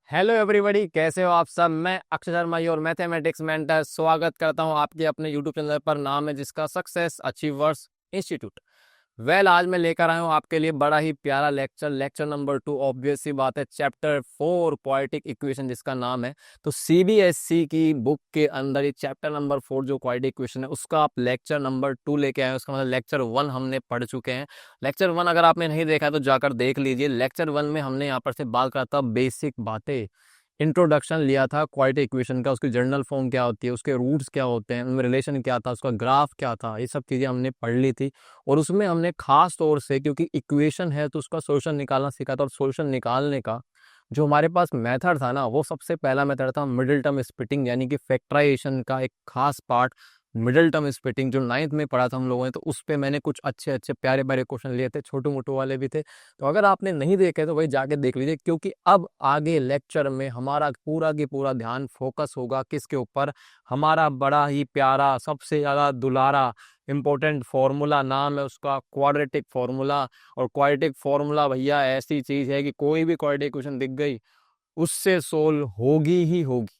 Hello everybody, कैसे हो आप सब। मैं अक्षय शर्मा और मैथमेटिक्स मेंटर स्वागत करता हूं आपके अपने यूट्यूब चैनल पर, नाम है जिसका सक्सेस अचीवर्स इंस्टीट्यूट। आज मैं लेकर आया हूं आपके लिए बड़ा ही प्यारा लेक्चर नंबर 2। ऑब्वियस सी बात है, चैप्टर 4 क्वाड्रेटिक इक्वेशन जिसका नाम है। तो सीबीएसई की बुक के अंदर ये चैप्टर नंबर 4 जो क्वाड्रेटिक इक्वेशन है उसका आप लेक्चर नंबर 2 लेके आए हो। उसका मतलब लेक्चर 1 हमने पढ़ चुके हैं। लेक्चर 1 अगर आपने नहीं देखा है तो जाकर देख लीजिए। लेक्चर 1 में हमने यहाँ पर से बात करा था बेसिक बातें, इंट्रोडक्शन लिया था क्वाड्रेटिक इक्वेशन का, उसकी जनरल फॉर्म क्या होती है, उसके रूट्स क्या होते हैं, उनमें रिलेशन क्या था, उसका ग्राफ क्या था, ये सब चीज़ें हमने पढ़ ली थी। और उसमें हमने खास तौर से, क्योंकि इक्वेशन है तो उसका सॉल्यूशन निकालना सीखा था। और सॉल्यूशन निकालने का जो हमारे पास मेथड था ना, वो सबसे पहला मेथड था मिडिल टर्म स्प्लिटिंग, यानी कि फैक्टराइजेशन का एक खास पार्ट मिडिल टर्म स्प्लिटिंग, जो 9th में पढ़ा था हम लोगों ने। तो उस पे मैंने कुछ अच्छे अच्छे प्यारे प्यारे क्वेश्चन लिए थे, छोटे मोटे वाले भी थे। तो अगर आपने नहीं देखे तो वही जाके देख लीजिए, क्योंकि अब आगे लेक्चर में हमारा पूरा की पूरा ध्यान फोकस होगा किसके ऊपर। हमारा बड़ा ही प्यारा, सबसे ज्यादा दुलारा इंपॉर्टेंट फॉर्मूला, नाम है उसका क्वाड्रेटिक फॉर्मूला। और क्वाड्रेटिक फॉर्मूला भैया ऐसी चीज है कि कोई भी क्वाड्रेटिक इक्वेशन दिख गई उससे सोल्व होगी ही होगी।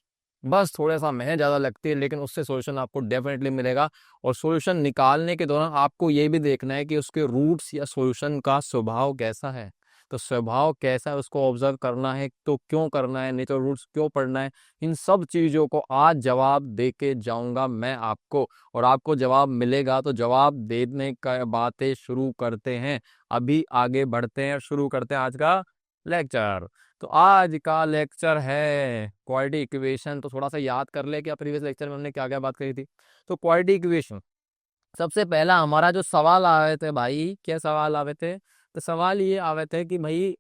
बस थोड़ा सा मेहनत ज़्यादा लगती है, लेकिन उससे सॉल्यूशन आपको डेफिनेटली मिलेगा। और सॉल्यूशन निकालने के दौरान आपको ये भी देखना है कि उसके रूट्स या सॉल्यूशन का स्वभाव कैसा है। तो स्वभाव कैसा है उसको ऑब्जर्व करना है। तो क्यों करना है, नेचर रूट्स क्यों पढ़ना है, इन सब चीज़ों को आज जवाब दे के जाऊंगा मैं आपको। और आपको जवाब मिलेगा तो जवाब देने का बातें शुरू करते हैं। अभी आगे बढ़ते हैं, शुरू करते हैं आज का लेक्चर। तो आज का लेक्चर है क्वाड्रेटिक इक्वेशन। तो थोड़ा सा याद कर ले कि प्रीवियस लेक्चर में हमने क्या क्या बात करी थी। तो क्वाड्रेटिक इक्वेशन, सबसे पहला हमारा जो सवाल आए थे भाई, क्या सवाल आए थे। तो सवाल ये आए थे कि भाई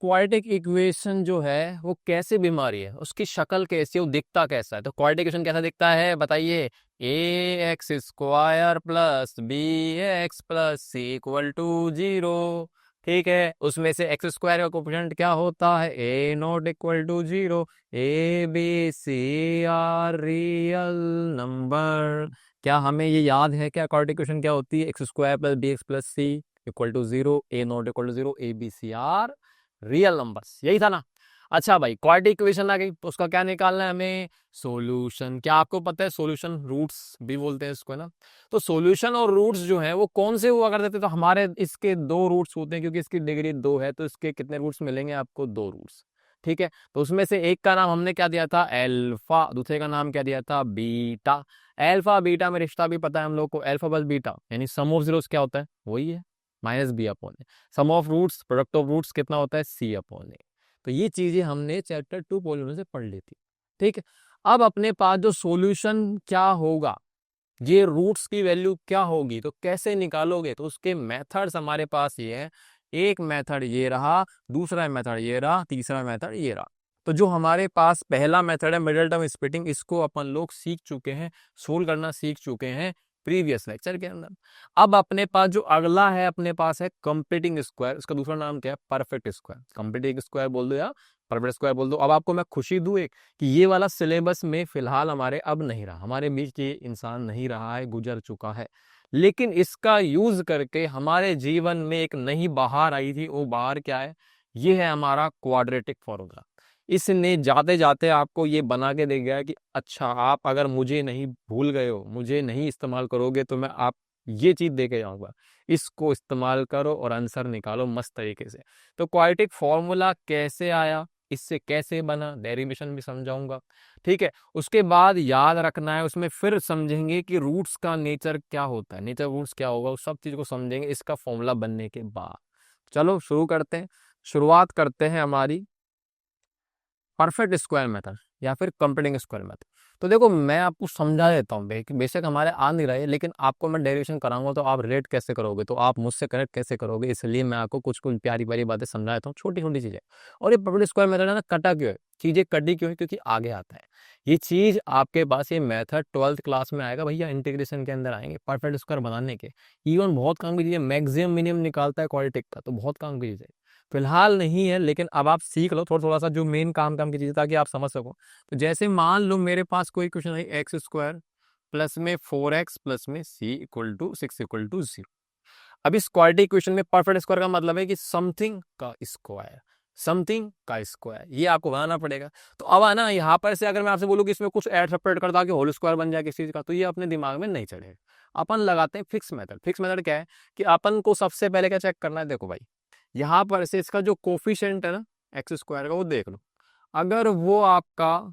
क्वाड्रेटिक इक्वेशन जो है वो कैसी बीमारी है, उसकी शक्ल कैसी है, वो दिखता कैसा है। तो क्वाड्रेटिक इक्वेशन कैसा दिखता है बताइए। A X square plus B x plus C equal to 0। ठीक है, उसमें से एक्स स्क्वायर का कोफिशिएंट क्या होता है, A not equal to 0। A B C are real number. क्या हमें ये याद है क्या क्वाड्रेटिक इक्वेशन क्या होती है। X square plus B x plus C equal to 0, a not equal to 0, A B C are real numbers, यही था ना। अच्छा भाई, क्वाड्रेटिक इक्वेशन आ गई तो उसका क्या निकालना है हमें, सॉल्यूशन। क्या आपको पता है सॉल्यूशन रूट्स भी बोलते हैं इसको, है ना। तो सॉल्यूशन और रूट्स जो है वो कौन से हुआ करते थे। तो हमारे इसके दो रूट्स होते हैं, क्योंकि इसकी डिग्री 2 है तो इसके कितने रूट्स मिलेंगे आपको, 2 रूट्स। ठीक है, तो उसमें से एक का नाम हमने क्या दिया था, अल्फा, दूसरे का नाम क्या दिया था, बीटा। अल्फा बीटा में रिश्ता भी पता है हम लोग को, अल्फा प्लस बीटा यानी सम ऑफ जीरोस क्या होता है, वही है minus b upon a. Sum of roots, product of roots कितना होता है, सी अपॉन ए। तो ये चीजें हमने चैप्टर 2 पॉलिनोमियल से पढ़ ली थी। ठीक है, अब अपने पास जो सॉल्यूशन क्या होगा, ये रूट्स की वैल्यू क्या होगी, तो कैसे निकालोगे। तो उसके मेथड्स हमारे पास ये है। एक मेथड ये रहा, दूसरा मेथड ये रहा, तीसरा मेथड ये रहा। तो जो हमारे पास पहला मेथड है मिडिल टर्म स्प्लिटिंग, इसको अपन लोग सीख चुके हैं, सोल्व करना सीख चुके हैं प्रीवियस लेक्चर के अंदर। अब अपने पास जो अगला है, अपने पास है कंप्लीटिंग स्क्वायर। इसका दूसरा नाम क्या है, परफेक्ट स्क्वायर। कंप्लीटिंग स्क्वायर बोल दो या परफेक्ट स्क्वायर बोल दो। अब आपको मैं खुशी दूं एक, कि ये वाला सिलेबस में फिलहाल हमारे अब नहीं रहा, हमारे बीच ये इंसान नहीं रहा है, गुजर चुका है। लेकिन इसका यूज करके हमारे जीवन में एक नई बहार आई थी। वो बहार क्या है, ये है हमारा क्वाड्रेटिक फॉर्मूला। इसने जाते जाते आपको ये बना के दे गया कि अच्छा, आप अगर मुझे नहीं भूल गए हो, मुझे नहीं इस्तेमाल करोगे, तो मैं आप ये चीज दे के जाऊंगा, इसको इस्तेमाल करो और आंसर निकालो मस्त तरीके से। तो क्वाड्रेटिक फॉर्मूला कैसे आया, इससे कैसे बना, डेरिवेशन भी समझाऊंगा। ठीक है, उसके बाद याद रखना है, उसमें फिर समझेंगे कि रूट्स का नेचर क्या होता है, नेचर रूट्स क्या होगा, उस सब चीज को समझेंगे इसका फॉर्मूला बनने के बाद। चलो शुरू करते हैं। शुरुआत करते हैं हमारी परफेक्ट स्क्वायर मेथड या फिर कंप्लीटिंग स्क्वायर मेथड। तो देखो मैं आपको समझा देता हूँ, बेशक हमारे आ नहीं रहे, लेकिन आपको मैं डेरिवेशन कराऊंगा तो आप रिलेट कैसे करोगे, तो आप मुझसे कनेक्ट कैसे करोगे, इसलिए मैं आपको कुछ कुछ प्यारी प्यारी बातें समझा देता हूँ, छोटी छोटी चीजें। और ये परफेक्ट स्क्वायर मेथड है ना, कटा क्यों है, चीजें कटी क्यों है, क्योंकि आगे आता है ये चीज आपके पास। ये मेथड 12th क्लास में आएगा भैया, इंटीग्रेशन के अंदर आएंगे परफेक्ट स्क्वायर बनाने के। इवन बहुत काम की चीज है, मैक्सिमम मिनिमम निकालता है क्वाड्रेटिक का, तो बहुत काम की चीज है। फिलहाल नहीं है, लेकिन अब आप सीख लो थोड़ा थोड़ा सा जो मेन काम की चीज़, ताकि आप समझ सको। तो जैसे मान लो मेरे पास कोई क्वेश्चन है, एक्स स्क्वायर प्लस में 4x प्लस में सी इक्वल टू 6 इक्वल टू 0। अब इस क्वाड्रेटिक इक्वेशन में परफेक्ट स्क्वायर का मतलब है कि समथिंग का स्क्वायर। समथिंग का स्क्वायर, ये आपको बनाना पड़ेगा। तो अब आना यहाँ पर से अगर मैं आपसे बोलूँ कि इसमें कुछ ऐड सपरेट कर ताकि होल स्क्वायर बन जाए किसी चीज का, तो ये अपने दिमाग में नहीं चढ़ेगा। अपन लगाते हैं फिक्स मेथड। फिक्स मेथड क्या है कि अपन को सबसे पहले क्या चेक करना है, देखो भाई यहाँ पर से इसका जो कोफिशिएंट है ना एक्स स्क्वायर का, वो देख लो। अगर वो आपका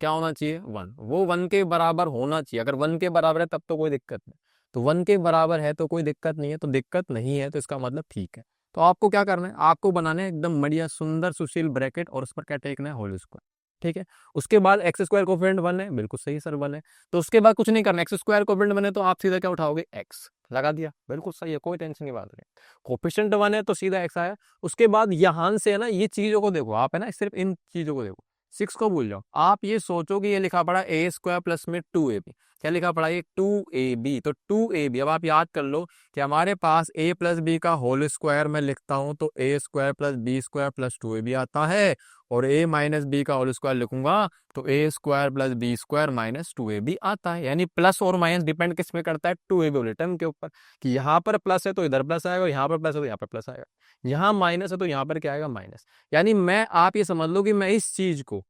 क्या होना चाहिए, वन, वो वन के बराबर होना चाहिए। अगर वन के बराबर है तब तो कोई दिक्कत नहीं, तो वन के बराबर है तो कोई दिक्कत नहीं है, तो दिक्कत नहीं है तो इसका मतलब ठीक है। तो आपको क्या करना है, आपको बनाना है एकदम बढ़िया सुंदर सुशील ब्रैकेट और उस पर क्या टेकना है, होल स्क्वायर। ठीक है, उसके बाद एक्स स्क्वायर कोफिशिएंट वन है, बिल्कुल सही सर वन है। तो उसके बाद कुछ नहीं करना, एक्स स्क्वायर कोफिशिएंट वन है तो आप सीधा क्या उठाओगे, एक्स लगा दिया, बिल्कुल सही है, कोई टेंशन की बात नहीं। कोफिशिएंट वन है तो सीधा एक्स आया। उसके बाद यहाँ से है ना ये चीजों को देखो आप, है ना सिर्फ इन चीजों को देखो, सिक्स को भूल जाओ। आप ये सोचो कि ये लिखा पड़ा ए स्क्वायर प्लस में 2ab, क्या लिखा पड़ा ये 2ab, तो 2ab। अब आप याद कर लो कि हमारे पास a प्लस बी का होल स्क्वायर मैं लिखता हूं तो A square plus B square plus 2ab आता है, और a माइनस बी का होल स्क्वायर लिखूंगा तो A square plus B square minus 2ab आता है। यानी प्लस और माइनस डिपेंड किस में करता है, 2ab वाले टर्म के ऊपर, कि यहाँ पर प्लस है तो इधर प्लस आएगा, यहाँ पर प्लस है तो यहाँ पर प्लस आएगा, यहाँ माइनस है तो यहाँ पर क्या आएगा, माइनस। यानी मैं, आप ये समझ लो कि मैं इस चीज को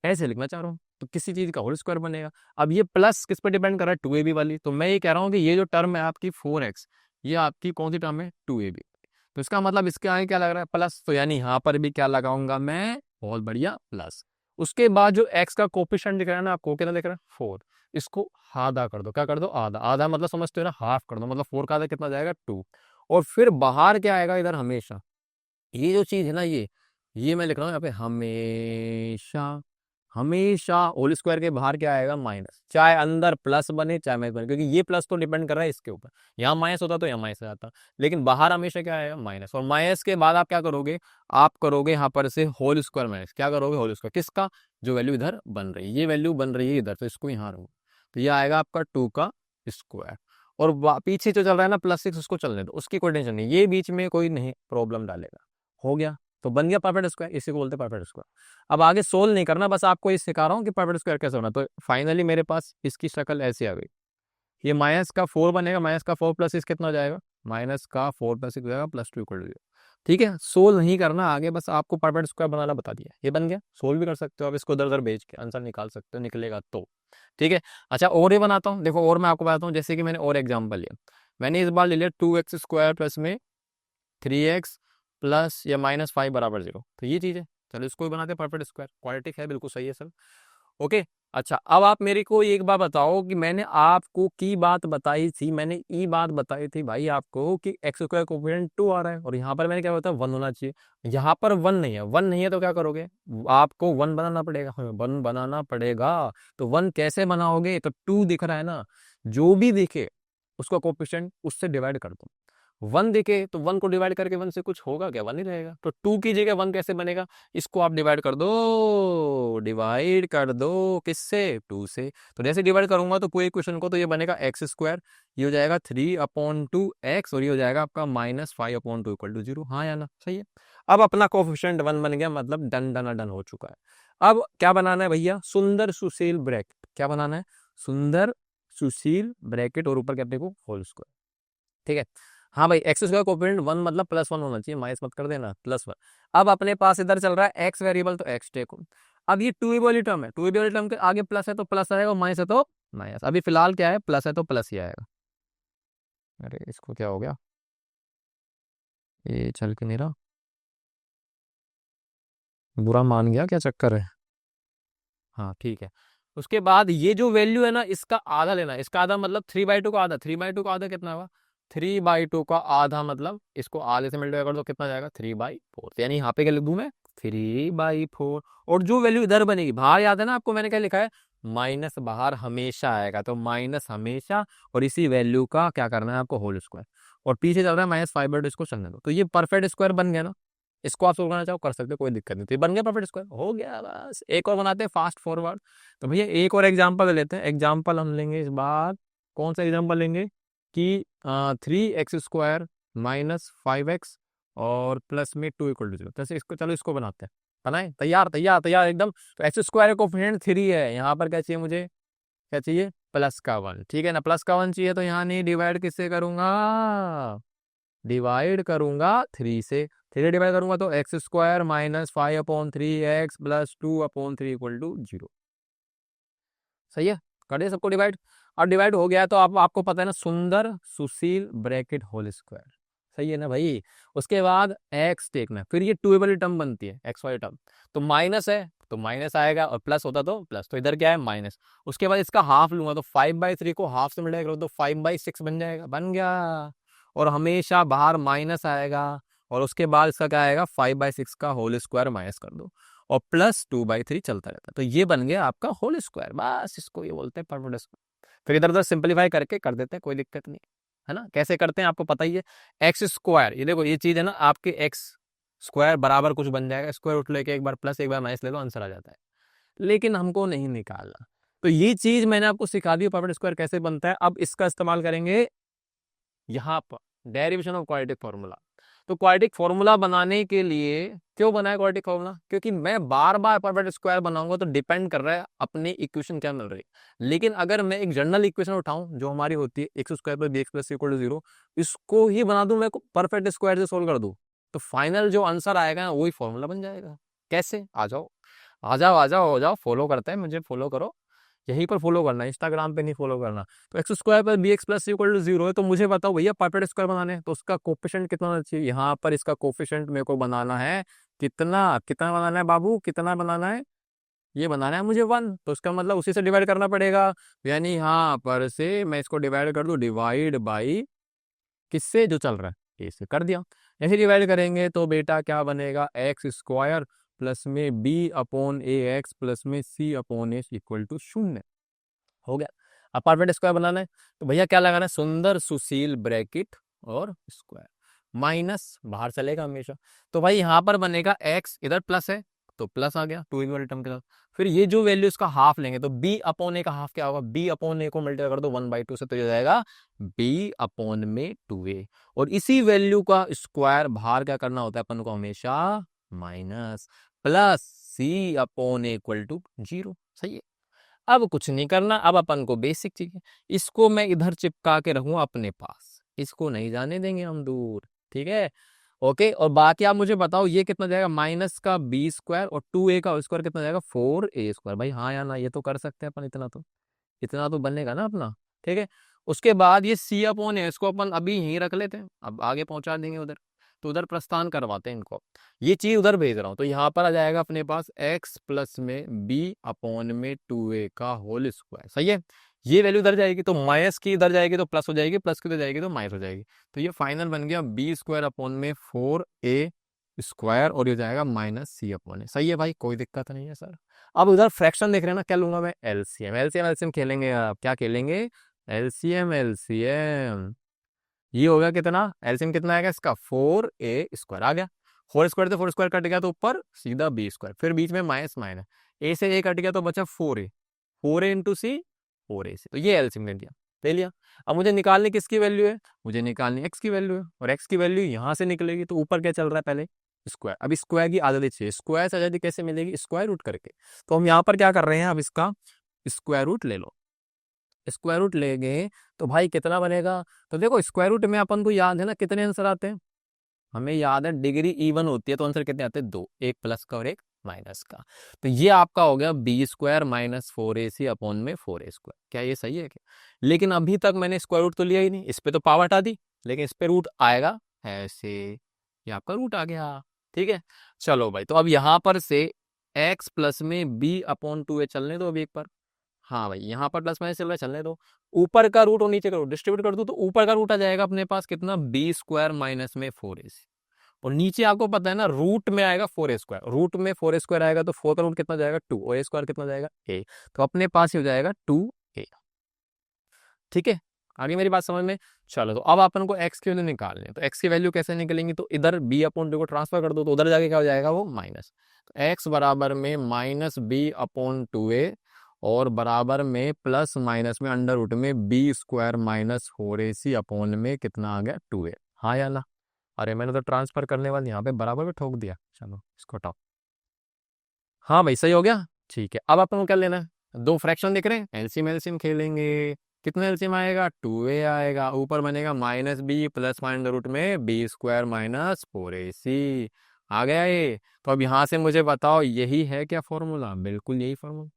ऐसे लिखना चाह रहा हूँ तो किसी चीज का होल स्क्वायर बनेगा। अब ये प्लस किस पर डिपेंड कर रहा है, 2ab वाली, तो मैं ये कह रहा हूँ कि ये जो टर्म है आपकी 4x, ये आपकी कौन सी टर्म है, 2ab। तो इसका मतलब इसके आगे क्या लग रहा है, प्लस, तो यानी यहाँ पर भी क्या लगाऊंगा मैं, बहुत बढ़िया प्लस। उसके बाद जो x का कोफिशिएंट दिख रहा है ना आपको, कितना दिख रहा है, 4, इसको आधा कर दो, क्या कर दो, आधा। आधा मतलब समझते हो ना, हाफ कर दो, मतलब 4 का आधा कितना जाएगा, 2। और फिर बाहर क्या आएगा इधर, हमेशा। ये जो चीज है ना, ये मैं लिख रहा हूँ यहाँ पे, हमेशा। हमेशा होल स्क्वायर के बाहर क्या आएगा, माइनस, चाहे अंदर प्लस बने चाहे माइनस बने, क्योंकि ये प्लस तो डिपेंड कर रहा है इसके ऊपर। यहाँ माइनस होता तो यहाँ माइनस आता, लेकिन बाहर हमेशा क्या आएगा, माइनस। और माइनस के बाद आप क्या करोगे, आप करोगे यहाँ पर से होल स्क्वायर माइनस, क्या करोगे, होल स्क्वायर किसका, जो वैल्यू इधर बन रही है, ये वैल्यू बन रही है इधर, तो इसको यहाँ रखो, तो ये आएगा आपका 2 का स्क्वायर। और पीछे जो चल रहा है ना +6, उसको चलने दो, उसकी कोई टेंशन नहीं, ये बीच में कोई नहीं प्रॉब्लम डालेगा। हो गया, तो बन गया परफेक्ट स्क्वायर, इसी को बोलते हैं परफेक्ट स्क्वायर। अब आगे सोल्व नहीं करना, बस आपको ये सिखा रहा हूँ कि परफेक्ट स्क्वायर कैसे होना। तो फाइनली मेरे पास इसकी शक्ल ऐसी आ गई, ये माइनस का 4 बनेगा, माइनस का 4 प्लस 6 कितना हो जाएगा, माइनस का 4 प्लस 6 हो जाएगा +2 इक्वल टू 0। ठीक है, सोल्व नहीं करना आगे, बस आपको परफेक्ट स्क्वायर बनाना बता दिया, ये बन गया। सोल्व भी कर सकते हो आप, इसको इधर उधर भेज के आंसर निकाल सकते हो, निकलेगा तो। ठीक है, अच्छा और ये बनाता हूँ, देखो और मैं आपको बताता हूँ, जैसे कि मैंने और एग्जाम्पल लिया, मैंने इस बार ले लिया 2x स्क्वायर प्लस में 3x प्लस या -5 बराबर 0, तो ये चीज़ है। चलो इसको भी बनाते हैं परफेक्ट स्क्वायर, क्वाड्रेटिक है, बिल्कुल सही है सर। ओके, अच्छा अब आप मेरे को एक बात बताओ कि मैंने आपको की बात बताई थी, मैंने ई बात बताई थी भाई आपको कि एक्स स्क्वायर कोफिशिएंट 2 आ रहा है, और यहाँ पर मैंने क्या बताया, 1 होना चाहिए। यहाँ पर 1 नहीं है, 1 नहीं है तो क्या करोगे, आपको 1 बनाना पड़ेगा, 1 बनाना पड़ेगा। तो 1 कैसे बनाओगे, तो 2 दिख रहा है ना, जो भी दिखे उसका कोफिशिएंट उससे डिवाइड कर दो। 1 दिखे तो 1 को डिवाइड करके 1 से कुछ होगा क्या, 1 ही रहेगा। तो 2 की जगह 1 कैसे बनेगा, इसको आप डिवाइड कर दो, डिवाइड कर दो किससे, 2 से। तो जैसे डिवाइड करूंगा तो पूरे इक्वेशन को, तो ये बनेगा एक्स स्क्वायर, ये हो जाएगा 3/2x, और ये हो जाएगा आपका -5/2 इक्वल टू 0। हाँ या ना, सही है। अब अपना कोफिशिएंट 1 बन गया, मतलब डन डन डन हो चुका है। अब क्या बनाना है भैया, सुंदर सुशील ब्रैकेट, क्या बनाना है, सुंदर सुशील ब्रैकेट, और ऊपर क्या देखो, होल स्क्वायर। ठीक है, हाँ भाई एक्स स्क्वायर कोफिशिएंट 1 मतलब +1 होना चाहिए, माइनस मत कर देना, +1। अब अपने पास इधर चल रहा है एक्स वेरिएबल, तो एक्स टेको। अब ये 2a वाली टर्म है, 2a वाली टर्म के आगे प्लस है तो प्लस आएगा, और माइनस है तो माइनस। अभी फिलहाल क्या है, प्लस है तो प्लस ही आएगा। अरे इसको क्या हो गया, ये चल के नहीं रहा, बुरा मान गया, क्या चक्कर है। हाँ ठीक है, उसके बाद ये जो वैल्यू है ना, इसका आधा लेना है, इसका आधा मतलब 3/2 का आधा, 3/2 का आधा कितना हुआ, 3/2 का आधा मतलब इसको आधे से मल्टीप्लाई कर दो, कितना जाएगा, 3/4। यानी यहाँ पे क्या लिख दूं मैं, 3/4। और जो वैल्यू इधर बनेगी, बाहर याद है ना आपको मैंने क्या लिखा है, माइनस बाहर हमेशा आएगा, तो माइनस हमेशा, और इसी वैल्यू का क्या करना है आपको, होल स्क्वायर। और पीछे चल रहा है -5/2, इसको चलने दो, तो ये परफेक्ट स्क्वायर बन गया ना। इसको आप सोल्व करना चाहो कर सकते हो, कोई दिक्कत नहीं। तो ये बन गया परफेक्ट स्क्वायर, हो गया बस। एक और बनाते हैं फास्ट फॉरवर्ड। तो भैया एक और एग्जांपल लेते हैं, एग्जांपल हम लेंगे इस बार, कौन सा एग्जांपल लेंगे कि 3x² -5x और प्लस में 2 = 0। जैसे इसको, चलो इसको बनाते हैं, बनाए, तैयार तैयार तैयार एकदम। तो एक्स स्क्वायर कोफिशिएंट 3 है, यहाँ पर क्या चाहिए मुझे, क्या चाहिए, +1। ठीक है ना, +1 चाहिए, तो यहाँ नहीं, डिवाइड किससे करूंगा, डिवाइड करूंगा 3 से। 3 डिवाइड करूंगा तो x square minus 5/3 x plus 2/3 equal to 0। सही है, कर दिया सबको डिवाइड। अब डिवाइड हो गया तो आपको पता है ना, सुंदर सुशील ब्रैकेट होल स्क्वायर। सही है ना भाई। उसके बाद एक्स देखना, फिर ये 2 वाली टर्म बनती है, एक्स वाली टर्म, तो माइनस है तो माइनस आएगा, और प्लस होता तो प्लस, तो इधर क्या है माइनस। उसके बाद इसका हाफ लूंगा तो 5/3 को हाफ से मल्टीप्लाई करो तो 5/6 बन जाएगा, बन गया। और हमेशा बाहर माइनस आएगा, और उसके बाद इसका क्या आएगा, 5/6 का होल स्क्वायर माइनस कर दो, और प्लस 2/3 चलता रहता है, तो ये बन गया आपका होल स्क्वायर। बस इसको ये बोलते हैं परपेंडिकुलर स्क्वायर। फिर इधर उधर सिंपलीफाई करके कर देते हैं, कोई दिक्कत नहीं है ना। कैसे करते हैं आपको पता ही है। एक्स स्क्वायर, ये देखो ये चीज है ना, आपके एक्स स्क्वायर बराबर कुछ बन जाएगा, स्क्वायर रूट लेके एक बार प्लस एक बार माइनस ले लो, आंसर आ जाता है। लेकिन हमको नहीं निकालना, तो ये चीज मैंने आपको सिखा दी, परपेंडिकुलर स्क्वायर कैसे बनता है। अब इसका इस्तेमाल करेंगे यहाँ पर, डेरिवेशन ऑफ क्वाड्रेटिक फॉर्मूला। तो क्वाड्रेटिक फॉर्मूला बनाने के लिए, क्यों बनाया क्वाड्रेटिक फॉर्मूला, क्योंकि मैं बार बार परपेंडिकुलर स्क्वायर बनाऊंगा तो डिपेंड कर रहा है अपनी इक्वेशन क्या मिल रही है। लेकिन अगर मैं एक जनरल इक्वेशन उठाऊं जो हमारी होती है x square plus B x plus C equal to 0, इसको ही बना दूं मैं परफेक्ट स्क्वायर से सोल्व कर दूं, तो फाइनल जो आंसर आएगा वही फॉर्मूला बन जाएगा। कैसे, आ जाओ आ जाओ आ जाओ, हो जाओ, फॉलो करते हैं, मुझे फॉलो करो, यहीं पर फॉलो करना, इंस्टाग्राम पे नहीं फॉलो करना। तो एक्स स्क्वायर पर b x plus equal to 0 है, तो मुझे बताओ भैया परफेक्ट स्क्वायर बनाने हैं तो उसका कोफिशिएंट कितना होना चाहिए। यहाँ पर इसका कोफिशिएंट मेरे को बनाना है कितना, कितना बनाना है बाबू, कितना बनाना है, ये बनाना है मुझे 1, तो इसका मतलब उसी से डिवाइड करना पड़ेगा। यानी यहाँ पर से मैं इसको डिवाइड कर दूं, डिवाइड बाई किससे, जो चल रहा है ए से, कर दिया। ऐसे डिवाइड करेंगे तो बेटा क्या बनेगा, एक्स स्क्वायर प्लस में बी अपॉन ए एक्स प्लस में c upon S equal to 0। हो गया। अब परफेक्ट स्क्वायर बनाना है तो भैया क्या लगाना है, सुंदर सुशील ब्रैकेट और स्क्वायर, माइनस बाहर चलेगा हमेशा। तो भाई यहाँ पर बनेगा एक्स, इधर प्लस है तो प्लस आ गया 2 वाले टर्म के साथ। फिर ये जो वैल्यू इसका हाफ लेंगे तो बी अपॉन ए का हाफ क्या होगा, बी अपॉन ए को मल्टीप्लाई कर दो 1/2 से, तो ये जाएगा बी अपॉन में 2a। और इसी वैल्यू का स्क्वायर बाहर क्या करना होता है अपन को हमेशा, minus, plus c upon a equal to 0। सही है। अब कुछ नहीं करना, अब अपन को बेसिक चीज है, इसको मैं इधर चिपका के रहूं अपने पास, इसको नहीं जाने देंगे हम दूर, ठीक है। ओके, और बाकी आप मुझे बताओ ये कितना जाएगा, माइनस का बी स्क्वायर और 2a का स्क्वायर कितना जाएगा, 4a स्क्वायर। भाई हाँ या ना, ये तो कर सकते हैं अपन, इतना तो बनेगा ना अपना, ठीक है। उसके बाद ये सी अपॉन है, इसको अपन अभी यहीं रख लेते हैं, अब आगे पहुंचा देंगे उधर, तो उधर प्रस्थान करवाते हैं इनको। ये चीज उधर भेज रहा हूँ, तो यहाँ पर आ जाएगा अपने पास x प्लस में b अपॉन में 2a का होल स्क्वायर। सही है। ये वैल्यू इधर जाएगी तो माइनस की इधर जाएगी तो प्लस हो जाएगी, प्लस की इधर जाएगी तो माइनस हो जाएगी, तो ये फाइनल बन गया b स्क्वायर अपॉन में 4a स्क्वायर, और ये जाएगा माइनस सी अपॉन ए। सही है भाई, कोई दिक्कत नहीं है सर। अब उधर फ्रैक्शन देख रहे हैं ना, क्या लूंगा मैं, एलसीएम, एलसीएम खेलेंगे। आप क्या खेलेंगे, एलसीएम, एलसीएम। ये हो गया कितना, एलसीएम कितना आएगा इसका, 4a स्क्वायर आ गया, 4 स्क्वायर से 4 स्क्वायर कट गया तो ऊपर सीधा बी स्क्वायर, फिर बीच में माइनस माइनस, ए से ए कट गया तो बचा 4a, 4a इंटू सी 4a से, तो ये एलसीएम ले लिया। अब मुझे निकालनी किसकी वैल्यू है, मुझे निकालनी एक्स की वैल्यू है, और एक्स की वैल्यू यहाँ से निकलेगी, तो ऊपर क्या चल रहा है पहले, स्क्वायर। अब स्क्वायर की आजादी चाहिए, स्क्वायर से आजादी कैसे मिलेगी, स्क्वायर रूट करके। तो हम यहाँ पर क्या कर रहे हैं, अब इसका स्क्वायर रूट ले लो। स्क्वायर रूट लेंगे तो भाई कितना बनेगा, तो देखो स्क्वायर रूट में अपन को याद है ना कितने आंसर आते हैं, हमें याद है डिग्री इवन होती है, तो आंसर कितने आते हैं, 2, एक प्लस का और एक माइनस का। तो ये आपका हो गया B square minus 4ac upon में 4a स्क्वायर। क्या ये सही है क्या, लेकिन अभी तक मैंने स्क्वायर रूट तो लिया ही नहीं, इस पे तो पावर हटा दी, लेकिन इस पे रूट आएगा ऐसे, ये आपका रूट आ गया, ठीक है। चलो भाई, तो अब यहाँ पर से x प्लस में b अपॉन 2a चलने दो अभी एक बार। हाँ भाई, यहाँ पर प्लस माइनस चल रहा है, चलने दो। ऊपर का रूट और नीचे का रूट डिस्ट्रीब्यूट कर दो, तो ऊपर का रूट आ जाएगा अपने पास कितना, बी स्क्वायर माइनस में 4ac, और नीचे आपको पता है ना रूट में आएगा 4a स्क्वायर, रूट में 4a स्क्वायर आएगा तो 4 का रूट कितना जाएगा 2, और a स्क्वायर कितना जाएगा a, तो अपने पास ही हो जाएगा 2a। ठीक है, आगे मेरी बात समझ में। चलो, तो अब अपन को x की वैल्यू निकालनी है, तो x की वैल्यू कैसे निकलेंगी, तो इधर b अपॉन 2 को ट्रांसफर कर दो, तो उधर जाके क्या हो जाएगा वो माइनस, तो x बराबर में माइनस b अपॉन 2a, और बराबर में प्लस माइनस में अंडर रूट में b square minus 4ac upon में कितना आ गया 2a। हाँ या ना, अरे मैंने तो ट्रांसफर करने वाले यहाँ पे बराबर में ठोक दिया, चलो इसको हटाओ। हाँ भाई सही हो गया, ठीक है। अब अपन को क्या लेना है, दो फ्रैक्शन दिख रहे हैं, एलसीएम एलसीएम खेलेंगे। कितना एलसीएम आएगा, 2a आएगा, ऊपर बनेगा minus B plus minus root में बी स्क्वायर माइनस 4ac। आ गया ये। तो अब यहाँ से मुझे बताओ यही है क्या फॉर्मूला, बिल्कुल यही फॉर्मूला,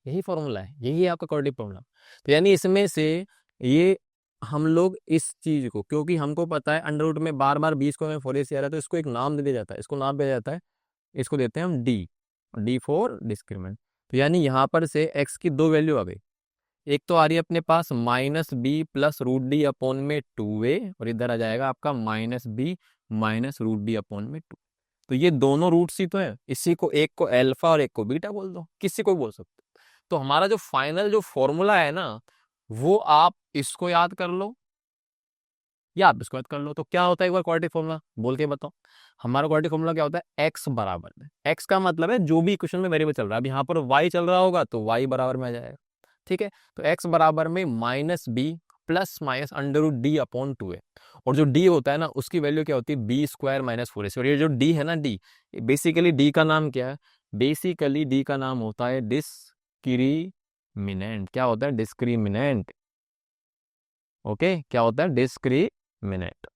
यही फॉर्मूला है, यही है आपका क्वाड्रेटिक फॉर्मूला। तो यानी इसमें से ये हम लोग इस चीज को, क्योंकि हमको पता है अंडर रूट में बार बार बी स्क्वायर में 4ac आ रहा है, तो इसको एक नाम दे दिया जाता है, इसको नाम दिया जाता है, इसको देते हैं हम डी, डी फॉर डिस्क्रीमेंट। तो यानी यहाँ पर से एक्स की दो वैल्यू आ गई, एक तो आ रही है अपने पास minus B plus root D upon में 2a, और इधर आ जाएगा आपका minus B minus root D upon में 2। तो ये दोनों रूट्स ही तो है, इसी को एक को अल्फा और एक को बीटा बोल दो, किसी को भी बोल सकते हो। तो हमारा जो फाइनल जो फॉर्मूला है ना, वो आप इसको याद कर लो या आप इसको याद कर लो। तो क्या होता है एक बार क्वाड्रेटिक फॉर्मूला बोल के बताओ। हमारा क्वाड्रेटिक फॉर्मूला क्या होता है, एक्स बराबर में, एक्स का मतलब है जो भी इक्वेशन में वेरिएबल चल रहा है, अब यहाँ पर वाई चल रहा होगा तो वाई बराबर में आ जाएगा, ठीक है। तो एक्स बराबर में minus B plus minus under root D upon 2a, और जो डी होता है ना उसकी वैल्यू क्या होती है, बी स्क्वायर माइनस 4ac। और ये जो डी है ना, डी बेसिकली डी का नाम क्या है, बेसिकली डी का नाम होता है डिस्क्रिमिनेंट। क्या होता है, डिस्क्रिमिनेंट। ओके, क्या होता है, डिस्क्रिमिनेंट।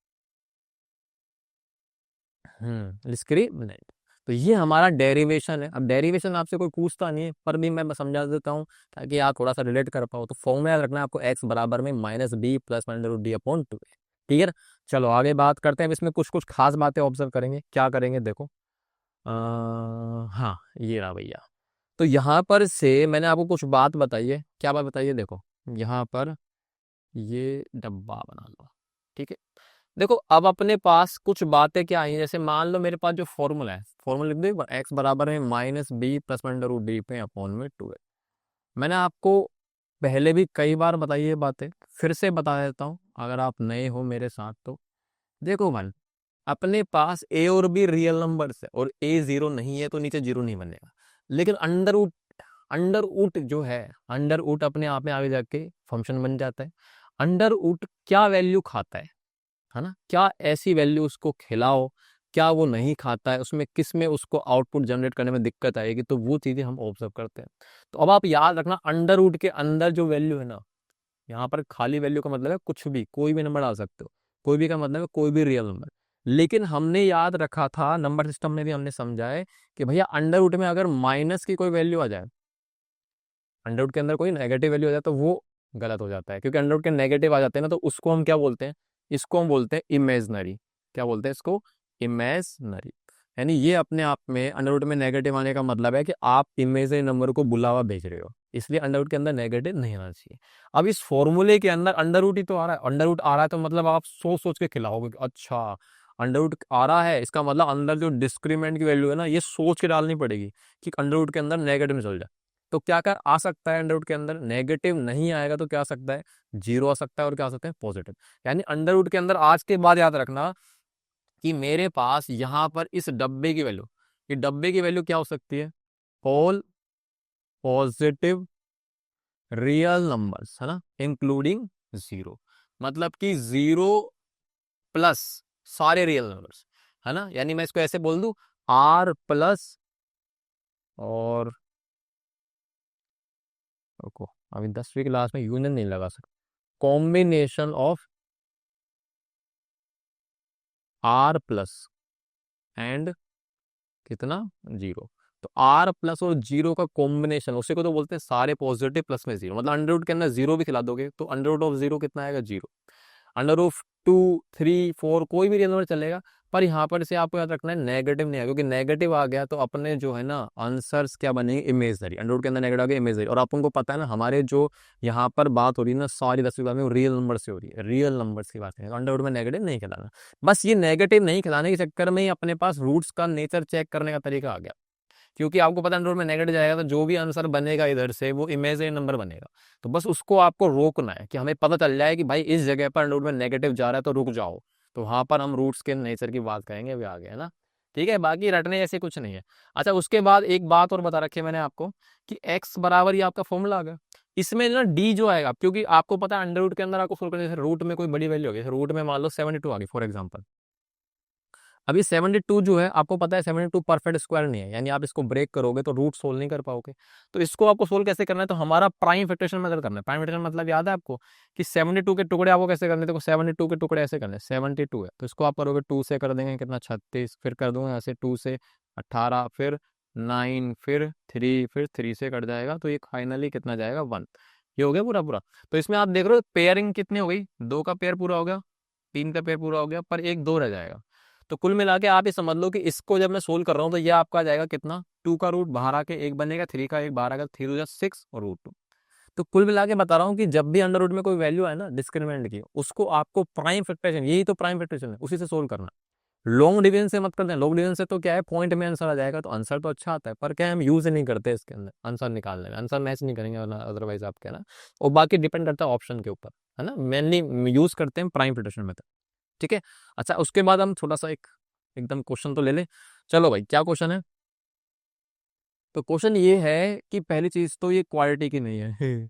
डिस्क्रिमिनेंट। तो ये हमारा डेरिवेशन है। अब डेरिवेशन आपसे कोई पूछता नहीं है, पर भी मैं समझा देता हूँ ताकि आप थोड़ा सा रिलेट कर पाओ। तो फॉर्मूला याद रखना है आपको, एक्स बराबर में minus B plus minus root D upon 2a। Clear. चलो आगे बात करते हैं। अब इसमें कुछ कुछ खास बातें ऑब्जर्व करेंगे। क्या करेंगे देखो, हाँ ये रहा भैया। तो यहाँ पर से मैंने आपको कुछ बात बताई है, क्या बात बताइए, देखो यहाँ पर ये डब्बा बना लो, ठीक है। देखो अब अपने पास कुछ बातें क्या आई हैं, जैसे मान लो मेरे पास जो फॉर्मूला है, फॉर्मूला लिख दो एक बार, एक्स बराबर है minus B plus minus root d पे अपॉन में 2a। मैंने आपको पहले भी कई बार बताई ये बातें, फिर से बता देता हूँ अगर आप नए हो मेरे साथ तो। देखो भाई, अपने पास ए और बी रियल नंबर्स है और ए जीरो नहीं है तो नीचे जीरो नहीं बनेगा, लेकिन अंडर रूट, अंडर रूट जो है, अंडर रूट अपने आप में आगे जाके फंक्शन बन जाता है। अंडर रूट क्या वैल्यू खाता है ना, क्या ऐसी वैल्यू उसको खिलाओ, क्या वो नहीं खाता है, उसमें किस में उसको आउटपुट जनरेट करने में दिक्कत आएगी, तो वो चीजें हम ऑब्जर्व करते हैं। तो अब आप याद रखना, अंडर रूट के अंदर जो वैल्यू है ना, यहाँ पर खाली वैल्यू का मतलब है कुछ भी, कोई भी नंबर डाल सकते हो, कोई भी का मतलब है कोई भी रियल नंबर। लेकिन हमने याद रखा था, नंबर सिस्टम में भी हमने समझा है कि भैया अंडर रूट में अगर माइनस की कोई वैल्यू आ जाए, अंडर रूट के अंदर कोई नेगेटिव वैल्यू आ जाए, तो वो गलत हो जाता है, क्योंकि अंडर रूट के नेगेटिव आ जाते हैं ना, तो उसको हम क्या बोलते हैं, इसको हम बोलते हैं इमेजनरी। क्या बोलते हैं इसको, इमेजनरी। यानी ये अपने आप में अंडर रूट में नेगेटिव आने का मतलब है कि आप इमेजनरी नंबर को बुलावा भेज रहे हो, इसलिए अंडर रूट के अंदर नेगेटिव नहीं आना चाहिए। अब इस फॉर्मूले के अंदर अंडर रूट ही तो आ रहा है, अंडर रूट आ रहा है तो मतलब आप सोच सोच के खिलाओगे कि अच्छा अंडर रूट आ रहा है, इसका मतलब अंदर जो डिस्क्रीमेंट की वैल्यू है ना, ये सोच के डालनी पड़ेगी कि अंडर रूट के अंदर नेगेटिव में चल जाए। तो क्या क्या आ सकता है अंडर रूट के अंदर, नेगेटिव नहीं आएगा तो क्या आ सकता है, जीरो आ सकता है, और क्या आ सकता है, पॉजिटिव। यानी अंडर रूट के अंदर आज के बाद याद रखना कि मेरे पास यहाँ पर इस डब्बे की वैल्यू, ये डब्बे की वैल्यू क्या हो सकती है, ऑल पॉजिटिव रियल नंबर्स, है ना, इंक्लूडिंग जीरो। मतलब कि जीरो प्लस सारे रियल नंबर्स, है ना। यानी मैं इसको ऐसे बोल दूं, आर प्लस, और रुको अभी 10वीं क्लास में यूनियन नहीं लगा सकता, combination of r plus and कितना, जीरो। तो आर प्लस और जीरो का कॉम्बिनेशन, उसी को तो बोलते हैं सारे पॉजिटिव प्लस में जीरो। मतलब अंडर रूट के अंदर जीरो भी खिला दोगे तो अंडर रूट ऑफ जीरो कितना आएगा, जीरो। अंडर रूट 2 3 4 कोई भी रियल नंबर चलेगा, पर यहाँ पर से आपको याद रखना है नेगेटिव नहीं है, क्योंकि नेगेटिव आ गया तो अपने जो है ना आंसर्स क्या बनेंगे, इमेजनरी। अंडर रूट के अंदर नेगेटिव आ गया, इमेजनरी। और अपन को पता है ना, हमारे जो यहाँ पर बात हो रही है ना सारी 10वीं क्लास में, रियल नंबर से हो रही है, रियल नंबर्स की बात है, तो अंडर रूट में नेगेटिव नहीं खिलाना। बस ये नेगेटिव नहीं खिलाने के चक्कर में ही अपने पास रूट्स का नेचर चेक करने का तरीका आ गया, क्योंकि आपको पता है अंडर रूट में नेगेटिव जाएगा तो जो भी आंसर बनेगा इधर से वो इमेजिनरी नंबर बनेगा। तो बस उसको आपको रोकना है कि हमें पता चल जाए कि भाई इस जगह पर अंडर रूट में नेगेटिव जा रहा है तो रुक जाओ। तो वहां पर हम रूट्स के नेचर की बात करेंगे, अभी आगे, है ना। ठीक है, बाकी रटने जैसे कुछ नहीं है। अच्छा, उसके बाद एक बात और बता रखी है मैंने आपको कि एक्स बराबर ये आपका फॉर्मूला आ गया, इसमें ना डी जो आएगा, क्योंकि आपको पता है अंडर रूट के अंदर आपको सोल्व करने, जैसे रूट में कोई बड़ी वैल्यू होगी, रूट में मान लो 72 आ गई फॉर एग्जाम्पल, अभी 72 जो है आपको पता है 72 परफेक्ट स्क्वायर नहीं है, यानी आप इसको ब्रेक करोगे तो रूट सोल्व नहीं कर पाओगे। तो इसको आपको सोल्व कैसे करना है, तो हमारा प्राइम फैक्टरेशन मेथड करना है। प्राइम फैक्टरेशन मतलब याद है आपको कि 72 के टुकड़े आपको कैसे करने हैं, देखो 72 के टुकड़े ऐसे करने, 72 है तो इसको आप करोगे 2 से कर देंगे कितना 36, फिर कर दूंगा ऐसे 2 से 18, फिर 9, फिर 3, फिर 3 से कट जाएगा तो ये फाइनली कितना जाएगा 1। ये हो गया पूरा पूरा। तो इसमें आप देख रहे हो पेयरिंग कितनी हो गई, 2 का पेयर पूरा हो गया, 3 का पेयर पूरा हो गया, पर एक 2 रह जाएगा। तो कुल मिला के आप ये समझ लो कि इसको जब मैं सोल्व कर रहा हूँ तो ये आपका आ जाएगा कितना, 2 का रूट बाहर आके 1 बनेगा, 3 का 1 बाहर आकर 3 6 और रूट 2। तो कुल मिला के बता रहा हूँ कि जब भी अंडर रूट में कोई वैल्यू है ना डिस्क्रिमिनेंट की, उसको आपको प्राइम फैक्टरेशन, यही तो प्राइम फैक्टरेशन है, उसी से सोल्व करना। लॉन्ग डिवीजन से मत करते हैं, लॉन्ग डिवीजन से तो क्या है पॉइंट में आंसर आ जाएगा, तो आंसर तो अच्छा आता है पर क्या है हम यूज नहीं करते इसके अंदर आंसर निकालने में, आंसर मैच नहीं करेंगे अदरवाइज आप कहना। और बाकी डिपेंड करता है ऑप्शन के ऊपर, है ना, मेनली यूज करते हैं प्राइम फैक्टरेशन मेथड। ठीक है। अच्छा उसके बाद हम थोड़ा सा एक एकदम क्वेश्चन तो ले ले। चलो भाई क्या क्वेश्चन है, तो क्वेश्चन ये है कि पहली चीज तो ये क्वाड्रेटिक ही नहीं है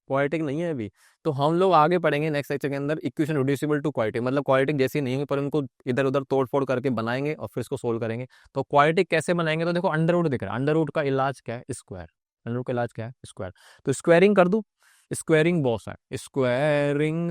क्वाड्रेटिक नहीं है अभी। तो हम लोग आगे पढ़ेंगे नेक्स्ट लेक्चर के अंदर इक्वेशन रिड्यूसिबल टू क्वाड्रेटिक, मतलब क्वाड्रेटिक जैसी नहीं होगी पर उनको इधर उधर तोड़ फोड़ करके बनाएंगे और फिर इसको सोल्व करेंगे। तो क्वाड्रेटिक कैसे बनाएंगे, तो देखो अंडर रूट दिख रहा है, अंडर रूट का इलाज क्या है, स्क्वायर। अंडर रूट का इलाज क्या है, स्क्वायर। तो स्क्वायरिंग कर दूं, स्क्वायरिंग बॉस है, स्क्वायरिंग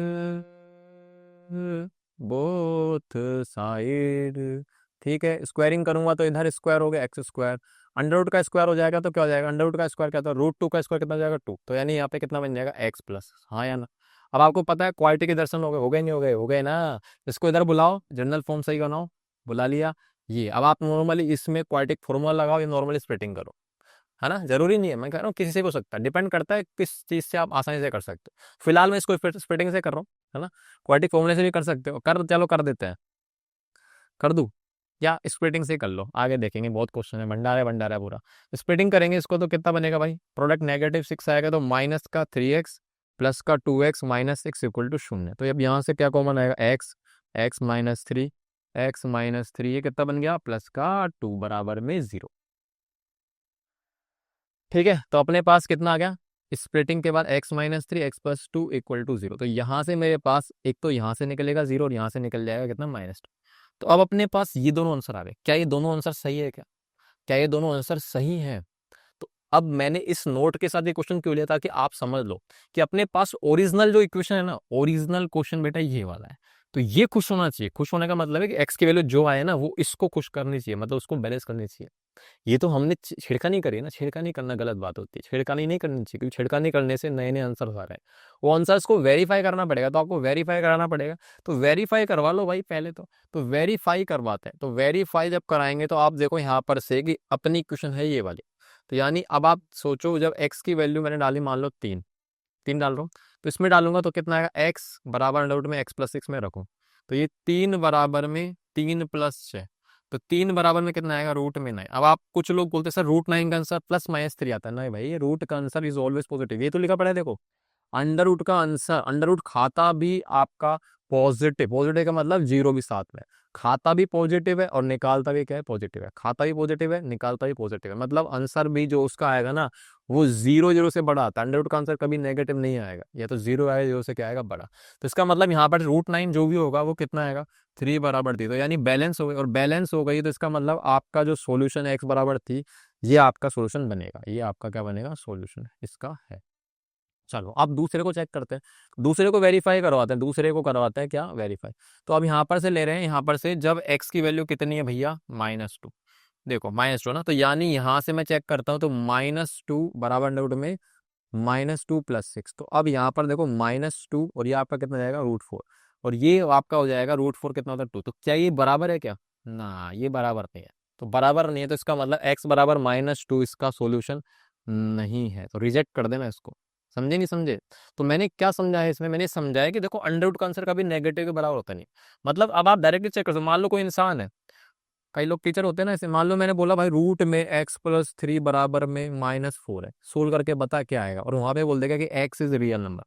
बोथ साइड। ठीक है, स्क्वायरिंग करूंगा तो इधर स्क्वायर हो गया एक्स स्क्वायर, अंडर रूट का स्क्वायर हो जाएगा तो क्या हो जाएगा, अंडर रूट का स्क्वायर क्या था, रूट 2 का स्क्वायर कितना हो जाएगा 2, तो यानी यहाँ पे कितना बन जाएगा एक्स प्लस, हाँ या ना। अब आपको पता है क्वालिटी के दर्शन हो गए नहीं हो गए, हो गए ना। इसको इधर बुलाओ, जनरल फॉर्म सही बनाओ, बुला लिया। ये अब आप नॉर्मली इसमें क्वाड्रेटिक फॉर्मूला लगाओ या नॉर्मली स्प्लिटिंग करो, है ना, जरूरी नहीं है, मैं कह रहा हूँ किसी से हो सकता है, डिपेंड करता है किस चीज से आप आसानी से कर सकते हो। फिलहाल मैं इसको स्प्लिटिंग से कर रहा हूँ, है ना। क्वाड्रेटिक फॉर्मूले से भी कर सकते हो, कर चलो कर देते हैं, कर दूं या स्प्लिटिंग से कर लो, आगे देखेंगे, बहुत क्वेश्चन है, भंडारा है पूरा। स्प्लिटिंग करेंगे इसको तो कितना बनेगा भाई, प्रोडक्ट -6 आएगा तो माइनस का 3x प्लस का 2x माइनस 6 इक्वल टू 0। तो अब यहाँ से क्या कॉमन आएगा, x, x minus 3, x minus 3, ये कितना बन गया प्लस का 2 बराबर में 0। ठीक है, तो अपने पास कितना आ गया, स्प्लिटिंग के बाद x minus 3 x plus 2 equal to 0। तो यहाँ से मेरे पास एक तो यहाँ से निकलेगा 0 और यहाँ से निकल जाएगा कितना -2। तो अब अपने पास ये दोनों आंसर आ गए, क्या ये दोनों आंसर सही है, क्या ये दोनों आंसर सही है। तो अब मैंने इस नोट के साथ ये क्वेश्चन क्यों लिया, ताकि आप समझ लो कि अपने पास ओरिजिनल जो इक्वेशन है ना, ओरिजिनल क्वेश्चन बेटा ये वाला है। तो ये खुश होना चाहिए, खुश होने का मतलब है कि एक्स की वैल्यू जो आए ना वो इसको खुश करनी चाहिए, मतलब उसको बैलेंस करनी चाहिए। ये तो हमने छेड़खानी करी ना, छेड़खानी करना गलत बात होती है, छेड़खानी नहीं करनी चाहिए, क्योंकि छेड़खानी करने से नए नए आंसर आ रहे हैं, वो आंसर्स को वेरीफाई करना पड़ेगा, तो आपको वेरीफाई कराना पड़ेगा। तो वेरीफाई करवा लो भाई पहले तो वेरीफाई करवाते हैं, तो वेरीफाई जब कराएंगे तो आप देखो यहाँ पर से कि अपनी क्वेश्चन है ये वाली। तो यानी अब आप सोचो, जब एक्स की वैल्यू मैंने डाली मान लो 3, 3 डाल रहा हूँ, तो इसमें डालूंगा तो कितना आएगा, एक्स बराबर अंडर रूट में x प्लस 6 में रखूँ, तो ये 3 बराबर में 3 प्लस 6, तो 3 बराबर में कितना आएगा रूट में 9। अब आप कुछ लोग बोलते हैं सर रूट 9 का आंसर प्लस -3 आता है, नहीं भाई ये रूट का आंसर इज ऑलवेज पॉजिटिव, ये तो लिखा पड़ा है देखो, अंडर रूट का आंसर, अंडर रूट खाता भी आपका पॉजिटिव, पॉजिटिव का मतलब 0 भी साथ में, खाता भी पॉजिटिव है और निकालता भी क्या है पॉजिटिव है, खाता भी पॉजिटिव है निकालता भी पॉजिटिव है, मतलब आंसर भी जो उसका आएगा ना वो 0 से बड़ा आता है, अंडर रूट का आंसर कभी नेगेटिव नहीं आएगा, या तो 0 आएगा 0 से क्या आएगा बड़ा। तो इसका मतलब यहाँ पर रूट 9 जो भी होगा वो कितना आएगा 3 बराबर थी, तो यानी बैलेंस हो गई, और बैलेंस हो गई तो इसका मतलब आपका जो सोल्यूशन है x बराबर थी, ये आपका सोल्यूशन बनेगा, ये आपका क्या बनेगा सोल्यूशन इसका है। चलो अब दूसरे को चेक करते हैं, दूसरे को वेरीफाई करवाते हैं, दूसरे को करवाते हैं क्या वेरीफाई। तो अब यहाँ पर से ले रहे हैं, यहाँ पर से जब x की वैल्यू कितनी है भैया -2, देखो -2 ना, तो यानी यहाँ से मैं चेक करता हूँ तो -2 बराबर अंडर रूट में -2 प्लस 6, तो अब यहाँ पर देखो -2 और ये आपका कितना जाएगा √4, और ये आपका हो जाएगा √4 कितना होता है 2, तो क्या ये बराबर है क्या, ना ये बराबर नहीं है। तो बराबर नहीं है तो इसका मतलब x बराबर -2 इसका सोल्यूशन नहीं है, तो रिजेक्ट कर देना इसको, समझे नहीं समझे। तो मैंने क्या समझा है इसमें, मैंने समझाया कि देखो अंडर रूट का आंसर कभी नेगेटिव के बराबर होता नहीं, मतलब अब आप डायरेक्टली चेक कर सकते, मान लो कोई इंसान है, कई लोग टीचर होते हैं ना ऐसे, मान लो मैंने बोला भाई रूट में x+3 बराबर में -4 है, सोल्व करके बता क्या आएगा, और वहां पे बोल देगा कि x इज रियल नंबर,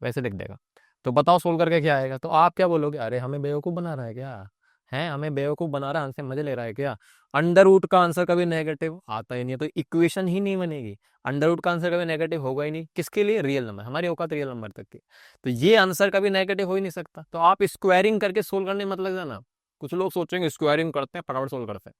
वैसे लिख देगा, तो बताओ सोल्व करके क्या आएगा, तो आप क्या बोलोगे, अरे हमें बेवकूफ बना रहा है क्या, है हमें बेवकूफ बना रहा है, हमसे मजे ले रहा है क्या, अंडर रूट का आंसर कभी नेगेटिव आता ही नहीं है, तो इक्वेशन ही नहीं बनेगी, अंडर रूट का आंसर कभी नेगेटिव होगा ही नहीं, किसके लिए, रियल नंबर, हमारी औकात रियल नंबर तक की, तो ये आंसर कभी नेगेटिव हो ही नहीं सकता। तो आप स्क्वायरिंग करके सोल्व करने मत लग जाना, कुछ लोग सोचेंगे स्क्वायरिंग करते हैं, फटाफट सोल्व करते हैं।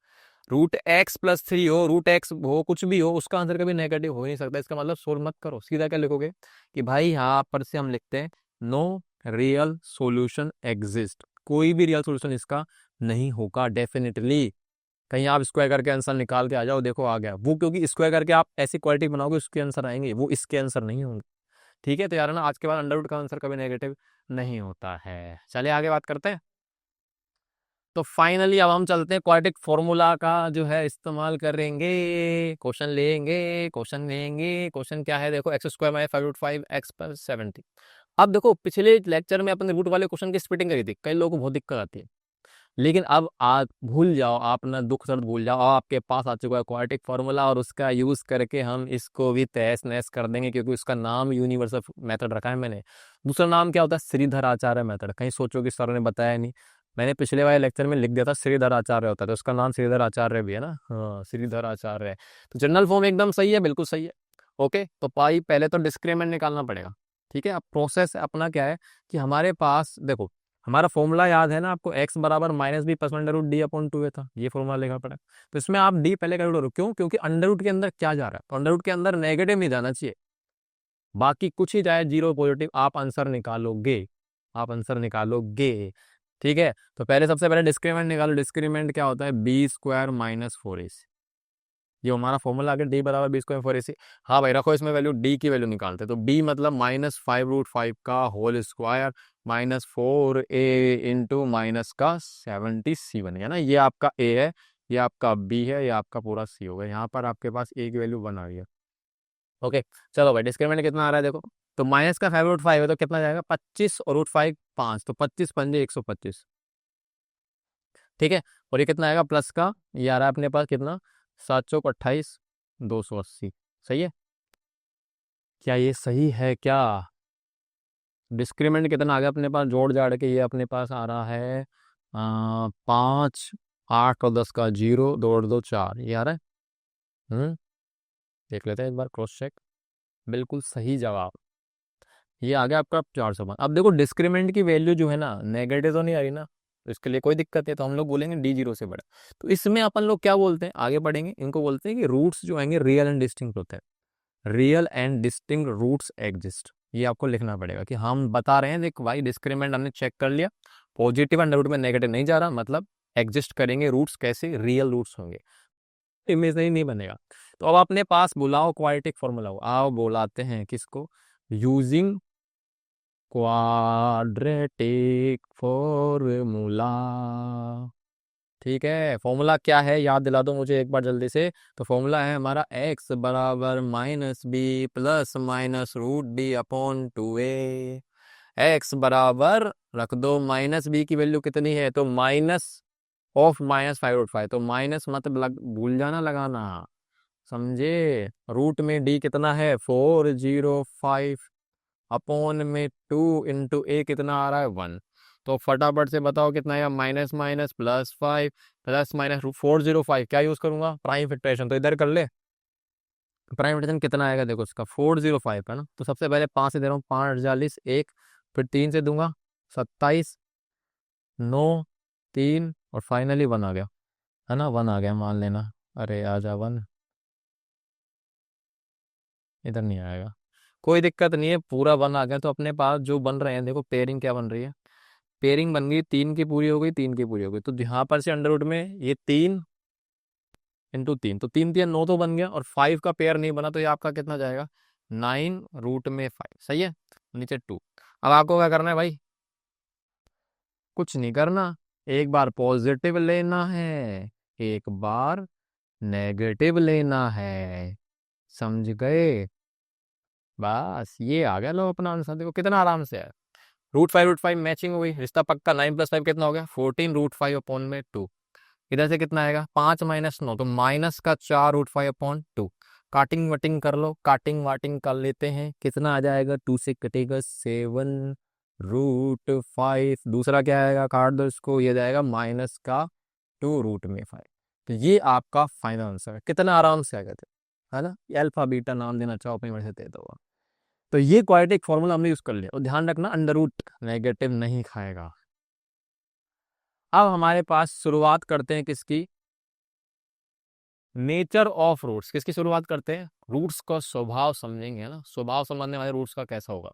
रूट एक्स प्लस थ्री हो, रूट एक्स हो, कुछ भी हो, उसका आंसर कभी नेगेटिव हो ही नहीं सकता। इसका मतलब सोल्व मत करो, सीधा क्या लिखोगे कि भाई यहाँ पर से हम लिखते हैं नो रियल सॉल्यूशन एग्जिस्ट, कोई भी रियल सॉल्यूशन इसका नहीं होगा डेफिनेटली। कहीं आप स्क्वायर करके आंसर निकाल के आ जाओ, देखो आ गया वो, क्योंकि स्क्वायर करके आप ऐसी क्वालिटी बनाओगे उसके आंसर आएंगे, वो इसके आंसर नहीं होंगे। ठीक है, तो यार ना आज के बाद अंडर रूट का आंसर कभी नेगेटिव नहीं होता है। चलिए आगे बात करते हैं। तो फाइनली अब हम चलते हैं क्वाड्रेटिक फॉर्मूला का जो है इस्तेमाल करेंगे, क्वेश्चन क्या है, देखो x square minus 5 x plus 70। अब देखो पिछले लेक्चर में अपने रूट वाले क्वेश्चन की स्प्लिटिंग करी थी, कई लोगों को बहुत दिक्कत आती है, लेकिन अब आप भूल जाओ, आप अपना दुख दर्द भूल जाओ, आपके पास आ चुका है क्वाड्रेटिक फार्मूला, और उसका यूज करके हम इसको भी तहस नहस कर देंगे, क्योंकि उसका नाम यूनिवर्सल मेथड रखा है मैंने। दूसरा नाम क्या होता है, श्रीधर आचार्य मेथड। कहीं सोचो कि सर ने बताया नहीं, मैंने पिछले वाले लेक्चर में लिख दिया था श्रीधर आचार्य होता है, तो उसका नाम श्रीधर आचार्य भी है ना, हाँ श्रीधर आचार्य है। तो जनरल फॉर्म एकदम सही है, बिल्कुल सही है। ओके, तो पाई पहले तो डिस्क्रिमिनेंट निकालना पड़ेगा। ठीक है, अब प्रोसेस अपना क्या है कि हमारे पास देखो, हमारा फॉर्मूला याद है ना आपको, x बराबर minus B plus under root D upon two था, ये फॉर्मूला लिखा पड़ा है। तो इसमें आप डी पहले कैलकुलेट करो, क्यों, क्योंकि अंडर रूट के अंदर क्या जा रहा है, तो अंडर रूट के अंदर नेगेटिव नहीं जाना चाहिए, बाकी कुछ ही जाए जीरो पॉजिटिव, आप आंसर निकालोगे, आप आंसर निकालोगे। ठीक है, तो पहले सबसे पहले डिस्क्रीमेंट निकालो। डिस्क्रीमेंट क्या होता है, बी स्क्वायर माइनस 4ac, ये हमारा फॉर्मूला आगे डी बराबर बी स्क्वायर 4ac। हाँ भाई रखो, इसमें वैल्यू डी की वैल्यू निकालते हैं, तो बी मतलब -5√5 का whole square minus 4a into minus का 70c बन गया ना, ये आपका a है, ये आपका b है, ये आपका पूरा c होगा। यहाँ पर आपके पास a की वैल्यू 1 आ रही है। ओके, चलो भाई डिस्क्रिमिनेंट कितना आ रहा है देखो, तो माइनस का 5√5 है तो कितना जाएगा 25, और √5 5, तो 25 पंजे 125। ठीक है, और ये कितना आएगा प्लस का, ये आ रहा है अपने पास कितना 728 280। सही है, क्या ये सही है क्या? डिस्क्रिमिनेंट कितना आ गया अपने पास, जोड़ जाड़ के ये अपने पास आ रहा है 5 8 और 10 का 0 2 और 2 4, ये आ रहा है। देख लेते हैं एक बार क्रॉस चेक, बिल्कुल सही जवाब, ये आ गया आपका 405। अब देखो डिस्क्रिमिनेंट की वैल्यू जो है ना नेगेटिव तो नहीं आ रही ना, तो इसके लिए कोई दिक्कत है, तो हम लोग बोलेंगे डी जीरो से बड़ा। तो इसमें अपन लोग क्या बोलते हैं, आगे बढ़ेंगे, इनको बोलते हैं कि रूट्स जो आएंगे रियल एंड डिस्टिंक्ट होते हैं, real and distinct roots exist. ये आपको लिखना पड़ेगा कि हम बता रहे हैं, देख भाई डिस्क्रिमिनेंट हमने चेक कर लिया, पॉजिटिव अंडर रूट में नेगेटिव नहीं जा रहा, मतलब एग्जिस्ट करेंगे रूट्स, कैसे, रियल रूट्स होंगे, इमेज नहीं बनेगा। तो अब अपने पास बुलाओ क्वाड्रेटिक फॉर्मूला, आओ बुलाते हैं किसको, यूजिंग क्वाड्रेटिक फॉर्मूला। ठीक है, फॉर्मूला क्या है याद दिला दो मुझे एक बार जल्दी से। तो फॉर्मूला है हमारा x बराबर minus B plus minus root D upon 2a। X बराबर रख दो, माइनस बी की वैल्यू कितनी है, तो माइनस ऑफ -5√5, तो माइनस मत भूल जाना लगाना, समझे। रूट में डी कितना है 405 अपॉन में 2 इंटू ए कितना आ रहा है 1। तो फटाफट से बताओ कितना है, minus minus plus 5 plus minus 405, क्या यूज करूंगा, प्राइम फैक्टराइजेशन, तो इधर कर ले। प्राइम फैक्टराइजेशन कितना आएगा देखो इसका 405 का ना, तो सबसे पहले 5 से दे रहा हूँ, 5 1, फिर 3 से दूंगा 27 9 3, और फाइनली 1 आ गया, है ना, 1 आ गया मान लेना। अरे आजा 1, इधर नहीं आएगा, कोई दिक्कत नहीं है, पूरा 1 आ गया। तो अपने पास जो बन रहे हैं देखो, पेयरिंग क्या बन रही है, पेयरिंग बन गई 3 की पूरी हो गई, 3 की पूरी हो गई, तो यहाँ पर से अंडर रूट में ये 3 इंटू 3, तो 3 3 9 तो बन गया, और 5 का पेयर नहीं बना, तो ये आपका कितना जाएगा 9 रूट में 5। सही है, नीचे 2। अब आपको क्या करना है भाई, कुछ नहीं करना, एक बार पॉजिटिव लेना है, एक बार नेगेटिव लेना है, समझ गए। बस ये आ गया, लो अपना आंसर देखो कितना आराम से है। √5 मैचिंग हो गई, रिश्ता पक्का। 9 + 5 कितना हो गया 14 √5 अपॉन में 2। इधर से कितना आएगा 5 - 9, तो माइनस का 4 √5 अपॉन 2। काटिंग वटिंग कर लो, काटिंग वाटिंग कर लेते हैं, कितना आ जाएगा 2 से कटेगा 7 √5। दूसरा क्या आएगा, काट दो इसको, ये जाएगा माइनस का 2 रूट में 5। तो ये आपका फाइनल आंसर है, कितना आराम से आ गया था, है ना। अल्फा बीटा नाम देना चाहो अपनी मर्जी से दे दो। तो ये क्वाड्रेटिक फॉर्मूला हमने यूज कर लिया, और ध्यान रखना अंडर रूट नेगेटिव नहीं खाएगा। अब हमारे पास शुरुआत करते हैं किसकी, नेचर ऑफ रूट्स। किसकी शुरुआत करते हैं, रूट्स का स्वभाव समझेंगे, है ना, स्वभाव समझने वाले रूट्स का कैसा होगा।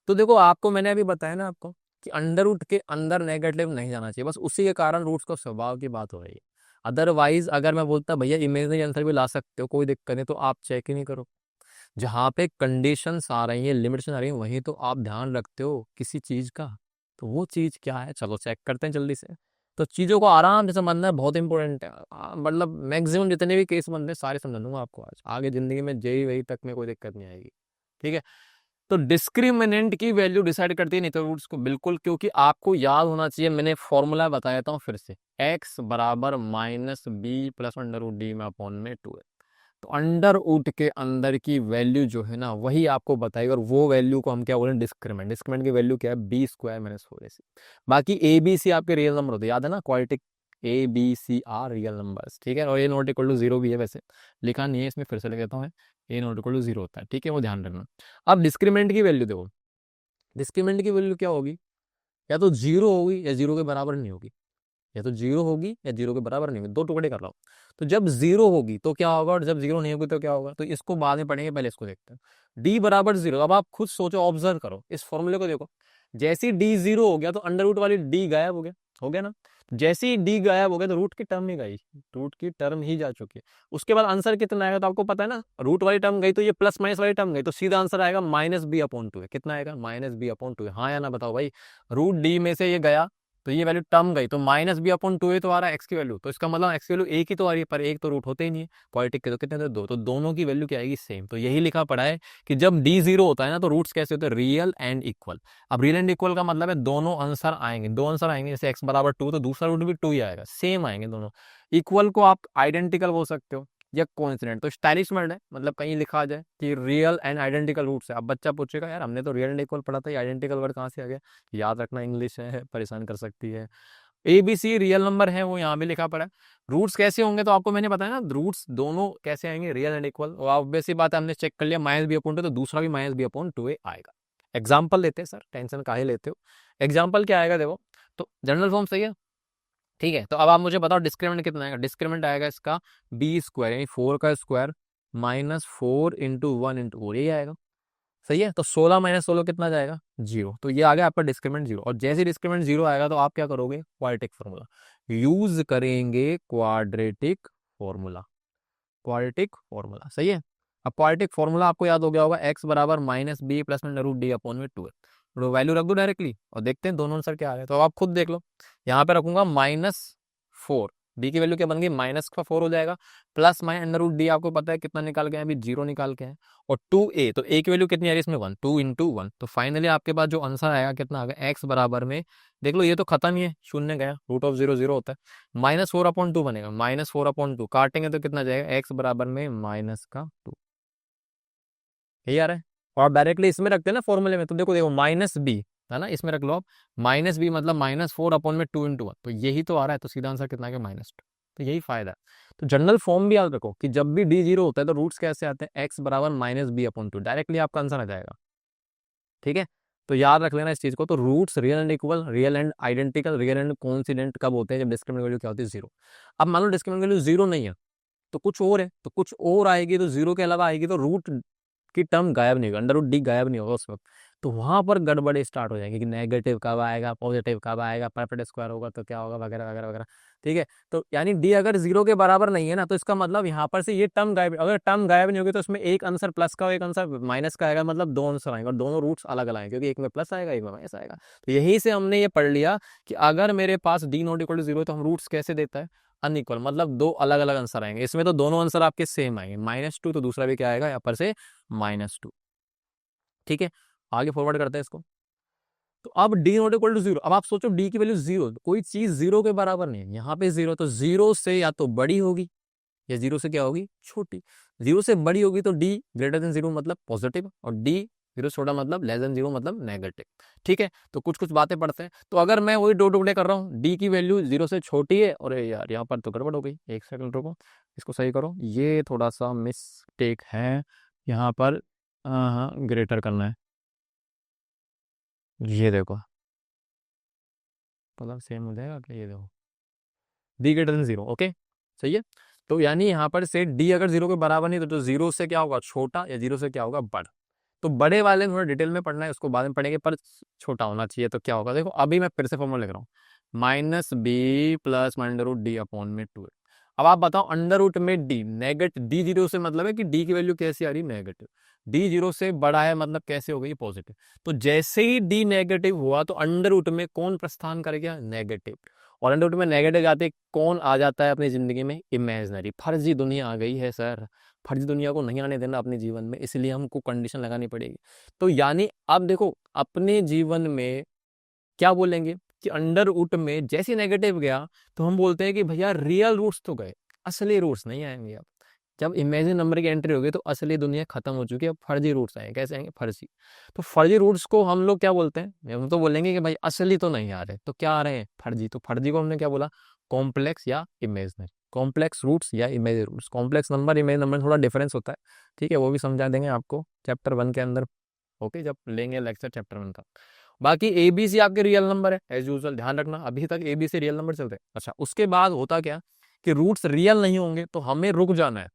तो देखो आपको मैंने अभी बताया ना आपको कि अंडर रूट के अंदर नेगेटिव नहीं जाना चाहिए, बस उसी के कारण रूट्स का स्वभाव की बात हो रही है। अदरवाइज अगर मैं बोलता भैया इमेजिनरी आंसर भी ला सकते हो कोई दिक्कत नहीं, तो आप चेक ही नहीं करो। जहाँ पे कंडीशंस आ रही है, लिमिटेशन आ रही है, वहीं तो आप ध्यान रखते हो किसी चीज का। तो वो चीज क्या है, चलो चेक करते हैं जल्दी से। तो चीजों को आराम से समझना बहुत इंपॉर्टेंट है। मतलब मैक्सिमम जितने भी केस बनते हैं सारे समझा दूंगा आपको आज, आगे जिंदगी में जेई वही तक में कोई दिक्कत नहीं आएगी। ठीक है। तो डिस्क्रिमिनेंट की वैल्यू डिसाइड करती है नेचर रूट्स को, बिल्कुल, क्योंकि आपको याद होना चाहिए, मैंने फॉर्मूला बताया था फिर से, x बराबर minus B plus under root d में अपॉन में 2 है। तो अंडर रूट के अंदर की वैल्यू जो है ना वही आपको बताएगी, और वो वैल्यू को हम क्या बोलें, डिस्क्रिमिनेंट। डिस्क्रिमिनेंट की वैल्यू क्या है, बी स्क्वायर माइनस 4ac। बाकी ए बी सी आपके रियल नंबर होते हैं, याद है ना, quadratic a B C are real numbers. ठीक है, और a not equal to zero भी है, वैसे लिखा नहीं है इसमें, फिर से लिख देता हूँ, ए नॉट इक्वल टू जीरो होता है। ठीक है, वो ध्यान रखना। अब डिस्क्रिमिनेंट की वैल्यू देखो, डिस्क्रिमिनेंट की वैल्यू क्या होगी, या तो जीरो होगी या जीरो के बराबर नहीं होगी, या तो जीरो होगी या जीरो के बराबर नहीं होगी, दो टुकड़े कर रहा हूँ। तो जब जीरो होगी तो क्या होगा, और जब जीरो नहीं होगी तो क्या होगा, तो इसको बाद में पढ़ेंगे, पहले इसको देखते हैं। डी बराबर जीरो, अब आप खुद सोचो, ऑब्जर्व करो इस फॉर्मूले को, देखो जैसे ही डी जीरो हो गया तो अंडर रूट वाली डी गायब हो गया ना। जैसे ही डी गायब हो गया तो रूट की टर्म ही गई, रूट की टर्म ही जा चुकी है। उसके बाद आंसर कितना आएगा तो आपको पता है ना, रूट वाली टर्म गई तो ये प्लस माइनस वाली टर्म गई, तो सीधा आंसर आएगा माइनस बी अपॉन टू है। कितना आएगा, माइनस बी अपॉन टू है, हाँ या ना बताओ भाई। रूट डी में से ये गया तो ये वैल्यू टर्म गई, तो माइनस बी अपॉन टू ए तो आ रहा है एक्स की वैल्यू, तो इसका मतलब एक्स की वैल्यू एक ही तो आ रही है, पर एक तो रूट होते ही नहीं है। क्वाड्रेटिक के तो कितने थे, दो, तो दोनों की वैल्यू क्या आएगी, सेम। तो यही लिखा पड़ा है कि जब डी जीरो होता है ना तो रूट्स कैसे होते हैं, रियल एंड इक्वल। अब रियल एंड इक्वल का मतलब है दोनों आंसर आएंगे, दो आंसर आएंगे, जैसे एक्स बराबर टू तो दूसरा रूट भी टू ही आएगा, सेम आएंगे दोनों। इक्वल को आप आइडेंटिकल बोल सकते हो या कोइंसिडेंट, तो स्टाइलिश वर्ड है, मतलब कहीं लिखा जाए कि रियल एंड आइडेंटिकल रूट्स है। अब बच्चा पूछेगा यार हमने तो रियल एंड इक्वल पढ़ा था, आइडेंटिकल वर्ड कहाँ से आ गया। याद रखना, इंग्लिश है, परेशान कर सकती है। A B c real number है, वो यहाँ भी लिखा पड़ा है। रूट्स कैसे होंगे तो आपको मैंने बताया ना, रूट्स दोनों कैसे आएंगे, रियल एंड इक्वल। और ऑब्वियस सी बात है, हमने चेक कर लिया माइनस बी अपॉन टू, तो दूसरा भी माइनस बी अपॉन टू आएगा। एग्जाम्पल लेते हैं सर, टेंशन काहे लेते हो। एग्जाम्पल क्या आएगा देखो, तो जनरल फॉर्म सही है। ठीक है, तो अब आप मुझे बताओ डिस्क्रिमिनेंट कितना आएगा। डिस्क्रिमिनेंट आएगा इसका बी स्क्वायर, यानी फोर का square minus four into one into four, यही आएगा। सही है, तो 16 माइनस 16 कितना जाएगा, जीरो। तो ये आ गया आपका डिस्क्रिमिनेंट जीरो। और जैसे डिस्क्रिमिनेंट जीरो आएगा तो आप क्या करोगे, क्वाड्रेटिक फॉर्मूला यूज करेंगे, क्वाड्रेटिक फॉर्मूला, क्वाड्रेटिक फॉर्मूला। सही है। अब क्वाड्रेटिक फॉर्मूला आपको याद हो गया होगा, एक्स बराबर माइनस बी प्लस में रूट डी अपॉन में टू है। तो वैल्यू रख दो डायरेक्टली और देखते हैं दोनों आंसर क्या आ रहा है। तो अब आप खुद देख लो, यहाँ पे रखूंगा माइनस फोर, डी की वैल्यू क्या बन गई, माइनस का फोर हो जाएगा, plus minus under root d आपको पता है कितना निकाल के आए, अभी जीरो निकाल के आए। और टू ए, तो ए की वैल्यू कितनी आ रही है इसमें, वन, टू इंटू वन। तो फाइनली आपके पास जो आंसर आएगा कितना आ गया, एक्स बराबर में, देख लो ये तो खत्म ही है, शून्य गया, रूट ऑफ जीरो जीरो होता है, माइनस फोर अपॉइंट टू बनेगा, माइनस फोर अपॉइंट टू काटेंगे तो कितना जाएगा, एक्स बराबर में माइनस का टू। यही आ रहा है। और आप डायरेक्टली इसमें रखते हैं ना फॉर्मूले में, तो देखो देखो माइनस बी है ना, इसमें रख लो आप, माइनस बी मतलब माइनस फोर अपॉन में टू इंटू वन, तो यही तो आ रहा है, तो सीधा आंसर कितना है, माइनस टू। तो यही फायदा है। तो जनरल फॉर्म भी याद रखो कि जब भी डी जीरो होता है तो रूट्स कैसे आते हैं, एक्स बराबर minus b upon two, directly आपका आंसर आ जाएगा। ठीक है, तो याद रख लेना इस चीज को। तो roots real and equal, real and identical, real and coincident कब होते हैं, जब डिस्क्रिमिनेंट वैल्यू क्या होती है, जीरो। अब मान लो डिस्क्रिमिनेंट वैल्यू जीरो नहीं है तो कुछ और है, तो कुछ और आएगी, तो जीरो के अलावा आएगी, तो रूट की टर्म गायब नहीं होगा, अंडर रूट डी गायब नहीं होगा उस वक्त। तो वहां पर गड़बड़ी स्टार्ट हो जाएगी कि नेगेटिव कब आएगा, पॉजिटिव कब आएगा, परफेक्ट स्क्वायर होगा तो क्या होगा, वगैरह वगैरह वगैरह। ठीक है, तो यानी डी अगर जीरो के बराबर नहीं है ना, तो इसका मतलब यहाँ पर से ये टर्म गायब, अगर टर्म गायब नहीं होगी तो इसमें एक आंसर प्लस का और एक आंसर माइनस का आएगा, मतलब दो आंसर आएंगे और दोनों रूट्स अलग अलग आएंगे, क्योंकि एक में प्लस आएगा एक में माइनस आएगा। तो यहीं से हमने ये पढ़ लिया कि अगर मेरे पास D not equal to zero तो हम रूट्स कैसे देता है, अनइक्वल, मतलब दो अलग अलग आंसर आएंगे। इसमें तो दोनों आंसर आपके सेम आएंगे, माइनस टू, तो दूसरा भी क्या आएगा यहाँ पर से, माइनस टू। ठीक है, आगे फॉरवर्ड करते हैं इसको। तो अब d not equal to zero, अब आप सोचो डी की वैल्यू जीरो, कोई चीज जीरो के बराबर नहीं है, यहाँ पे जीरो, तो जीरो से या तो बड़ी होगी या जीरो से क्या होगी, छोटी। जीरो से बड़ी होगी तो डी ग्रेटर देन जीरो मतलब पॉजिटिव, और डी जीरो से छोटा मतलब लेस देन जीरो मतलब नेगेटिव। ठीक है, तो कुछ कुछ बातें पढ़ते हैं। तो अगर मैं वही दो टुकड़े कर रहा हूँ, डी की वैल्यू जीरो से छोटी है, और यार यहाँ पर तो गड़बड़ हो गई, एक सेकंड रुको, इसको सही करो, ये थोड़ा सा मिस्टेक है यहाँ पर। हाँ, ग्रेटर करना है, ये देखो, मतलब सेम हो जाएगा क्या, ये देखो D greater than zero, okay सही है। तो यानी यहाँ पर से डी अगर जीरो के बराबर नहीं तो जीरो से क्या होगा छोटा, या जीरो से क्या होगा बड़ा। तो बड़े वाले में थोड़ा डिटेल में पढ़ना है, उसको बाद में पढ़ेंगे, पर छोटा होना चाहिए। तो क्या होगा देखो, अभी मैं फिर से फॉर्मूला लिख रहा हूँ, minus B plus under root D upon में 2। अब आप बताओ अंडर रूट में डी नेगेटिव, डी जीरो से मतलब है कि डी की वैल्यू कैसी आ रही नेगेटिव, डी जीरो से बड़ा है मतलब कैसे हो गई पॉजिटिव। तो जैसे ही डी नेगेटिव हुआ तो अंडर रूट में कौन प्रस्थान करेगा नेगेटिव, और अंडर रूट में नेगेटिव जाते कौन आ जाता है अपनी जिंदगी में, इमेजिनरी, फर्जी दुनिया आ गई है सर। फर्जी दुनिया को नहीं आने देना अपने जीवन में, इसलिए हमको कंडीशन लगानी पड़ेगी। तो यानी अब देखो अपने जीवन में क्या बोलेंगे कि अंडर रूट में जैसे नेगेटिव गया तो हम बोलते हैं कि भैया रियल रूट्स तो गए, असली रूट्स नहीं आएंगे। अब जब इमेजिन नंबर की एंट्री होगी तो असली दुनिया खत्म हो चुकी है, अब फर्जी रूट्स आएंगे। कैसे आएंगे फर्जी। तो फर्जी रूट्स को हम लोग क्या बोलते हैं, हम तो बोलेंगे कि भाई असली तो नहीं आ रहे, तो क्या आ रहे हैं फर्जी। तो फर्जी को हमने क्या बोला, कॉम्प्लेक्स या इमेजनरी, कॉम्प्लेक्स रूट्स या imaginary roots. Complex number image number में थोड़ा डिफरेंस होता है, ठीक है, वो भी समझा देंगे आपको चैप्टर 1 के अंदर, ओके, जब लेंगे लेक्चर चैप्टर 1 का। बाकी ए बी सी आपके रियल नंबर है एज यूजुअल, ध्यान रखना अभी तक a B c real number चलते हैं। अच्छा उसके बाद होता क्या कि रूट्स रियल नहीं होंगे तो हमें रुक जाना है।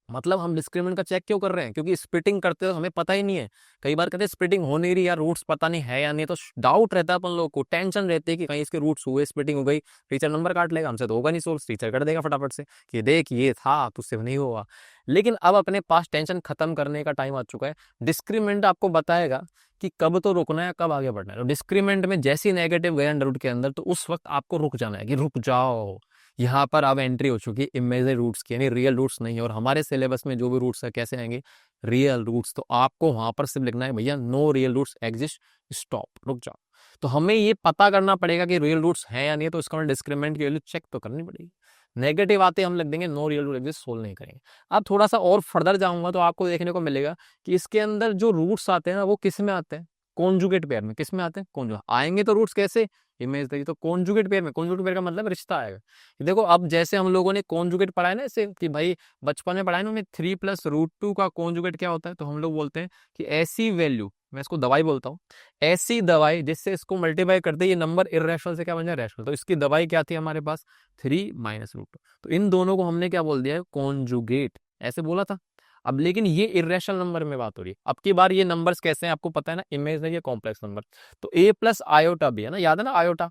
मतलब हम डिस्क्रिमिनेंट का चेक क्यों कर रहे हैं, क्योंकि स्प्लिटिंग करते हो हमें पता ही नहीं है। कई बार कहते हैं स्प्लिटिंग हो नहीं रही यार, रूट्स पता नहीं है या नहीं, तो डाउट रहता है अपन लोगों को, टेंशन रहती है कि कहीं इसके रूट्स हुए, स्प्लिटिंग हो गई, टीचर नंबर काट लेगा, हमसे तो होगा नहीं सोल्व, टीचर कर देगा फटाफट से कि देख ये था तुझसे नहीं हुआ। लेकिन अब अपने पास टेंशन खत्म करने का टाइम आ चुका है। डिस्क्रिमिनेंट आपको बताएगा कि कब तो रुकना है कब आगे बढ़ना है। तो डिस्क्रिमिनेंट में जैसी नेगेटिव गए अंडर रूट के अंदर तो उस वक्त आपको रुक जाना है कि रुक जाओ, यहाँ पर अब एंट्री हो चुकी है इमेजिनरी रूट्स की, यानी रियल रूट्स नहीं है। और हमारे सिलेबस में जो भी रूट्स है कैसे आएंगे रियल रूट्स। तो आपको वहां पर सिर्फ लिखना है भैया no real roots exist, stop, रुक जाओ। तो हमें ये पता करना पड़ेगा कि रियल रूट्स हैं या नहीं, तो इसका डिस्क्रिमिनेंट की वैल्यू चेक तो करनी पड़ेगी। नेगेटिव आते हम लिख देंगे no real root exist, solve नहीं करेंगे। अब थोड़ा सा और फर्दर जाऊंगा तो आपको देखने को मिलेगा कि इसके अंदर जो रूट्स आते हैं ना वो किस में आते हैं, कॉन्जुगेट पेयर में। किस में आते हैं, कॉन्जुगेट आएंगे तो रूट्स कैसे इमेजिनरी, तो कॉन्जुगेट पेयर में। कॉन्जुगेट पेयर का मतलब रिश्ता आएगा। देखो अब जैसे हम लोगों ने कॉन्जुगेट पढ़ा है ना इससे कि भाई बचपन में पढ़ा है ना हमें 3+√2 का कॉन्जुगेट क्या होता है, तो हम लोग बोलते हैं कि ऐसी वैल्यू, मैं इसको दवाई बोलता हूँ, ऐसी दवाई जिससे इसको मल्टीप्लाई करते ये नंबर इरेशनल से क्या बन जाए रैशनल। तो इसकी दवाई क्या थी हमारे पास 3 - √2। तो इन दोनों को हमने क्या बोल दिया है कॉन्जुगेट, ऐसे बोला था। अब लेकिन ये इरेशनल नंबर में बात हो रही है। अब की बार ये नंबर्स कैसे हैं आपको पता है ना, इमेजिनरी या कॉम्प्लेक्स नंबर। तो a प्लस आयोटा भी है ना, याद है ना आयोटा,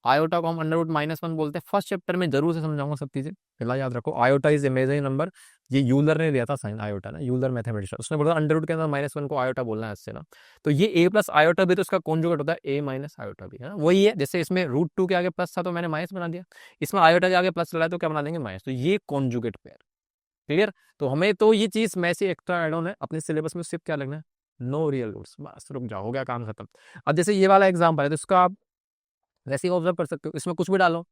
आयोटा को हम अंडर रूट -1 बोलते हैं। फर्स्ट चैप्टर में जरूर से समझाऊंगा सब चीजें, फिलहाल याद रखो आयोटा इज इमेजिनरी नंबर। ये यूलर ने दिया था साइन आयोटा ना, यूलर मैथमेटिशियन, उसने बोला अंडर रूट के अंदर -1 को आयोटा बोलना है इससे ना। तो ये a प्लस आयोटा भी तो इसका कॉन्जुगेट होता है a माइनस आयोटा भी है ना, वही है। जैसे इसमें √2 के आगे प्लस था तो मैंने माइनस बना दिया, इसमें आयोटा के आगे प्लस चला है तो क्या बना देंगे माइनस। तो ये कॉन्जुगेट पेयर, क्लियर। तो हमें तो ये चीज मैसी एक्स्ट्रा एड ऑन है अपने सिलेबस में, सिर्फ क्या लगना है नो रियल रूट्स, बस रुक जाओ हो गया काम खत्म। अब जैसे ये वाला एग्जाम्पल है तो इसका आप वैसे ही ऑब्जर्व कर सकते हो, इसमें कुछ भी डालो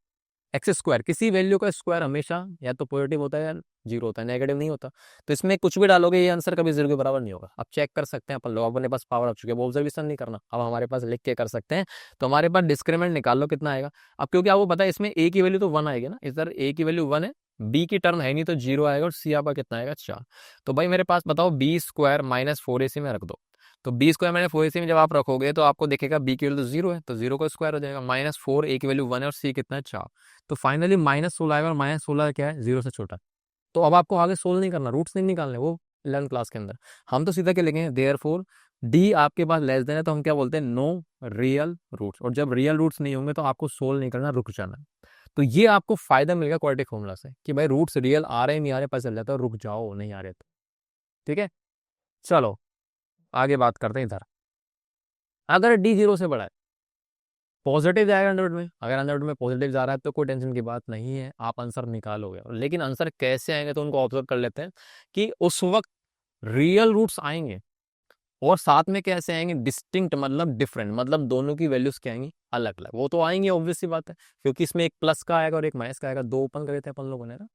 x², किसी वैल्यू का स्क्वायर हमेशा या तो पॉजिटिव होता है या जीरो होता है, नेगेटिव नहीं होता। तो इसमें कुछ भी डालोगे ये आंसर कभी जीरो के बराबर नहीं होगा। अब चेक कर सकते हैं अपन लोग, अपने पास पावर आ चुकी है, वो ऑब्जर्वेशन नहीं करना, अब हमारे पास लिख के कर सकते हैं। तो हमारे पास डिस्क्रिमिनेंट निकाल लो कितना आएगा। अब क्योंकि आपको पता है इसमें a की वैल्यू तो 1 आएगी ना, इधर a की वैल्यू 1 है, b की टर्म है नहीं तो 0 आएगा, और c आपका कितना आएगा 4। तो भाई मेरे पास बताओ b² -4ac में रख दो। तो b² -4ac में जब आप रखोगे तो आपको देखेगा b की वैल्यू तो 0 है, तो 0 का स्क्वायर हो जाएगा, -4 a की वैल्यू 1 है और c कितना है 4। तो फाइनली -16 आएगा, और -16 क्या है 0 से छोटा। तो अब आपको आगे सोल्व नहीं करना, रूट्स नहीं निकालने, वो 11th क्लास के अंदर। हम तो सीधा क्या लिखेंगे देयरफॉर डी आपके पास लेस देन है तो हम क्या बोलते हैं नो रियल रूट्स। और जब रियल रूट्स नहीं होंगे तो आपको सोल्व नहीं करना, रुक जाना। तो ये आपको फायदा मिलेगा क्वाड्रेटिक फॉर्मूला से कि भाई रूट्स रियल आ रहे हैं नहीं आ रहे पता चल जाता है, रुक जाओ नहीं आ रहे तो, ठीक है। चलो आगे बात करते हैं। इधर अगर डी 0 से बड़ा है, पॉजिटिव जाएगा अंडर रूट में, अगर अंडर रूट में पॉजिटिव जा रहा है तो कोई टेंशन की बात नहीं है, आप आंसर निकालोगे। लेकिन आंसर कैसे आएंगे तो उनको ऑब्जर्व कर लेते हैं कि उस वक्त रियल रूट्स आएंगे और साथ में कैसे आएंगे डिस्टिंक्ट, मतलब डिफरेंट, मतलब दोनों की वैल्यूज क्या आएंगी अलग अलग। वो तो आएंगे ऑब्वियस सी बात है, क्योंकि इसमें एक प्लस का आएगा और एक माइनस का आएगा, दो ओपन करे थे अपन लोगों ने ना।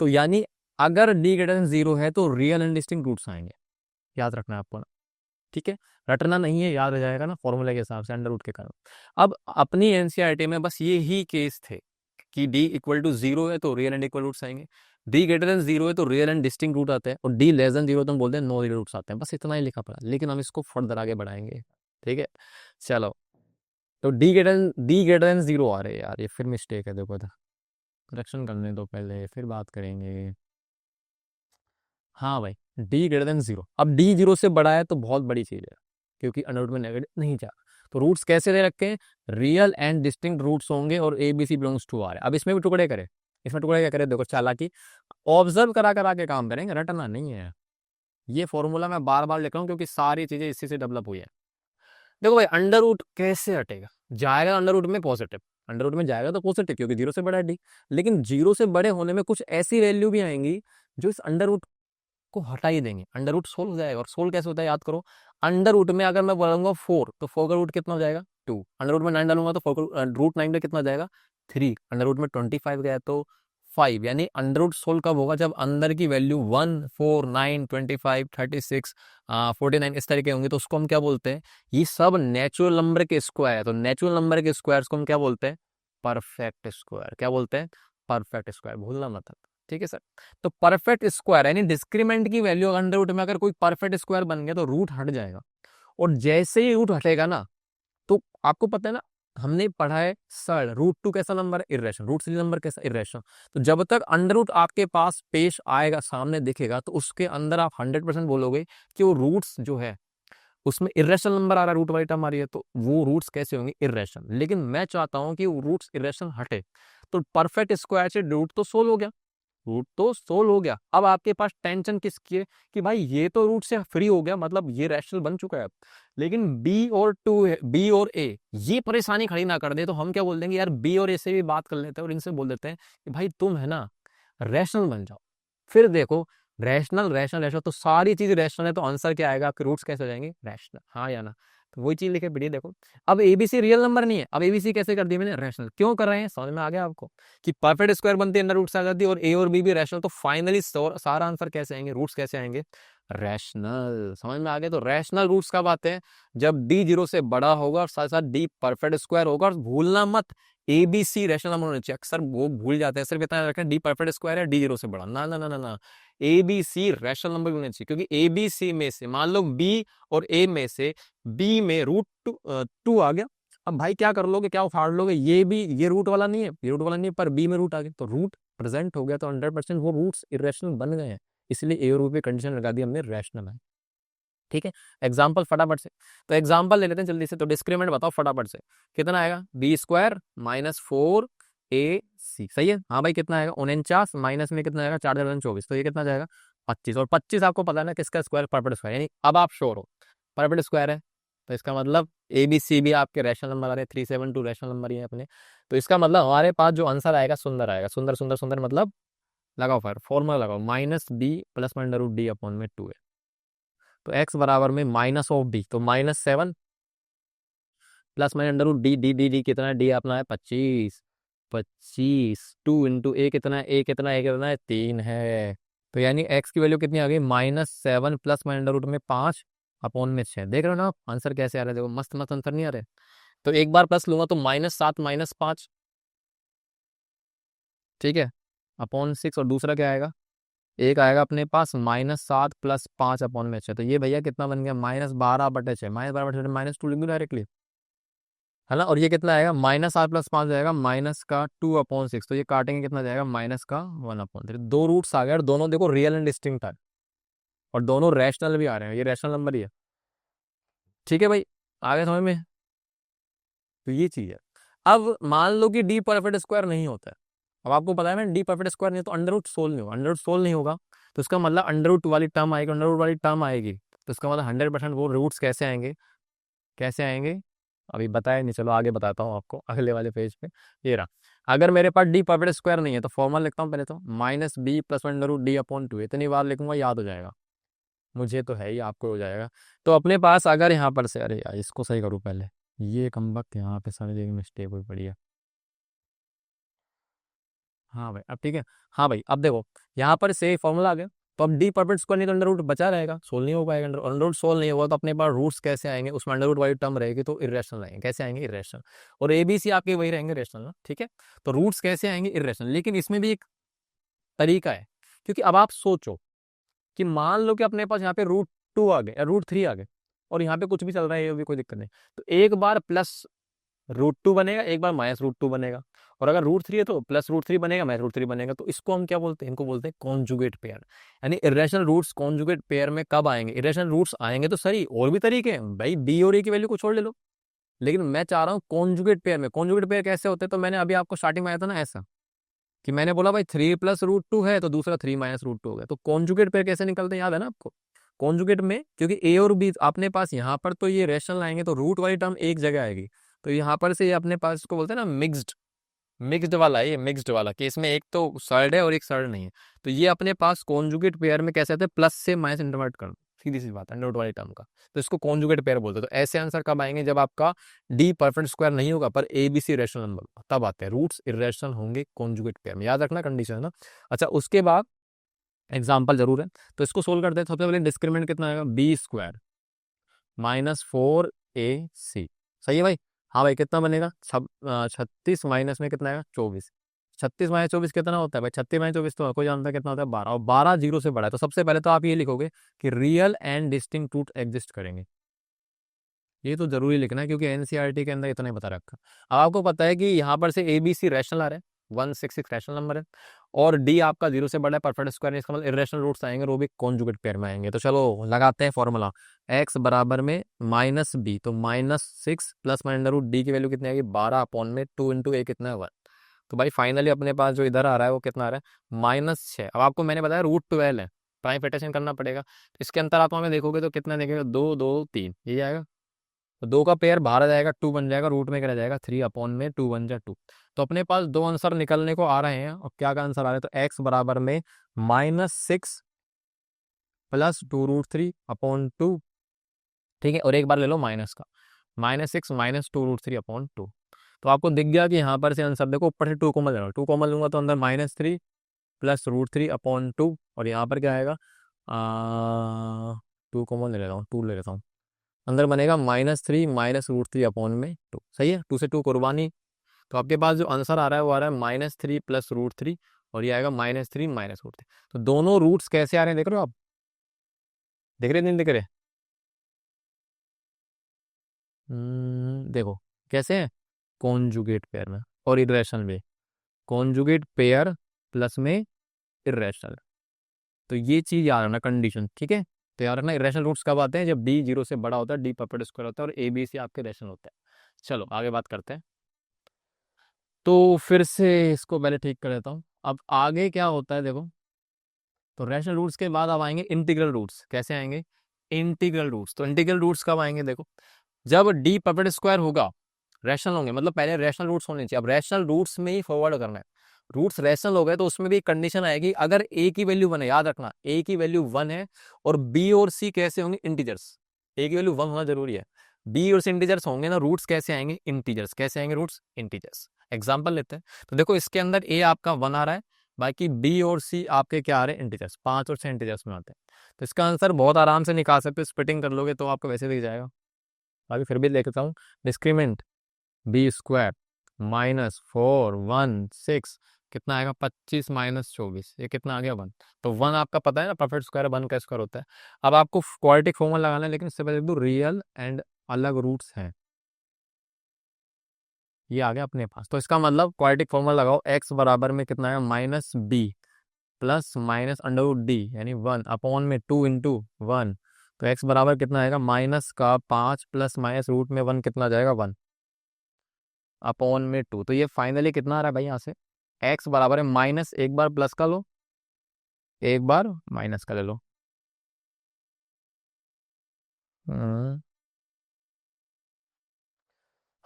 तो यानी अगर डी ग्रेटर देन 0 है तो रियल एंड डिस्टिंक्ट रूट्स आएंगे, याद रखना है आपको ना, ठीक है। रटना नहीं है, याद रह जाएगा ना फॉर्मूले के हिसाब से अंडर रूट के कारण। अब अपनी एनसीईआरटी में बस ये ही केस थे कि d = 0 है तो रियल एंड इक्वल रूट्स आएंगे, d ग्रेटर देन 0 है तो रियल एंड डिस्टिंक्ट रूट आते हैं, और d लेस देन 0 तो हम बोलते हैं नो रियल रूट्स आते हैं। बस इतना ही लिखा पड़ा, लेकिन हम इसको फर्दर आगे बढ़ाएंगे, ठीक है। चलो तो डी ग्रेटर देन जीरो आ रहे हैं यार, ये फिर मिस्टेक है, देखो करेक्शन करने दो पहले, फिर बात करेंगे। हाँ भाई, डी ग्रेटर देन जीरो। अब डी जीरो से बड़ा है तो बहुत बड़ी चीज़ है, क्योंकि अंडर रूट में नेगेटिव नहीं जा। तो रूट्स कैसे दे रखे हैं, रियल एंड डिस्टिंक्ट रूट्स होंगे और a B c belongs to r है। अब इसमें भी टुकड़े करें, इसमें टुकड़े क्या करें, देखो चालाकी, ऑब्जर्व करा करा के काम करेंगे, रटना नहीं है। ये फॉर्मूला मैं बार बार लिख रहा हूँ क्योंकि सारी चीजें इसी से डेवलप हुई है। देखो भाई, अंडर रूट कैसे हटेगा, जाएगा अंडर रूट में पॉजिटिव, अंडर रूट में जाएगा तो पॉजिटिव, क्योंकि जीरो से बड़ा है डी। लेकिन जीरो से बड़े होने में कुछ ऐसी वैल्यू भी आएंगी जो इस अंडर रूट को हटा ही देंगे, अंडर रूट सोल्व हो जाएगा। और सोल्व कैसे होता है, याद करो, अंडर रूट में अगर मैं बोलूंगा 4, तो 4 का रूट कितना हो जाएगा, 2। अंडर रूट में 9 डालूंगा तो 4 का रूट 9 में कितना हो जाएगा, 3। अंडर रूट में 25 गया तो 5। यानी अंडर रूट सोल्व कब होगा, जब अंदर की वैल्यू 1, 4, 9, 25, 36, 49 इस तरीके होंगे, तो उसको हम क्या बोलते हैं, ये सब नेचुरल नंबर के स्क्वायर है। तो नेचुरल नंबर के स्क्वायर को हम क्या बोलते हैं, परफेक्ट स्क्वायर। क्या बोलते हैं, परफेक्ट स्क्वायर, भूलना मत। ठीक है सर। तो परफेक्ट स्क्वायर यानी डिस्क्रीमेंट की वैल्यू अंडर रूट में अगर कोई परफेक्ट स्क्वायर बन गया तो रूट हट जाएगा। और जैसे ही रूट हटेगा ना, तो आपको पता है ना, हमने पढ़ा है सर, रूट टू कैसा नंबर है, इरेशनल। रूट थ्री नंबर कैसा, इरेशनल। तो जब तक अंडर रूट आपके पास पेश आएगा, सामने दिखेगा, तो उसके अंदर आप 100% बोलोगे कि वो रूट्स जो है उसमें इरेशनल नंबर आ रहा है, रूट वाली टर्म आ रही है, तो वो रूट्स कैसे होंगे, इरेशनल। लेकिन मैं चाहता हूं कि वो रूट्स इरेशनल हटे, तो परफेक्ट स्क्वायर से रूट तो सोल्व हो गया, रूट तो सोल्व हो गया। अब आपके पास टेंशन किसकी है, कि भाई ये तो रूट से फ्री हो गया, मतलब ये रैशनल बन चुका है। लेकिन बी और टू है, बी और ए, ये परेशानी खड़ी ना कर दे, तो हम क्या बोल देंगे, यार बी और ए से भी बात कर लेते हैं और इनसे बोल देते हैं कि भाई तुम है ना रैशनल बन जाओ। फिर देखो, रैशनल रैशनल रैशनल, तो सारी चीज रैशनल है, तो आंसर क्या आएगा, आपके रूट्स कैसे हो जाएंगे, रैशनल। हाँ या ना। तो वही चीज लिखे पड़ी है, देखो। अब एबीसी रियल नंबर नहीं है, अब एबीसी कैसे कर दिया मैंने, रैशनल। क्यों कर रहे हैं, समझ में आ गया आपको, कि परफेक्ट स्क्वायर बनती है, अंडर रूट्स आ जाती है, और ए और बी भी रैशनल, तो फाइनली सारा आंसर कैसे आएंगे, रूट्स कैसे आएंगे, रैशनल। समझ में आ गया। तो रैशनल रूट्स कब आते हैं, जब डी जीरो से बड़ा होगा और साथ साथ डी परफेक्ट स्क्वायर होगा। और भूलना मत, a B c rational number होने चाहिए, अक्सर वो भूल जाते हैं, सिर्फ इतना रखें डी परफेक्ट स्क्वायर है, डी जीरो से बड़ा, ना ना ना ना ना, a B c rational number होने चाहिए। क्योंकि ए बी सी में से मान लो बी और ए में से बी में रूट टू आ गया, अब भाई क्या कर लोगे, क्या उखाड़ लोगे, ये भी ये रूट वाला नहीं है, ये रूट वाला नहीं है, पर बी में रूट आ गया, तो रूट प्रेजेंट हो गया, तो 100% वो रूट्स इरेशनल बन गए हैं। इसलिए ए और बी पे कंडीशन लगा दी हमने, रैशनल है। ठीक है, एग्जाम्पल फटाफट से, तो एग्जाम्पल ले लेते हैं जल्दी से। तो डिस्क्रीमेंट बताओ फटाफट से, कितना आएगा, बी स्क्वायर माइनस 4ac, सही है। हाँ भाई, कितना आएगा, 49 माइनस में कितना आएगा, 4 24, तो ये कितना जाएगा, 25। और 25 आपको पता है ना किसका स्क्वायर, परफेक्ट स्क्वायर। यानी अब आप श्योर हो परफेक्ट स्क्वायर है, तो इसका मतलब ए बी सी भी आपके रैशनल नंबर आ रहे हैं, 372 रैशनल नंबर ही है अपने। तो इसका मतलब हमारे पास जो आंसर आएगा, सुंदर आएगा, सुंदर सुंदर सुंदर, मतलब लगाओ फिर फॉर्मूला लगाओ, माइनस बी प्लस में अंडर रूट डी अपॉन में 2 है। तो x बराबर में माइनस ऑफ डी, तो -7 plus minus under root d, d d d कितना है, डी अपना है 25, 25 2 इंटू ए कितना है, ए कितना है, ए कितना है, 3 है। तो यानी x की वैल्यू कितनी आ गई, -7 प्लस माइनस अंडर रूट में 5 अपॉन में 6। देख रहे हो ना आप आंसर कैसे आ रहा है, देखो मस्त मस्त आंसर नहीं आ रहे। तो एक बार प्लस लूंगा तो -7 -5, ठीक है, अपॉन 6। और दूसरा क्या आएगा, एक आएगा अपने पास -7 प्लस 5 अपॉन में 6। तो ये भैया कितना बन गया, -12/6, -12/6 -2 लिख दूं डायरेक्टली, है ना। और ये कितना आएगा, -8 प्लस 5 जाएगा माइनस का 2/6, तो ये काटेंगे कितना जाएगा, -1/3। दो रूट्स आ गए और दोनों देखो रियल एंड डिस्टिंक्ट है, और दोनों रैशनल भी आ रहे हैं, ये रैशनल नंबर ही है। ठीक है भाई, आ गया समझ में। तो ये चीज है। अब मान लो कि डी परफेक्ट स्क्वायर नहीं होता है, अब आपको पता है ना डी परफेक्ट स्क्वायर नहीं, तो अंडर रूट सोल्व नहीं होगा, अंडर रूट सोल्व नहीं होगा, तो इसका मतलब अंडर रूट वाली टर्म आएगी, अंडर रूट वाली टर्म आएगी, तो इसका मतलब 100% वो रूट्स कैसे आएंगे, कैसे आएंगे, अभी बताया नहीं, चलो आगे बताता हूँ आपको अगले वाले पेज पे। ये रहा, अगर मेरे पास डी परफेक्ट स्क्वायर नहीं है, तो फॉर्मूला लिखता हूँ पहले, तो -b plus under root D upon 2, इतनी बार लिखूंगा याद हो जाएगा, मुझे तो है ही, आपको हो जाएगा। तो अपने पास अगर यहाँ पर से, अरे यार इसको सही करूँ पहले, ये कम वक्त यहाँ पे सारी जगह मिस्टेक हुई पड़ी है। हाँ भाई अब ठीक है, हाँ भाई अब देखो, यहाँ पर से फॉर्मूला आ गया, तो अब डी परफेक्ट स्क्वायर नहीं तो अंडर रूट बचा रहेगा, सोल्व नहीं हो पाएगा, अंडर रूट सोल्व नहीं होगा, तो अपने पास रूट्स कैसे आएंगे, उसमें अंडर रूट वाली टर्म रहेगी, तो इरेशनल आएंगे, कैसे आएंगे, इरेशनल। और एबीसी आपके वही रहेंगे, रेशनल ना, ठीक है। तो रूट्स कैसे आएंगे, इरेशनल। लेकिन इसमें भी एक तरीका है, क्योंकि अब आप सोचो कि मान लो कि अपने पास यहाँ पे √2 आ गए या √3 आ गए, और यहाँ पे कुछ भी चल रहा है, ये भी कोई दिक्कत नहीं, तो एक बार प्लस √2 बनेगा, एक बार -√2 बनेगा, और अगर √3 है तो +√3 बनेगा, -√3 बनेगा। तो इसको हम क्या बोलते हैं? इनको बोलते हैं कॉन्जुगेट पेयर। यानी इरेशनल रूट्स कॉन्जुगेट पेयर में कब आएंगे? इरेशनल रूट्स आएंगे तो सही, और भी तरीके हैं भाई, b और a की वैल्यू को छोड़ ले लो, लेकिन मैं चाह रहा हूँ कॉन्जुगेट पेयर में। कॉन्जुगेट पेयर कैसे होते हैं? तो मैंने अभी आपको स्टार्टिंग में आया था ना ऐसा, कि मैंने बोला भाई 3 + √2 है तो दूसरा 3 - √2 हो गया। तो कॉन्जुगेट पेयर कैसे निकलते हैं, याद है ना आपको? कॉन्जुगेट में क्योंकि ए और बी अपने पास यहाँ पर तो ये रेशनल आएंगे तो रूट वाली टर्म एक जगह आएगी, तो यहाँ पर से ये अपने पास इसको बोलते हैं ना मिक्स्ड, मिक्स्ड वाला है ये, मिक्स्ड वाला कि इसमें एक तो सर्ड है और एक सर्ड नहीं है। तो ये अपने पास कॉन्जुगेट पेयर में कैसे आते हैं? प्लस से माइनस इंटरवर्ट कर, सीधी सी बात है, अंडर रूट वाली टर्म का। तो इसको कॉन्जुगेट पेयर बोलते हैं। तो ऐसे आंसर कब आएंगे? जब आपका डी परफेक्ट स्क्वायर नहीं होगा पर a B c rational number, तब आते हैं। रूट्स इरेशनल होंगे कॉन्जुगेट पेयर में, याद रखना कंडीशन है ना। अच्छा, उसके बाद एग्जाम्पल जरूर है, तो इसको सोल्व करते हैं। सबसे पहले डिस्क्रिमिनेंट कितना आएगा? b² -4ac, सही है भाई? हाँ भाई, कितना बनेगा? 36 माइनस में कितना आएगा? 24। 36 - 24 कितना होता है भाई? 36 - 24 तो कोई जानता है कितना होता है? 12, और 12 जीरो से बड़ा है। तो सबसे पहले तो आप ये लिखोगे कि real and distinct root exist करेंगे। ये तो जरूरी लिखना है क्योंकि एनसीईआरटी के अंदर इतना ही बता रखा। अब आपको पता है कि यहाँ पर से ए बी सी रैशनल आ रहे हैं, 166 रैशनल नंबर है, और डी आपका जीरो से बड़ा है, परफेक्ट स्क्वायर, इसका मतलब इरेशनल रूट्स आएंगे और वो भी कॉन्जुगेट पेयर में आएंगे। तो चलो लगाते हैं फॉर्मूला, x बराबर में -b, तो -6 + √d की वैल्यू कितनी आएगी? 12 अपॉन में 2 × a कितना है? 1। तो भाई फाइनली अपने पास जो इधर आ रहा है वो कितना आ रहा है? -6। अब आपको मैंने बताया √12 है, ट्राइफेटेशन करना पड़ेगा। तो इसके अंतर आप हमें देखोगे तो कितना देखेगा? 2 2 3, ये आएगा। तो 2 का पेयर बाहर आ जाएगा, 2 बन जाएगा, रूट में क्या रह जाएगा? 3 अपॉन में 2 बन जाए 2। तो अपने पास दो आंसर निकलने को आ रहे हैं, और क्या का आंसर आ रहा है? तो x बराबर में -6 + 2√3 अपॉन 2, ठीक है, और एक बार ले लो माइनस का, -6 - 2√3 अपॉन 2। तो आपको दिख गया कि यहाँ पर से आंसर देखो, ऊपर से 2 कॉमन ले लो, 2 कॉमन लूंगा तो अंदर -3 + √3 अपॉन 2, और यहाँ पर क्या आएगा? 2 कॉमन ले लेता हूँ, 2 ले लेता हूँ, अंदर बनेगा -3 - √3 अपॉन में 2। सही है, 2 से 2 कुर्बानी। तो आपके पास जो आंसर आ रहा है वो आ रहा है -3 + √3, और ये आएगा -3 - √3। तो दोनों रूट्स कैसे आ रहे हैं देख रहे हो आप? देख रहे नहीं दिख रहे? देखो कैसे है, कॉन्जुगेट पेयर में और इरेशनल में, कॉन्जुगेट पेयर प्लस में इरेशनल। तो ये चीज याद रखना कंडीशन, ठीक है? तो याद रखना इरेशनल रूट्स कब आते हैं? जब डी जीरो से बड़ा होता है, डी परपेंडिकुलर स्क्वायर होता है, और ए बी सी आपके रेशनल होते हैं। चलो आगे बात करते हैं। तो फिर से इसको पहले ठीक कर देता हूँ। अब आगे क्या होता है देखो, तो रैशनल रूट्स के बाद अब आएंगे इंटीग्रल रूट्स। कैसे आएंगे? Integral roots. तो इंटीग्रल रूट्स कब आएंगे देखो, जब डी परपेंडिकुलर स्क्वायर होगा, रैशनल होंगे, मतलब पहले रैशनल रूट्स होने चाहिए। अब रैशनल रूट्स में ही फॉरवर्ड करना है। रूट्स रैशनल हो गए तो उसमें भी एक कंडीशन आएगी, अगर ए की वैल्यू 1 है, याद रखना ए की वैल्यू 1 है, और बी और सी कैसे होंगे? इंटीजर्स। ए की वैल्यू 1 होना जरूरी है, बी और सी इंटीजर्स होंगे ना, रूट्स कैसे आएंगे? इंटीजर्स। कैसे आएंगे रूट्स? इंटीजर्स। एग्जाम्पल लेते हैं, तो देखो इसके अंदर ए आपका 1 आ रहा है, बाकी बी और सी आपके क्या आ रहे हैं? इंटीजर्स। 5 और 6 इंटीजर्स में आते हैं। तो इसका आंसर बहुत आराम से निकाल सकते हो, स्प्लिटिंग कर लोगे तो आपको वैसे दिख जाएगा। अभी फिर भी लेता हूँ, डिस्क्रीमेंट b² -4 1 6 कितना आएगा? 25 - 24, ये कितना आ गया? 1। तो 1 आपका पता है ना, परफेक्ट स्क्वायर 1 का स्क्वायर होता है। अब आपको क्वाड्रेटिक फॉर्मूला लगाना है, लेकिन इससे पहले दो रियल एंड अलग रूट्स हैं, ये आ गया अपने पास। तो इसका मतलब क्वाड्रेटिक फॉर्मूला लगाओ, x बराबर में कितना है? -b प्लस माइनस √d, यानी 1 अपॉन में 2 × 1। तो x बराबर कितना आएगा? माइनस का 5 प्लस माइनस रूट में 1 कितना आ जाएगा? 1 अपॉन में 2। तो ये फाइनली कितना आ रहा है भाई? यहाँ से x बराबर है माइनस, एक बार प्लस का लो, एक बार माइनस का ले लो। हम्म,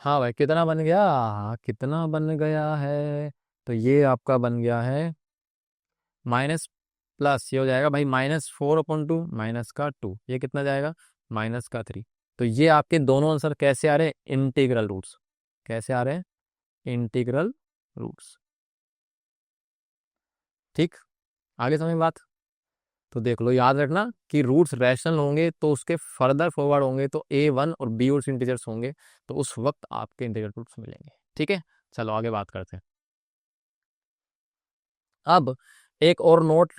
हाँ भाई, कितना बन गया? कितना बन गया है? तो ये आपका बन गया है माइनस प्लस, ये हो जाएगा भाई -4/2 माइनस का 2, ये कितना जाएगा? माइनस का 3। तो ये आपके दोनों आंसर कैसे आ रहे हैं? Integral roots. कैसे आ रहे हैं? Integral roots. ठीक, आगे समझ बात? तो देख लो, याद रखना कि रूट्स रैशनल होंगे तो उसके फर्दर फॉरवर्ड होंगे तो a1 और b और इंटीजर्स होंगे, तो उस वक्त आपके इंटीग्रल रूट्स मिलेंगे। ठीक है, चलो आगे बात करते हैं। अब एक और नोट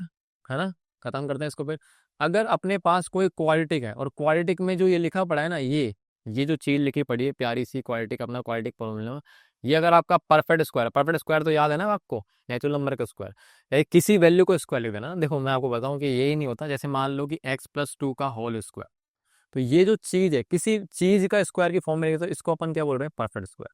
है ना, खत्म करते हैं इसको फिर। अगर अपने पास कोई क्वाड्रेटिक है, और क्वाड्रेटिक में जो ये लिखा पड़ा है ना, ये ये जो चीज लिखी पड़ी है प्यारी सी क्वाड्रेटिक, अपना क्वाड्रेटिक फॉर्मूला, ये अगर आपका परफेक्ट स्क्वायर तो याद है ना आपको, नेचुरल नंबर का स्क्वायर, या किसी वैल्यू को स्क्वायर लिख देना। देखो मैं आपको बताऊं कि यही नहीं होता, जैसे मान लो कि x+2 का होल स्क्वायर, तो ये जो चीज है किसी चीज का स्क्वायर की फॉर्म में लिखे तो इसको अपन क्या बोल रहे हैं, परफेक्ट स्क्वायर।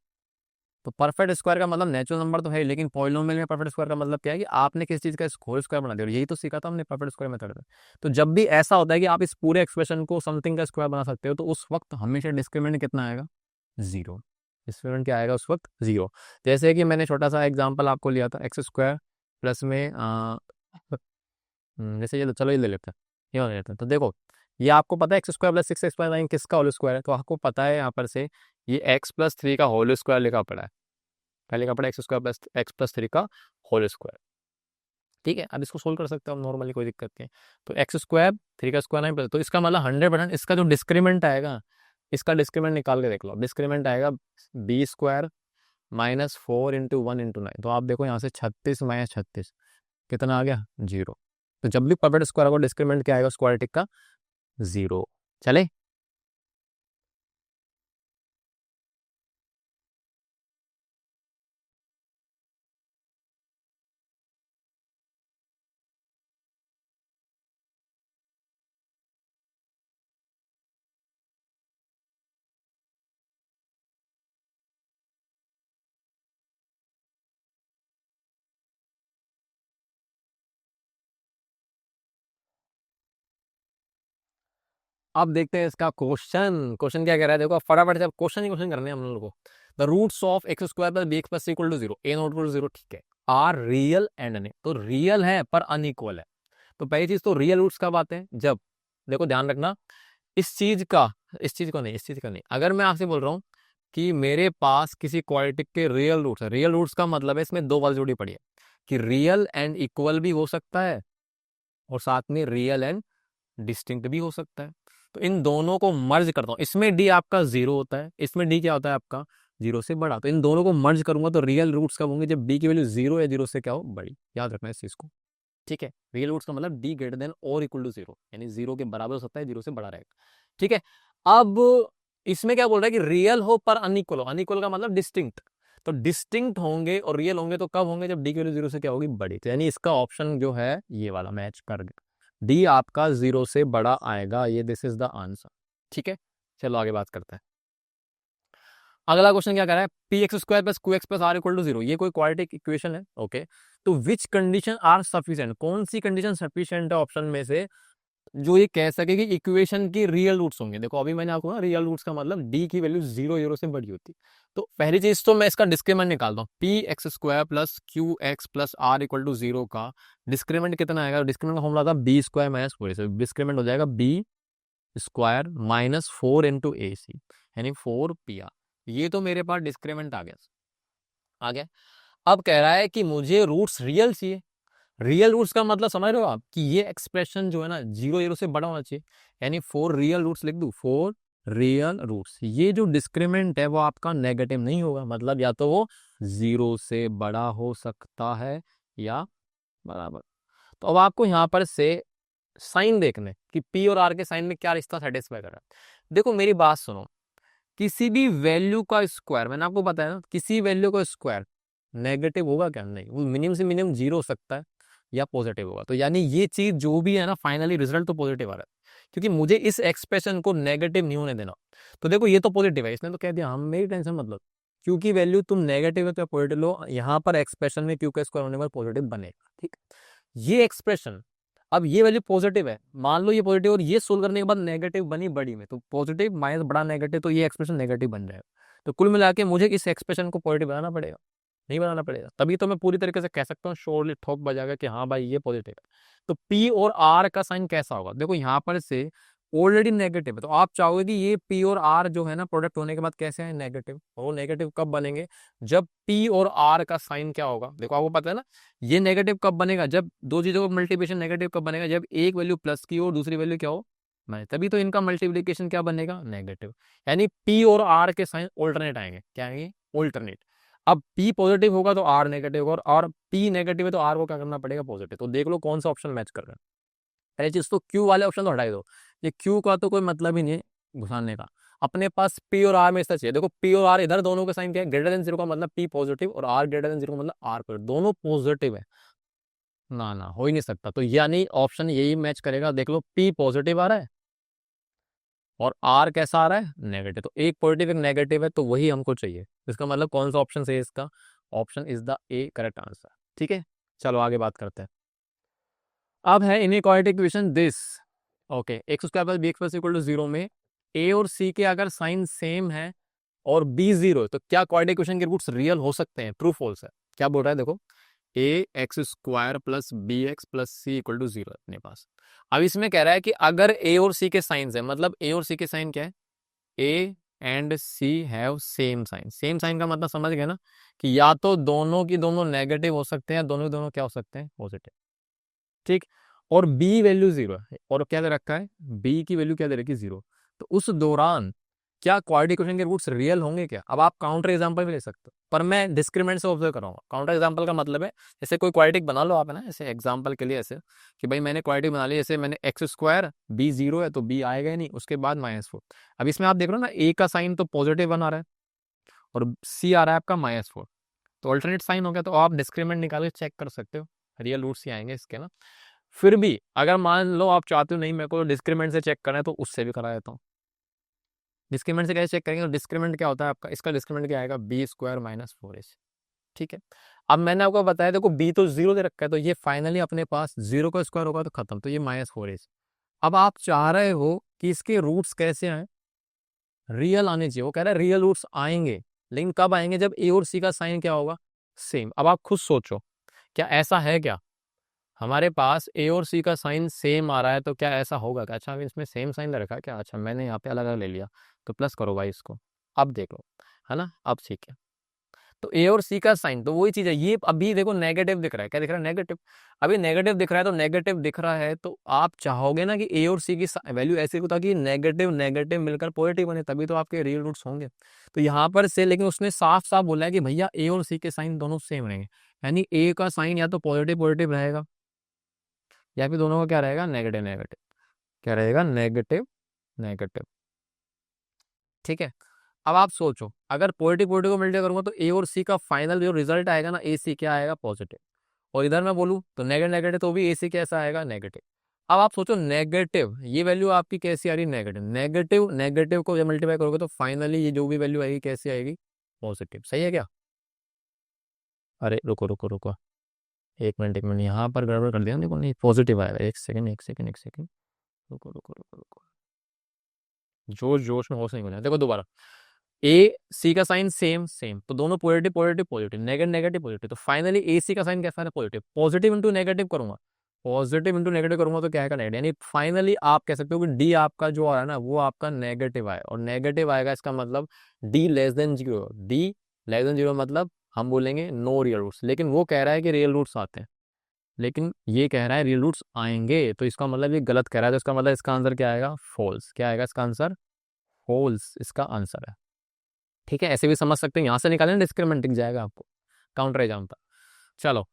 तो परफेक्ट स्क्वायर का मतलब नेचुरल नंबर तो है, लेकिन पॉलिनोमियल में परफेक्ट स्क्वायर का मतलब क्या है कि आपने किसी चीज का होल स्क्वायर बना दिया, और यही तो सीखा था हमने परफेक्ट स्क्वायर मेथड में। तो जब भी ऐसा होता है कि आप इस पूरे एक्सप्रेशन को समथिंग का स्क्वायर बना सकते हो, तो उस वक्त हमेशा डिस्क्रिमिनेंट कितना आएगा, जीरो। डिस्क्रिमिनेंट क्या आएगा उस वक्त, जीरो। जैसे कि मैंने छोटा सा एग्जाम्पल आपको लिया था, एक्स स्क्वायर प्लस में जैसे ये, चलो ये ले लेते हैं, ये हो लेते हैं। तो देखो ये आपको पता है एक्स स्क्वायर प्लस 6x+9 किसका होल स्क्वायर है, तो आपको पता है यहाँ पर से ये x+3 का होल स्क्वायर लिखा पड़ा है, पहले का पड़ा x² + x+3 का होल स्क्वायर। ठीक है, अब इसको सोल्व कर सकते हो हम नॉर्मली, कोई दिक्कत नहीं। तो x² 3 का स्क्वायर 9 तो इसका मतलब 100%, इसका जो डिस्क्रीमेंट आएगा, इसका डिस्क्रीमेंट निकाल के देख लो। डिस्क्रीमेंट आएगा b² -4 × 1 × 9। तो आप देखो यहाँ से 36 - 36 कितना आ गया, जीरो। तो जब भी परफेक्ट स्क्वायर होगा डिस्क्रीमेंट क्या आएगा स्क्वायर टिक का, जीरो। चले, अब देखते हैं इसका क्वेश्चन। क्वेश्चन क्या कह रहा है, देखो फटाफट से क्वेश्चन ही क्वेश्चन करने हैं हम लोगों को। The roots of x² + bx+ = 0, a0 = 0, ठीक है, आर रियल एंड अन, तो रियल है पर अनइक्वल है। तो पहली चीज तो रियल रूट्स कब आते हैं, जब, देखो ध्यान रखना, इस चीज का, इस चीज का नहीं, अगर मैं आपसे बोल रहा हूँ कि मेरे पास किसी क्वाड्रेटिक के रियल रूट्स है, रियल रूट्स का मतलब है इसमें दो बात जोड़ी पड़ी है कि रियल एंड इक्वल भी हो सकता है, और साथ में रियल एंड डिस्टिंक्ट भी हो सकता है। तो इन दोनों को मर्ज करता हूँ, इसमें डी आपका जीरो होता है, इसमें डी क्या होता है आपका, जीरो से बड़ा। तो इन दोनों को मर्ज करूंगा तो रियल रूट्स कब होंगे, जब डी की वैल्यू जीरो या जीरो से क्या हो, बड़ी। याद रखना इस चीज को, ठीक है। रियल रूट्स का मतलब डी ग्रेटर देन और इक्वल टू जीरो, यानी जीरो के बराबर हो सकता है, जीरो से बड़ा रहेगा, ठीक है। अब इसमें क्या बोल रहा है कि रियल हो पर अनइक्वल हो, अनइक्वल का मतलब डिस्टिंक्ट। तो डिस्टिंक्ट होंगे और रियल होंगे तो कब होंगे, जब डी की वैल्यू जीरो से क्या होगी, बड़ी। तो यानी इसका ऑप्शन जो है ये वाला मैच कर गया, डी आपका जीरो से बड़ा आएगा, ये दिस इज द आंसर, ठीक है। चलो आगे बात करते हैं। अगला क्वेश्चन क्या कर रहा है, px² + qx + r = 0, ये कोई क्वाड्रेटिक इक्वेशन है, ओके। तो विच कंडीशन आर सफिशिएंट, कौन सी कंडीशन सफिशिएंट है ऑप्शन में से जो ये कह सके कि इक्वेशन की रियल रूट्स होंगे। देखो अभी मैंने आपको ना रियल रूट्स का मतलब डी की वैल्यू जीरो जीरो से बड़ी होती। तो पहली चीज तो मैं इसका डिस्क्रिमेंट निकालता हूँ, px² + qx + r = 0 का डिस्क्रिमेंट कितना आएगा, डिस्क्रिमेंट का फॉर्मूला था b² - 4ac, से डिस्क्रिमेंट हो जाएगा b² -4 × ac, यानी 4pr। ये तो मेरे पास डिस्क्रिमेंट आ गया, आ गया। अब कह रहा है कि मुझे रूट्स रियल चाहिए। रियल रूट्स का मतलब समझ रहे हो आप कि ये एक्सप्रेशन जो है ना जीरो जीरो से बड़ा होना चाहिए, यानी 4 रियल रूट्स लिख दूं, 4 रियल रूट्स। ये जो डिस्क्रिमेंट है वो आपका नेगेटिव नहीं होगा, मतलब या तो वो जीरो से बड़ा हो सकता है या बराबर। तो अब आपको यहाँ पर से साइन देखने कि पी और आर के साइन में क्या रिश्ता सेटिस्फाई कर रहा है। देखो मेरी बात सुनो, किसी भी वैल्यू का स्क्वायर, मैंने आपको बताया ना, किसी वैल्यू का स्क्वायर नेगेटिव होगा क्या, नहीं, वो मिनिमम से मिनिमम जीरो हो सकता है या पॉजिटिव होगा। तो यानी ये चीज जो भी है ना, फाइनली रिजल्ट तो पॉजिटिव आ रहा है, क्योंकि मुझे इस एक्सप्रेशन को नेगेटिव नहीं होने देना। तो देखो ये तो पॉजिटिव है, इसने तो कह दिया, हम मेरी टेंशन मतलब, क्योंकि वैल्यू तुम नेगेटिव है तो पॉजिटिव लो, यहाँ पर एक्सप्रेशन में क्यू का स्क्वायर होने पर पॉजिटिव बनेगा, ठीक। ये एक्सप्रेशन, अब ये वैल्यू पॉजिटिव है, मान लो ये पॉजिटिव, और ये सोल्व करने के बाद नेगेटिव बनी बड़ी में, तो पॉजिटिव माइनस बड़ा नेगेटिव, तो ये एक्सप्रेशन नेगेटिव बन जाएगा। तो कुल मिला के मुझे इस एक्सप्रेशन को पॉजिटिव बनाना पड़ेगा, नहीं बनाना पड़ेगा, तभी तो मैं पूरी तरीके से कह सकता हूँ श्योरली ठोक बजाएगा कि हाँ भाई ये पॉजिटिव है। तो पी और आर का साइन कैसा होगा, देखो यहाँ पर से ऑलरेडी नेगेटिव है, तो आप चाहोगे कि ये पी और आर जो है ना प्रोडक्ट होने के बाद कैसे है, नेगेटिव। और नेगेटिव कब बनेंगे, जब पी और आर का साइन क्या होगा, देखो आपको पता है ना, ये नेगेटिव कब बनेगा, जब दो चीजों का मल्टीप्लिकेशन नेगेटिव कब बनेगा, जब एक वैल्यू प्लस की और दूसरी वैल्यू क्या हो माइनस, तभी तो इनका मल्टीप्लिकेशन क्या बनेगा, नेगेटिव। यानी पी और आर के साइन ऑल्टरनेट आएंगे, क्या आएंगे, ऑल्टरनेट। अब P पॉजिटिव होगा तो R नेगेटिव होगा, और P नेगेटिव है तो R को क्या करना पड़ेगा, पॉजिटिव। तो देख लो कौन सा ऑप्शन मैच कर रहा है। पहली चीज तो Q वाले ऑप्शन तो हटा ही दो, ये Q का तो कोई मतलब ही नहीं है घुसाने का। अपने पास पी और आर में ऐसा चाहिए। देखो पी और आर इधर दोनों का साइन क्या है, ग्रेटर देन जीरो का मतलब पी पॉजिटिव और आर ग्रेटर देन जीरो का मतलब आर पॉजिटिव, दोनों पॉजिटिव है। ना ना हो ही नहीं सकता, तो यानी ऑप्शन यही मैच करेगा। देख लो पी पॉजिटिव आ रहा है और आर कैसा आ रहा है, नेगेटिव। तो एक पॉजिटिव एक नेगेटिव है, तो वही हमको चाहिए। इसका मतलब कौन सा ऑप्शन सही है इसका, option is the a correct answer. ठीक है, चलो आगे बात करते हैं। अब है inequality equation this. Okay, x square plus B x plus equal to zero में ए और सी के अगर साइन सेम है और बी जीरो है, तो क्या क्वाड्रेटिक इक्वेशन के रूट्स रियल हो सकते हैं, ट्रू फॉल्स है। क्या बोल रहा है देखो, A X square plus B x plus C equal to zero अपने पास। अब इसमें कह रहा है कि अगर ए और सी के साइंस है, मतलब ए और सी के साइन क्या है, a and c have same sign. Same sign का मतलब समझ गए ना, कि या तो दोनों की दोनों नेगेटिव हो सकते हैं, दोनों की दोनों क्या हो सकते हैं, पॉजिटिव। ठीक, और बी वैल्यू जीरो है, और क्या दे रखा है, बी की वैल्यू क्या दे रखी है, जीरो। तो उस दौरान क्या क्वाड्रेटिक इक्वेशन के रूट्स रियल होंगे क्या। अब आप काउंटर एग्जांपल भी ले सकते हो, पर मैं डिस्क्रिमिनेंट से ऑब्जर्व कराऊंगा। काउंटर एग्जांपल का मतलब है, जैसे कोई क्वाड्रेटिक बना लो आप, है ना, ऐसे एग्जांपल के लिए ऐसे कि भाई मैंने क्वाड्रेटिक बना ली, जैसे मैंने एक्स स्क्वायर, बी जीरो है तो बी आएगा ही नहीं, उसके बाद -4। अब इसमें आप देख रहे हो ना, ए का साइन तो पॉजिटिव बना रहा है और सी आ रहा है आपका -4, तो अल्टरनेट साइन हो गया। तो आप डिस्क्रिमिनेंट निकाल के चेक कर सकते हो, रियल रूट्स ही आएंगे इसके ना। फिर भी अगर मान लो आप चाहते हो नहीं मेरे को डिस्क्रिमिनेंट से चेक करना है, तो उससे भी करा देता हूँ। डिस्क्रिमिनेंट से कैसे चेक करेंगे, तो डिस्क्रिमिनेंट क्या होता है आपका, इसका डिस्क्रिमिनेंट क्या आएगा, बी स्क्वायर माइनस 4ac। ठीक है, अब मैंने आपको बताया देखो बी तो जीरो दे रखा है, तो ये फाइनली अपने पास जीरो का स्क्वायर होगा तो खत्म, तो ये -4ac। अब आप चाह रहे हो कि इसके रूट्स कैसे आए, रियल आने चाहिए। वो कह रहा है रियल रूट्स आएंगे, लेकिन कब आएंगे, जब ए और सी का साइन क्या होगा, सेम। अब आप खुद सोचो, क्या ऐसा है क्या, हमारे पास ए और सी का साइन सेम आ रहा है, तो क्या ऐसा होगा क्या, अच्छा इसमें सेम साइन ले रखा है क्या, अच्छा मैंने यहाँ पे अलग अलग ले लिया, तो प्लस करो भाई इसको। अब देख लो, है ना, अब ठीक है। तो ए और सी का साइन तो वही चीज है, ये अभी देखो नेगेटिव दिख रहा है, क्या दिख रहा है, नेगेटिव। अभी नेगेटिव दिख रहा है, तो नेगेटिव दिख रहा है तो आप चाहोगे ना कि ए और सी की वैल्यू ऐसी हो ताकि नेगेटिव नेगेटिव मिलकर पॉजिटिव बने, तभी तो आपके रियल रूट्स होंगे। तो यहाँ पर से, लेकिन उसने साफ साफ बोला है कि भैया ए और सी के साइन दोनों सेम रहेंगे, यानी ए का साइन या तो पॉजिटिव पॉजिटिव रहेगा, या फिर दोनों का क्या रहेगा, नेगेटिव नेगेटिव। क्या रहेगा, नेगेटिव नेगेटिव। ठीक है, अब आप सोचो, अगर पॉजिटिव पॉजिटिव को मल्टीप्लाई करूंगा तो ए और सी का फाइनल जो रिजल्ट आएगा ना, ए सी क्या आएगा, पॉजिटिव। और इधर मैं बोलूं तो नेगेटिव नेगेटिव, तो भी ए सी कैसा आएगा, नेगेटिव। अब आप सोचो नेगेटिव, ये वैल्यू आपकी कैसी आ रही है, नेगेटिव नेगेटिव नेगेटिव को जब मल्टीप्लाई करोगे तो फाइनली ये जो भी वैल्यू आएगी कैसी आएगी, पॉजिटिव। सही है क्या, अरे रुको रुको रुको, एक मिनट यहाँ पर गड़बड़ कर दिया, देखो नहीं पॉजिटिव आएगा, एक सेकंड एक सेकंड एक सेकंड, रुको रुको रुको रुको, जोश जोश में होश नहीं बना, देखो दोबारा। ए सी का साइन सेम सेम, तो दोनों positive positive positive, negative negative positive, तो फाइनली ए सी का साइन कैसा है, पॉजिटिव। पॉजिटिव इंटू नेगेटिव करूंगा, पॉजिटिव इंटू नेगेटिव करूंगा तो क्या आएगा, नेगेटिव। यानी फाइनली आप कह सकते हो कि डी आपका जो आ रहा है ना, वो आपका नेगेटिव आए, और नेगेटिव आएगा इसका मतलब D less than zero. D less than zero मतलब हम बोलेंगे नो रियल रूट्स, लेकिन वो कह रहा है कि रियल रूट्स आते हैं, लेकिन ये कह रहा है रियल रूट्स आएंगे, तो इसका मतलब ये गलत कह रहा है, तो इसका मतलब इसका आंसर क्या आएगा, फॉल्स। क्या आएगा इसका आंसर, फॉल्स इसका आंसर है। ठीक है, ऐसे भी समझ सकते हैं, यहां से निकालें डिस्क्रिमिनेंट दिख जाएगा आपको काउंटर एग्जाम पर। चलो,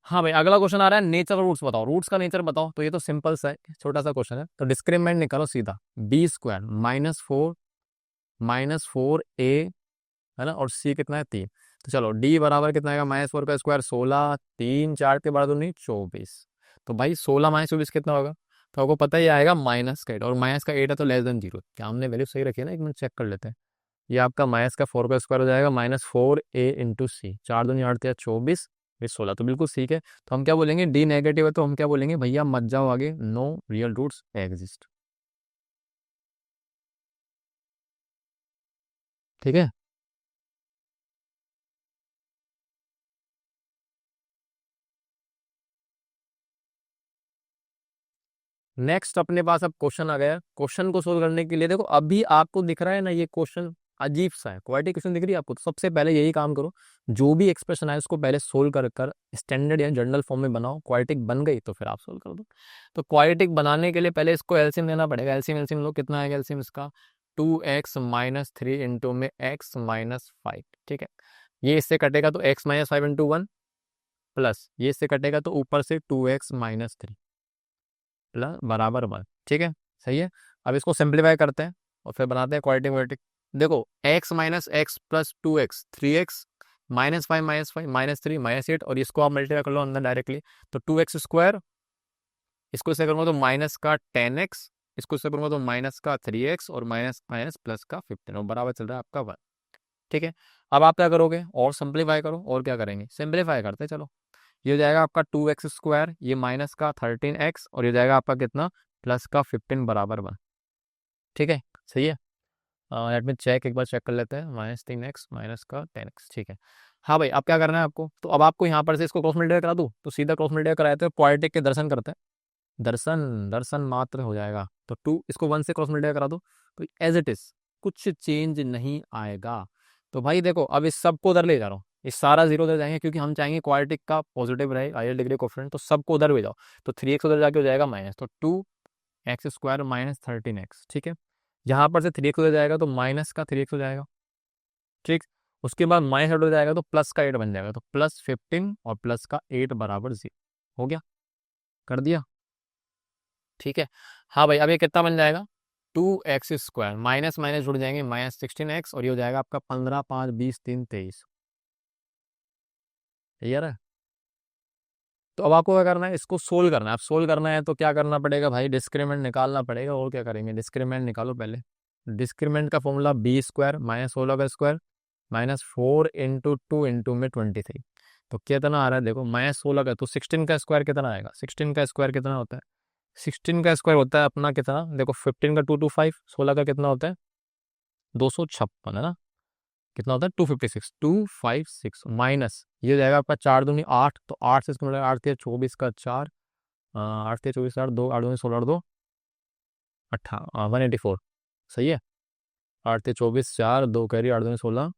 हाँ भाई अगला क्वेश्चन आ रहा है, नेचर रूट्स बताओ, रूट्स का नेचर बताओ। तो ये तो सिंपल सा है, छोटा सा क्वेश्चन है, तो डिस्क्रिमिनेंट निकालो सीधा, बी स्क्वायर -4 है ना, और सी कितना है, 3। तो चलो डी बराबर कितना आएगा, -4 का स्क्वायर 16, 3 4 के बाद 24। तो भाई 16 -24 कितना होगा, तो आपको पता ही आएगा -8, और -8 है तो लेस देन जीरो। क्या हमने वैल्यू सही रखी है ना, एक मिनट चेक कर लेते हैं। ये आपका -4 का स्क्वायर हो जाएगा -4a इंटू सी, 4 दूनी 8 या 24, फिर 16, तो बिल्कुल ठीक है। तो हम क्या बोलेंगे, डी नेगेटिव है तो हम क्या बोलेंगे, भैया मत जाओ आगे, नो रियल रूट्स एग्जिस्ट। ठीक है, नेक्स्ट अपने पास अब क्वेश्चन आ गया। क्वेश्चन को सोल्व करने के लिए देखो, अभी आपको दिख रहा है ना ये क्वेश्चन अजीब सा है, क्वाड्रेटिक क्वेश्चन दिख रही है आपको, तो सबसे पहले यही काम करो, जो भी एक्सप्रेशन आए उसको पहले सोल्व कर कर स्टैंडर्ड या जनरल फॉर्म में बनाओ। क्वाड्रेटिक बन गई तो फिर आप सोल्व कर दो। तो क्वाड्रेटिक बनाने के लिए पहले इसको एलसीएम लेना पड़ेगा। एलसीएम एलसीएम लो, कितना आएगा एलसीएम इसका, 2x-3 इंटू में x-5। ठीक है, ये इससे कटेगा तो x-5 इंटू 1, प्लस ये इससे कटेगा तो ऊपर से 2x-3 प्लस बराबर 1। ठीक है, सही है। अब इसको सिंप्लीफाई करते हैं, और फिर बनाते हैं क्वाड्रेटिक क्वाड्रेटिक। देखो x minus x plus 2x 3x -5 -3 -8, और इसको आप मल्टीप्लाई कर लो अंदर डायरेक्टली, तो 2x², इसको इससे करूँगा तो माइनस का 10x, इसको इससे करूँगा तो माइनस का 3x, और माइनस माइनस प्लस का 15, और बराबर चल रहा है आपका 1। ठीक है, अब आप क्या करोगे, और सिंप्लीफाई करो, और क्या करेंगे, सिंप्लीफाई करते चलो। ये हो जाएगा आपका 2x², ये माइनस का 13x, और ये हो जाएगा आपका कितना, प्लस का 15 बराबर 1। ठीक है, सही है। लेट में चेक, एक बार चेक कर लेते हैं, -3x माइनस का 10x। ठीक है, हाँ भाई, अब क्या करना है आपको, तो अब आपको यहाँ पर से इसको क्रॉस मल्टीप्लाई करा दूँ, तो सीधा क्रॉस मल्टीप्लाई कराते हैं, क्वाड्रेटिक के दर्शन करते हैं, दर्शन दर्शन मात्र हो जाएगा। तो 2 इसको 1 से क्रॉस मल्टीप्लाई करा दो, तो एज इट इज कुछ चेंज नहीं आएगा। तो भाई देखो, अब इस सब को उधर ले जा रहा हूँ, इस सारा जीरो उधर जाएंगे, क्योंकि हम चाहेंगे क्वाड्रेटिक का पॉजिटिव रहे, हायर डिग्री कोफिशिएंट, तो सबको उधर ले जाओ। तो 3x उधर जाके हो जाएगा माइनस, तो 2x² माइनस 13x। ठीक है, यहाँ पर से 3x उधर जाएगा तो माइनस का 3x हो जाएगा। ठीक, उसके बाद माइनस 8 हो जाएगा तो प्लस का 8 बन जाएगा, तो +15 और प्लस का 8 बराबर 0 हो गया, कर दिया। ठीक है, हाँ भाई, अब ये कितना बन जाएगा, 2x², माइनस माइनस जुड़ जाएंगे, -16x, और ये हो जाएगा आपका 15 5 20 3 23। क्लियर है। तो अब आपको क्या करना है, इसको सोल्व करना है। अब सोल्व करना है तो क्या करना पड़ेगा भाई, डिस्क्रिमेंट निकालना पड़ेगा, और क्या करेंगे, डिस्क्रिमेंट निकालो पहले। डिस्क्रिमेंट का फॉर्मूला b² -16 का स्क्वायर -4 × 2 × में 23। तो कितना आ रहा है, देखो -16 का, तो 16 का स्क्वायर कितना आएगा, 16 का स्क्वायर कितना होता है, 16 का स्क्वायर होता है अपना कितना, देखो 15 का 225, 16 का कितना होता है 256, है ना, कितना होता है 256, 256 माइनस, ये हो जाएगा आपका 4 दूनी 8, तो 8 से इसको मिलेगा 8 × 24 का 4, 8 × 24 8 2 8 दूनी 16 2 184। सही है, 8 × 24 4 2 कैरी 8 दूनी 16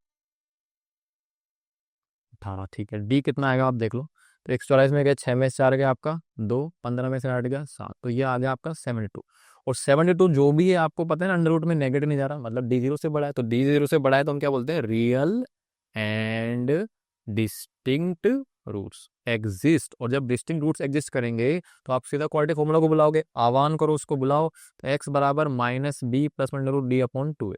18। ठीक है, डी कितना आएगा आप देख लो, तो 144 में गया, 6 में से 4 गया आपका 2, 15 में से 8 गया 7, तो ये आ गया आपका 72। और 72 जो भी है आपको पता है ना, अंडर रूट में नेगेटिव नहीं जा रहा, मतलब डी जीरो से बड़ा है, तो डी जीरो से बड़ा है तो हम क्या बोलते हैं, real and distinct roots exist. और जब डिस्टिंक्ट रूट्स एग्जिस्ट करेंगे तो आप सीधा क्वाड्रेटिक फॉर्मूला को बुलाओगे, आह्वान करो उसको, बुलाओ, तो x बराबर -b प्लस d/2 है।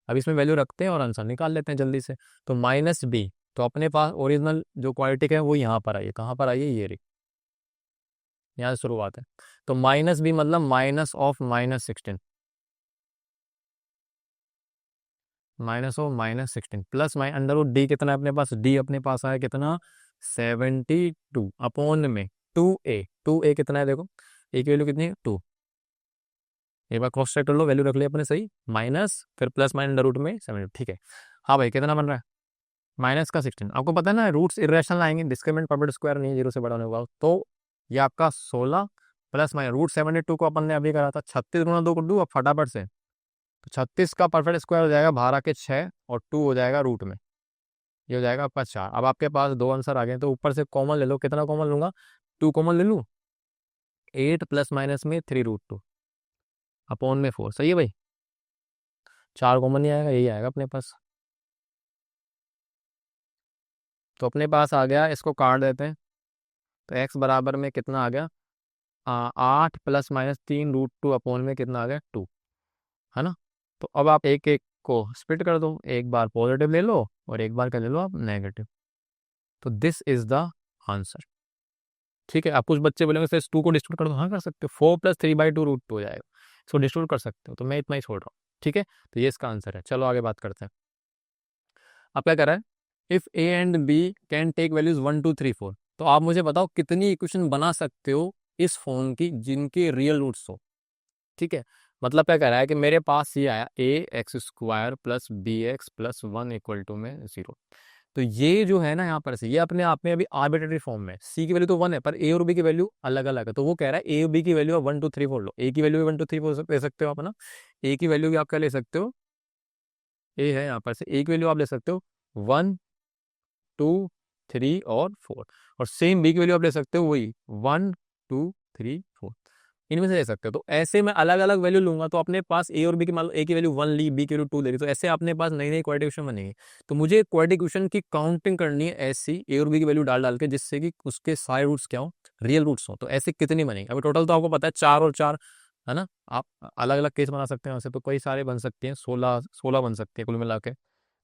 अब इसमें वैल्यू रखते हैं और आंसर निकाल लेते हैं जल्दी से। तो -b, तो अपने पास ओरिजिनल जो क्वाड्रेटिक है वो यहाँ पर आइए, कहाँ पर आइए, ये रही, यहाँ से शुरुआत है। तो -b मतलब minus of -16, minus of -16 plus under root d कितना है अपने पास, डी अपने पास आया कितना 72 अपॉन में 2a कितना है, देखो a की वैल्यू कितनी है 2, एक बार क्रॉस चेक कर लो, वैल्यू रख लिया अपने सही, माइनस फिर प्लस माइनस अंडर रूट में 72। ठीक है, हाँ भाई कितना बन रहा है, माइनस का 16। आपको पता है ना, रूट्स इरेशनल आएंगे, डिस्क्रिमिनेंट परफेक्ट स्क्वायर नहीं, जीरो से बड़ा होने वाला, तो ये आपका 16 प्लस माइनस रूट 72 को अपन ने अभी करा था, 36 गुना 2 कर दूँ अब फटाफट से, तो 36 का परफेक्ट स्क्वायर हो जाएगा 12 के 6, और 2 हो जाएगा रूट में, ये हो जाएगा आपका 4। अब आपके पास दो आंसर आ गए, तो ऊपर से कॉमन ले लो, कितना कॉमन लूंगा, 2 कॉमन ले लूँ, 8 प्लस माइनस में 3√2 अपॉन में 4। सही है भाई, 4 कॉमन नहीं आएगा, यही आएगा अपने पास। तो अपने पास आ गया, इसको काट देते हैं, तो x बराबर में कितना आ गया, 8 प्लस माइनस 3√2 अपॉन में कितना आ गया 2, है ना। तो अब आप एक एक को स्प्लिट कर दो, एक बार पॉजिटिव ले लो और एक बार क्या ले लो आप नेगेटिव, तो दिस इज द आंसर। ठीक है, आप कुछ बच्चे बोलेंगे सर 2 को डिस्ट्रीब्यूट कर दो, हाँ कर सकते हो, 4 + 3/2√2 हो जाएगा, इसको डिस्ट्रीब्यूट कर सकते हो, तो मैं इतना ही छोड़ रहा हूँ। ठीक है, तो ये इसका आंसर है। चलो आगे बात करते हैं। अब क्या कर रहा है, if a and b can take values 1 2 3 4, तो आप मुझे बताओ कितनी इक्वेशन बना सकते हो इस फोन की जिनके रियल रूट्स हो। ठीक है, मतलब क्या कह रहा है कि मेरे पास ये आया ax² + bx + 1 = में 0, तो ये जो है ना यहाँ पर से, ये अपने आप में अभी आर्बिट्रेरी फॉर्म में, सी की वैल्यू तो 1 है पर ए और बी की वैल्यू अलग अलग है, तो वो कह रहा है ए और बी की वैल्यू 1 2 3 4 लो, ए की वैल्यू भी 1 2 3 4 ले सकते हो आप, है ना, ए की वैल्यू भी आप क्या ले सकते हो, ए है यहाँ पर से, ए की वैल्यू आप ले सकते हो 1 2 3 और 4, और सेम बी की वैल्यू आप ले सकते हो वही 1 2 3 4, इनमें से ले सकते हो। तो ऐसे मैं अलग अलग वैल्यू लूंगा, तो अपने पास ए और बी की, मान लो ए की वैल्यू 1 ली, बी की वैल्यू 2 ले ली, तो ऐसे अपने पास नई नई क्वाड्रेटिक इक्वेशन बनेगी। तो मुझे क्वाड्रेटिक इक्वेशन की काउंटिंग करनी है ऐसी, ए और बी की वैल्यू डाल डाल के, जिससे कि उसके सारे रूट्स क्या हो, रियल रूट्स हो। तो ऐसे कितनी बनेगी, अभी टोटल तो आपको पता है 4 और 4, है ना। आप अलग अलग केस बना सकते हैं, वैसे तो कई सारे बन सकते हैं, 16 बन सकते हैं कुल मिला के,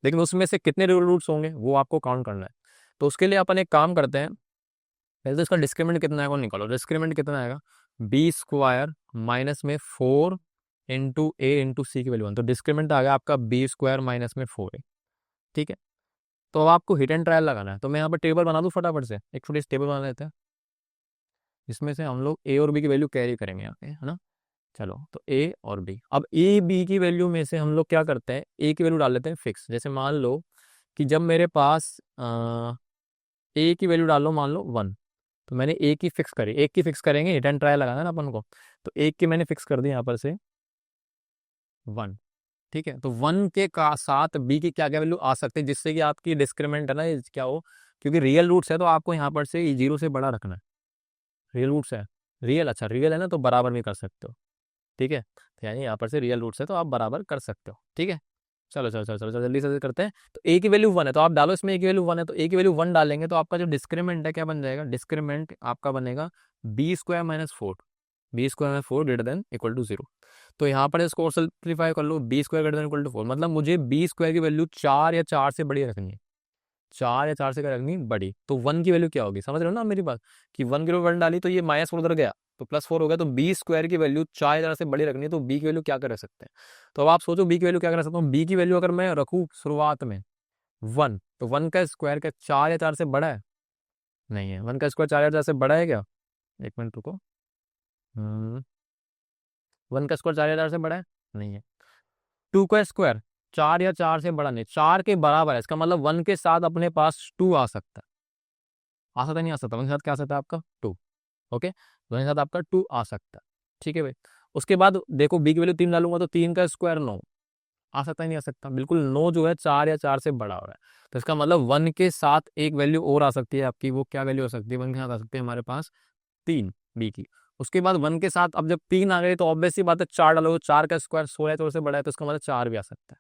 लेकिन उसमें से कितने रूट्स होंगे वो आपको काउंट करना है। तो उसके लिए अपन एक काम करते हैं, पहले तो इसका डिस्क्रिमिनेंट कितना आएगा निकालो। डिस्क्रिमिनेंट कितना आएगा, बी स्क्वायर माइनस में 4 इंटू ए इंटू सी की वैल्यू 1, तो डिस्क्रिमिनेंट आ गया आपका बी स्क्वायर माइनस में 4 ए। ठीक है, तो अब आपको हिट एंड ट्रायल लगाना है, तो मैं यहाँ पर टेबल बना दूँ फटाफट से, एक छोटी सी टेबल बना लेते हैं, इसमें से हम लोग ए और बी की वैल्यू कैरी करेंगे यहाँ पे, है ना। चलो तो ए और बी, अब ए बी की वैल्यू में से हम लोग क्या करते हैं, ए की वैल्यू डाल लेते हैं फिक्स। जैसे मान लो कि जब मेरे पास ए की वैल्यू डाल लो, मान लो 1, तो मैंने ए की फिक्स करी, एक की फिक्स करेंगे, हिट एंड ट्रायल लगाना है ना अपन को, तो एक की मैंने फिक्स कर दी यहाँ पर से 1। ठीक है, तो 1 के का साथ बी की क्या क्या वैल्यू आ सकती है, जिससे कि आपकी डिस्क्रिमिनेंट है ना ये क्या हो, क्योंकि रियल रूट्स है तो आपको यहाँ पर से 0 से बड़ा रखना है। रियल रूट्स है, रियल, अच्छा रियल है ना, तो बराबर भी कर सकते हो। ठीक है, तो यानी यहाँ पर से रियल रूट्स है तो आप बराबर कर सकते हो। ठीक है, चलो चलो चलो चलो चलो जल्दी से करते हैं। तो ए की वैल्यू 1 है तो आप डालो इसमें, ए की वैल्यू 1 है तो ए की वैल्यू 1 डालेंगे, तो आपका जो डिस्क्रिमिनेंट है क्या बन जाएगा, डिस्क्रिमिनेंट आपका बनेगा B square minus 4, B square minus 4 greater than equal to 0। तो यहाँ पर इसको और सिंप्लीफाई कर लो, B square greater than equal to 4, मतलब मुझे बी स्क्वायर की वैल्यू 4 या 4 से बड़ी रखनी है, 4 या 4 से क्या रखनी बड़ी। तो 1 की वैल्यू क्या होगी, समझ रहे हो ना मेरी बात, कि 1 की 1 डाली तो ये -4 उधर गया तो +4 हो गया, तो बी स्क्वायर की वैल्यू 4 या 4 से बड़ी रखनी है, तो बी की वैल्यू क्या कर सकते हैं। तो अब आप सोचो बी की वैल्यू क्या कर सकता हूँ, बी की वैल्यू अगर मैं रखूँ शुरुआत में 1, तो 1 का स्क्वायर क्या 4 या 4 से बड़ा है, नहीं है। 1 का स्क्वायर 4 या 4 से बड़ा है क्या, एक मिनट रुको, 1 का स्क्वायर 4 या 4 से बड़ा है, नहीं है। 2 का स्क्वायर 4 या 4 से बड़ा नहीं, 4 के बराबर है, इसका मतलब 1 के साथ अपने पास 2 आ सकता है, आ सकता नहीं आ सकता, 1 के साथ क्या आ सकता है आपका 2। ओके, 1 के साथ आपका 2 आ सकता है। ठीक है भाई, उसके बाद देखो बी की वैल्यू 3 डालूंगा तो 3 का स्क्वायर 9, आ सकता ही नहीं आ सकता, बिल्कुल 9 जो है 4 या 4 से बड़ा हो रहा है, तो इसका मतलब 1 के साथ एक वैल्यू और आ सकती है आपकी, वो क्या वैल्यू हो सकती है, 1 के साथ आ सकती है हमारे पास 3 बी की। उसके बाद 1 के साथ अब जब 3 आ गए तो ऑब्वियस सी बात है 4 डालोगे, 4 का स्क्वायर 16 तो से बड़ा है, तो इसका मतलब 4 भी आ सकता है।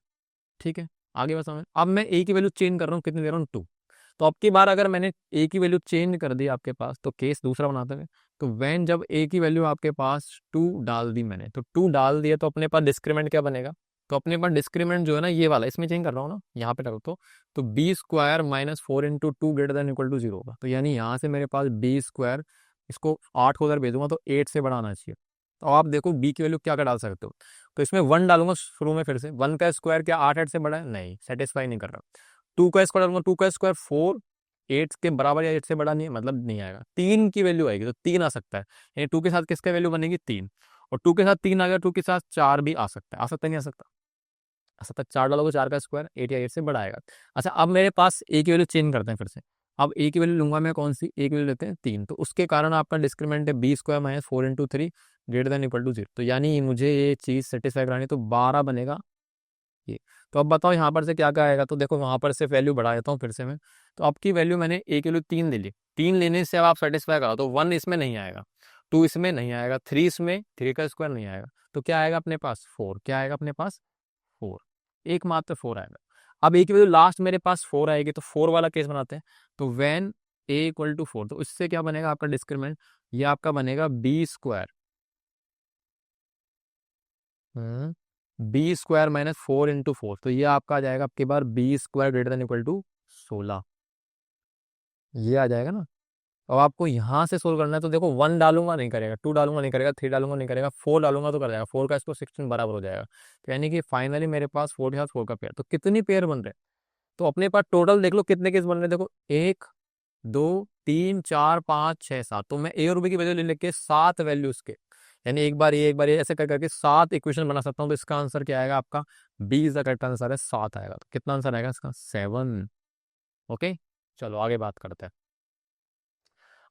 ठीक है, आगे बस समझ, अब मैं ए की वैल्यू चेंज कर रहा हूँ, कितनी दे रहा हूँ 2। तो अब की बार अगर मैंने ए की वैल्यू चेंज कर दी आपके पास, तो केस दूसरा बनाते हैं। तो वैन जब ए की वैल्यू आपके पास 2 डाल दी मैंने, तो 2 डाल दिया तो अपने पास डिस्क्रिमिनेंट क्या बनेगा, तो अपने पास डिस्क्रिमिनेंट जो है ना ये वाला, इसमें चेंज कर रहा हूँ ना, यहाँ पे रखो तो b square minus 4 into 2 greater than equal to 0 होगा, तो यानी यहाँ से मेरे पास बी स्क्वायर, इसको 8 को उधर भेजूंगा तो 8 से बढ़ाना चाहिए। तो आप देखो बी की वैल्यू क्या क्या डाल सकते हो, तो इसमें 1 डालूंगा शुरू में, फिर से 1 का स्क्वायर क्या 8 से बड़ा है, नहीं, सेटिस्फाई नहीं कर रहा। 2 का स्क्वायर डालूंगा, 2 का स्क्वायर 4, 8 के बराबर या 8 से बड़ा नहीं है, मतलब नहीं आएगा। 3 की वैल्यू आएगी तो 3 आ सकता है, यानी 2 के साथ किसका वैल्यू बनेगी 3, और 2 के साथ 3 आ गया, 2 के साथ 4 भी आ सकता है, आ सकता है नहीं आ सकता, आ सकता है। 4 डालोगे 4 का स्क्वायर 8 या 8 से बड़ा आएगा। अच्छा अब मेरे पास ए की वैल्यू चेंज करते हैं फिर से, अब ए की वैल्यू लूंगा मैं कौन सी, ए की वैल्यू लेते हैं 3, तो उसके कारण आपका डिस्क्रिमिनेंट है b square minus 4 into 3 greater than equal to 0, तो यानी मुझे ये चीज़ सेटिस्फाई करानी है, तो 12 बनेगा ये। तो अब बताओ यहाँ पर से क्या क्या आएगा, तो देखो वहाँ पर से वैल्यू बढ़ा देता हूँ फिर से मैं, तो आपकी वैल्यू मैंने ए की वैल्यू 3 ले ली, 3 लेने से अब आप सेटिस्फाई करा, तो 1 इसमें नहीं आएगा, 2 इसमें नहीं आएगा, 3 इसमें, 3 का स्क्वायर नहीं आएगा, तो क्या आएगा अपने पास 4, क्या आएगा अपने पास 4, एकमात्र 4 आएगा। अब ए की वैल्यू लास्ट मेरे पास 4 आएगी, तो 4 वाला केस बनाते हैं, तो वैन ए इक्वल टू 4, तो इससे क्या बनेगा आपका डिस्क्रिमिनेंट, ये आपका बनेगा B square, B square minus 4 into 4, तो ये आपका आ जाएगा आपके बार B square greater than equal to 16, ये आ जाएगा ना। अब आपको यहाँ से सोल्व करना है, तो देखो 1 डालूंगा नहीं करेगा, 2 डालूंगा नहीं करेगा, 3 डालूंगा नहीं करेगा, 4 डालूंगा तो कर जाएगा, 4 का इसको 16 बराबर हो जाएगा, तो यानी कि फाइनली मेरे पास 4 के साथ 4 का पेयर, तो कितनी पेयर बन रहे हैं, तो अपने पास टोटल देख लो कितने केस बन रहे हैं, देखो 1 2 3 4 5 6 7, तो मैं ए और बी की वैल्यू ले लेके 7 वैल्यूज के, यानी एक बार ये ऐसे कर करके 7 इक्वेशन बना सकता हूँ, तो इसका आंसर क्या आएगा आपका, b is the correct answer है, 7 आएगा, तो कितना आंसर आएगा इसका 7। ओके, चलो आगे बात करते हैं।